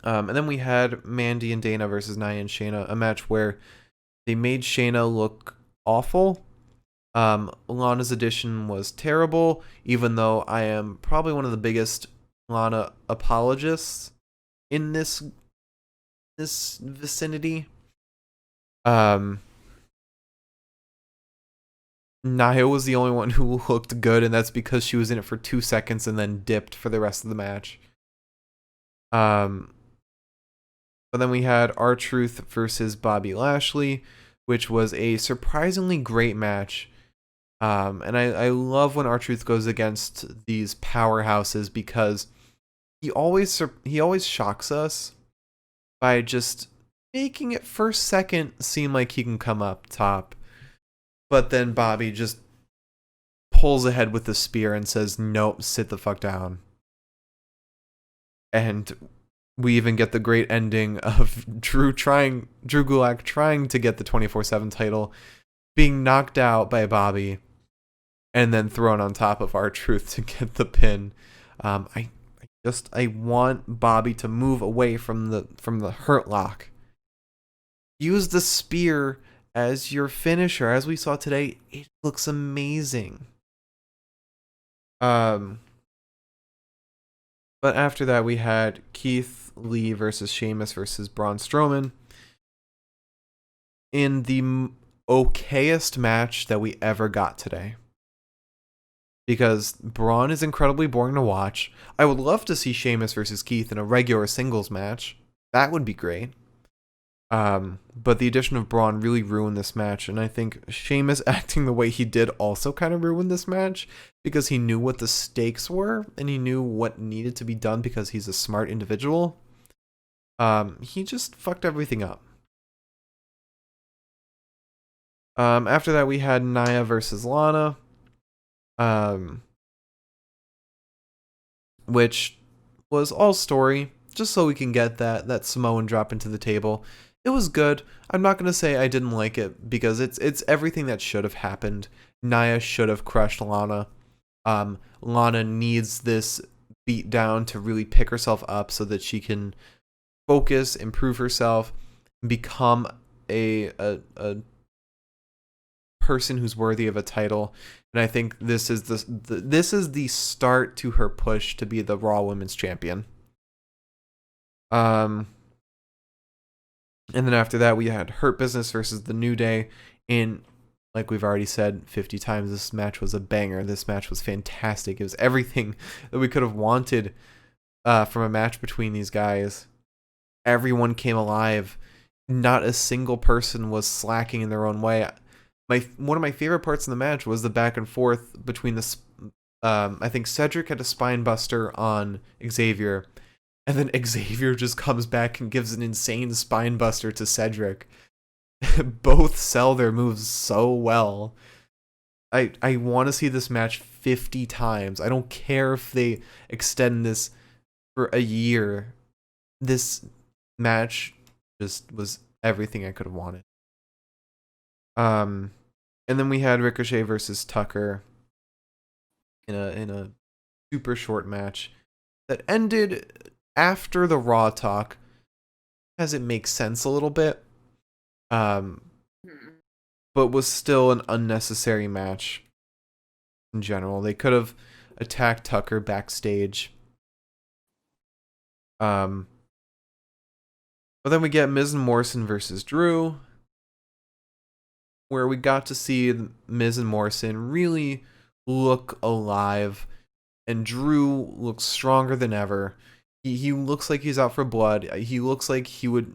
B: And then we had Mandy and Dana versus Nia and Shayna, a match where they made Shayna look awful. Lana's addition was terrible, even though I am probably one of the biggest Lana apologists in this vicinity. Nia was the only one who looked good, and that's because she was in it for 2 seconds and then dipped for the rest of the match. But then we had R-Truth versus Bobby Lashley, which was a surprisingly great match. And I love when R-Truth goes against these powerhouses because he always shocks us by just making it first second seem like he can come up top. But then Bobby just pulls ahead with the spear and says, nope, sit the fuck down. And we even get the great ending of Drew Gulak trying to get the 24/7 title, being knocked out by Bobby, and then thrown on top of R-Truth to get the pin. I want Bobby to move away from the hurt lock. Use the spear as your finisher, as we saw today. It looks amazing. But after that, we had Keith Lee versus Sheamus versus Braun Strowman in the okayest match that we ever got today. Because Braun is incredibly boring to watch. I would love to see Sheamus versus Keith in a regular singles match. That would be great. But the addition of Braun really ruined this match, and I think Sheamus acting the way he did also kind of ruined this match because he knew what the stakes were and he knew what needed to be done because he's a smart individual. He just fucked everything up. After that, we had Nia versus Lana, which was all story, just so we can get that Samoan drop into the table. It was good. I'm not going to say I didn't like it because it's everything that should have happened. Nia should have crushed Lana. Lana needs this beat down to really pick herself up so that she can focus, improve herself, become a person who's worthy of a title. And I think this is the start to her push to be the Raw Women's Champion. And then after that, we had Hurt Business versus The New Day. And like we've already said 50 times, this match was a banger. This match was fantastic. It was everything that we could have wanted from a match between these guys. Everyone came alive. Not a single person was slacking in their own way. One of my favorite parts of the match was the back and forth between the... I think Cedric had a spine buster on Xavier. And then Xavier just comes back and gives an insane spine buster to Cedric. Both sell their moves so well. I want to see this match 50 times. I don't care if they extend this for a year. This match just was everything I could have wanted. And then we had Ricochet versus Tucker in a super short match that ended after the Raw talk, as it makes sense a little bit, but was still an unnecessary match in general. They could have attacked Tucker backstage. But then we get Miz and Morrison versus Drew, where we got to see Miz and Morrison really look alive, and Drew looks stronger than ever. He looks like he's out for blood. He looks like he would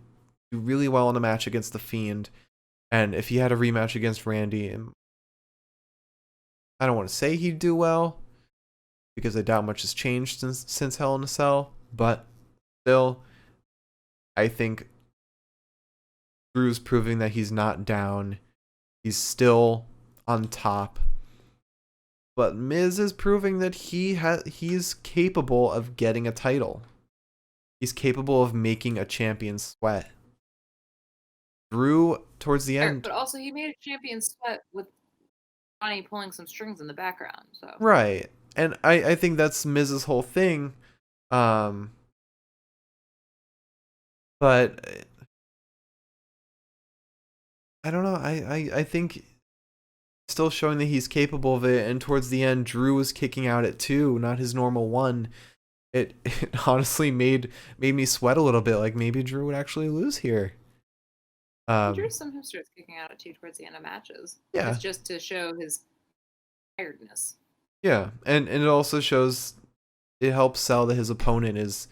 B: do really well in a match against The Fiend. And if he had a rematch against Randy, I don't want to say he'd do well, because I doubt much has changed since Hell in a Cell. But still, I think Drew's proving that he's not down. He's still on top. But Miz is proving that he's capable of getting a title. He's capable of making a champion sweat. Drew, towards the end...
A: But also, he made a champion sweat with Johnny pulling some strings in the background. So
B: Right. And I think that's Miz's whole thing. But I don't know. I think still showing that he's capable of it. And towards the end, Drew was kicking out at 2, not his normal 1. It honestly made me sweat a little bit. Like maybe Drew would actually lose here.
A: Drew sometimes starts kicking out at 2 towards the end of matches.
B: Yeah.
A: It's just to show his tiredness.
B: Yeah, and it also shows, it helps sell that his opponent is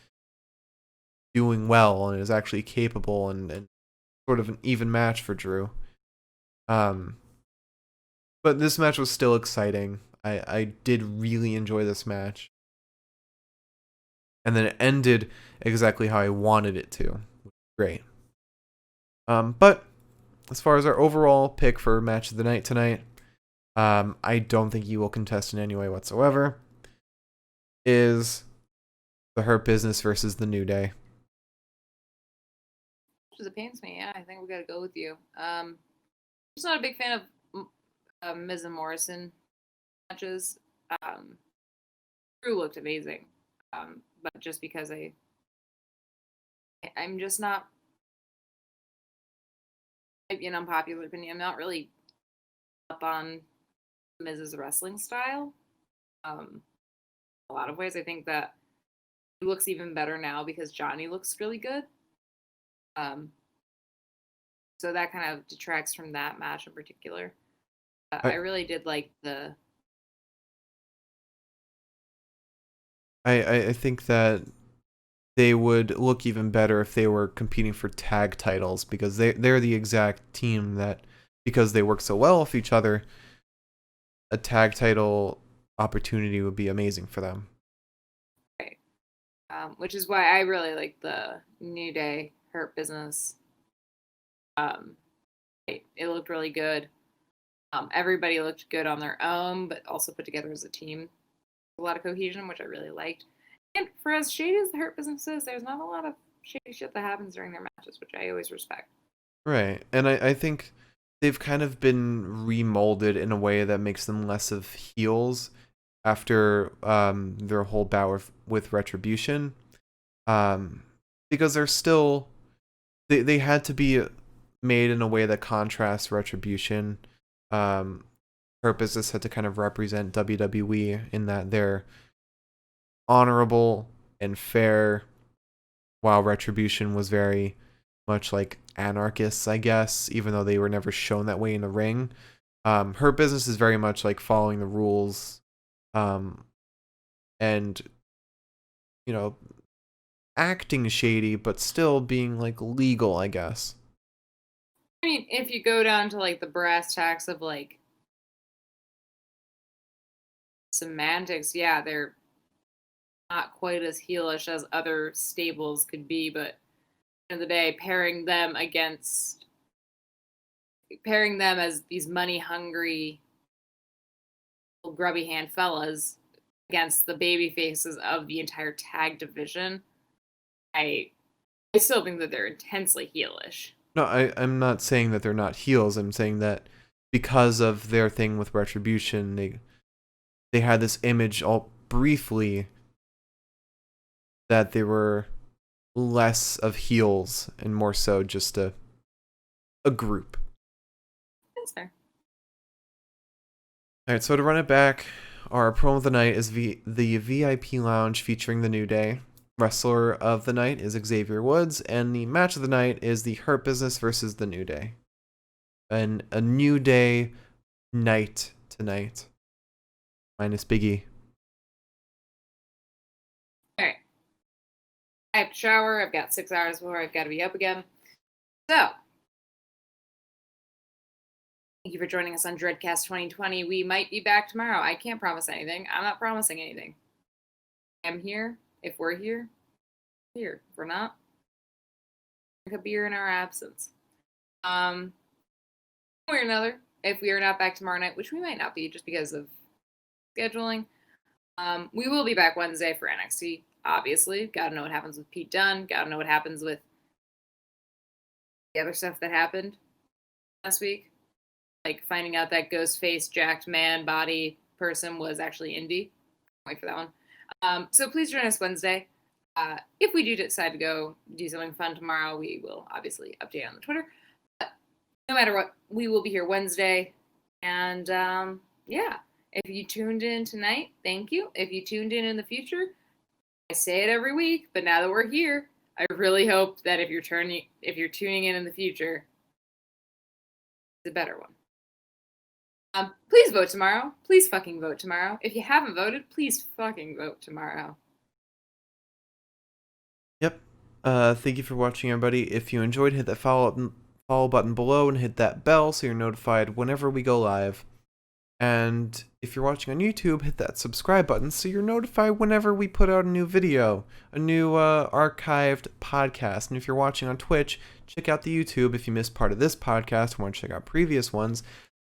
B: doing well and is actually capable and sort of an even match for Drew. But this match was still exciting. I did really enjoy this match. And then it ended exactly how I wanted it to. Great. But as far as our overall pick for match of the night tonight, I don't think you will contest in any way whatsoever, is the Hurt Business versus the New Day.
A: Which it pains me. Yeah, I think we got to go with you. I'm just not a big fan of Miz and Morrison matches. Drew looked amazing, but just because I'm just not. In unpopular opinion, I'm not really up on Miz's wrestling style. A lot of ways, I think that he looks even better now because Johnny looks really good. So that kind of detracts from that match in particular. I really did like the.
B: I think that they would look even better if they were competing for tag titles, because they're the exact team that, because they work so well with each other, a tag title opportunity would be amazing for them.
A: Right. Which is why I really like the New Day Hurt Business. It looked really good. Everybody looked good on their own, but also put together as a team. A lot of cohesion, which I really liked. And for as shady as the Hurt Business is, there's not a lot of shady shit that happens during their matches, which I always respect.
B: Right. And I think they've kind of been remolded in a way that makes them less of heels after their whole bout with Retribution. Because they're still, they had to be made in a way that contrasts Retribution. Hurt Business had to kind of represent WWE in that they're honorable and fair, while Retribution was very much like anarchists, I guess, even though they were never shown that way in the ring. Hurt Business is very much like following the rules, and acting shady, but still being like legal, I guess.
A: I mean, if you go down to like the brass tacks of like semantics, yeah, they're not quite as heelish as other stables could be, but at the end of the day, pairing them as these money hungry grubby hand fellas against the baby faces of the entire tag division, I still think that they're intensely heelish.
B: No, I'm not saying that they're not heels. I'm saying that because of their thing with Retribution, they had this image all briefly that they were less of heels and more so just a group.
A: That's fair.
B: All right, so to run it back, our promo of the night is the VIP Lounge featuring the New Day. Wrestler of the night is Xavier Woods, and the match of the night is the Hurt Business versus the New Day. And a New Day night tonight, minus Biggie.
A: All right. I have to shower. I've got 6 hours before I've got to be up again. So, thank you for joining us on Dreadcast 2020. We might be back tomorrow. I can't promise anything. I'm not promising anything. I'm here. If we're here, here. If we're not, drink a beer in our absence. One way or another, if we are not back tomorrow night, which we might not be just because of scheduling, we will be back Wednesday for NXT. Obviously, gotta know what happens with Pete Dunne. Gotta know what happens with the other stuff that happened last week. like finding out that ghost face jacked man body person was actually Indy. Wait for that one. So please join us Wednesday. If we do decide to go do something fun tomorrow, we will obviously update on the Twitter. But no matter what, we will be here Wednesday. And yeah, if you tuned in tonight, thank you. If you tuned in the future, I say it every week, but now that we're here, I really hope that if you're tuning in the future, it's a better one. Please vote tomorrow. Please fucking vote tomorrow. If you haven't voted, please fucking vote tomorrow.
B: Yep. Thank you for watching, everybody. If you enjoyed, hit that follow button below and hit that bell so you're notified whenever we go live. And if you're watching on YouTube, hit that subscribe button so you're notified whenever we put out a new video, a new archived podcast. And if you're watching on Twitch, check out the YouTube if you missed part of this podcast and want to check out previous ones.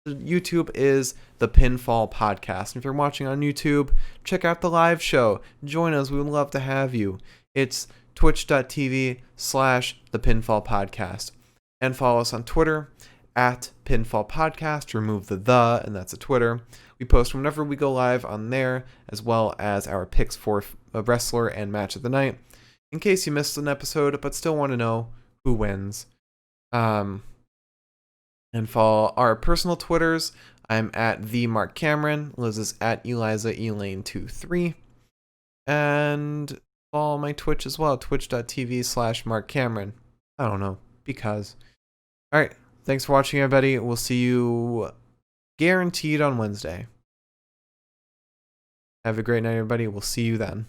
B: The YouTube is the Pinfall Podcast. And if you're watching on YouTube, check out the live show. Join us. We would love to have you. It's twitch.tv/the Pinfall Podcast. And follow us on Twitter at Pinfall Podcast. Remove the, and that's a Twitter. We post whenever we go live on there, as well as our picks for a wrestler and match of the night. In case you missed an episode but still want to know who wins. And follow our personal Twitters. I'm at the Mark Cameron. Liz is at Eliza Elaine23. And follow my Twitch as well, twitch.tv/Mark Cameron. I don't know, because. Alright, thanks for watching, everybody. We'll see you guaranteed on Wednesday. Have a great night, everybody. We'll see you then.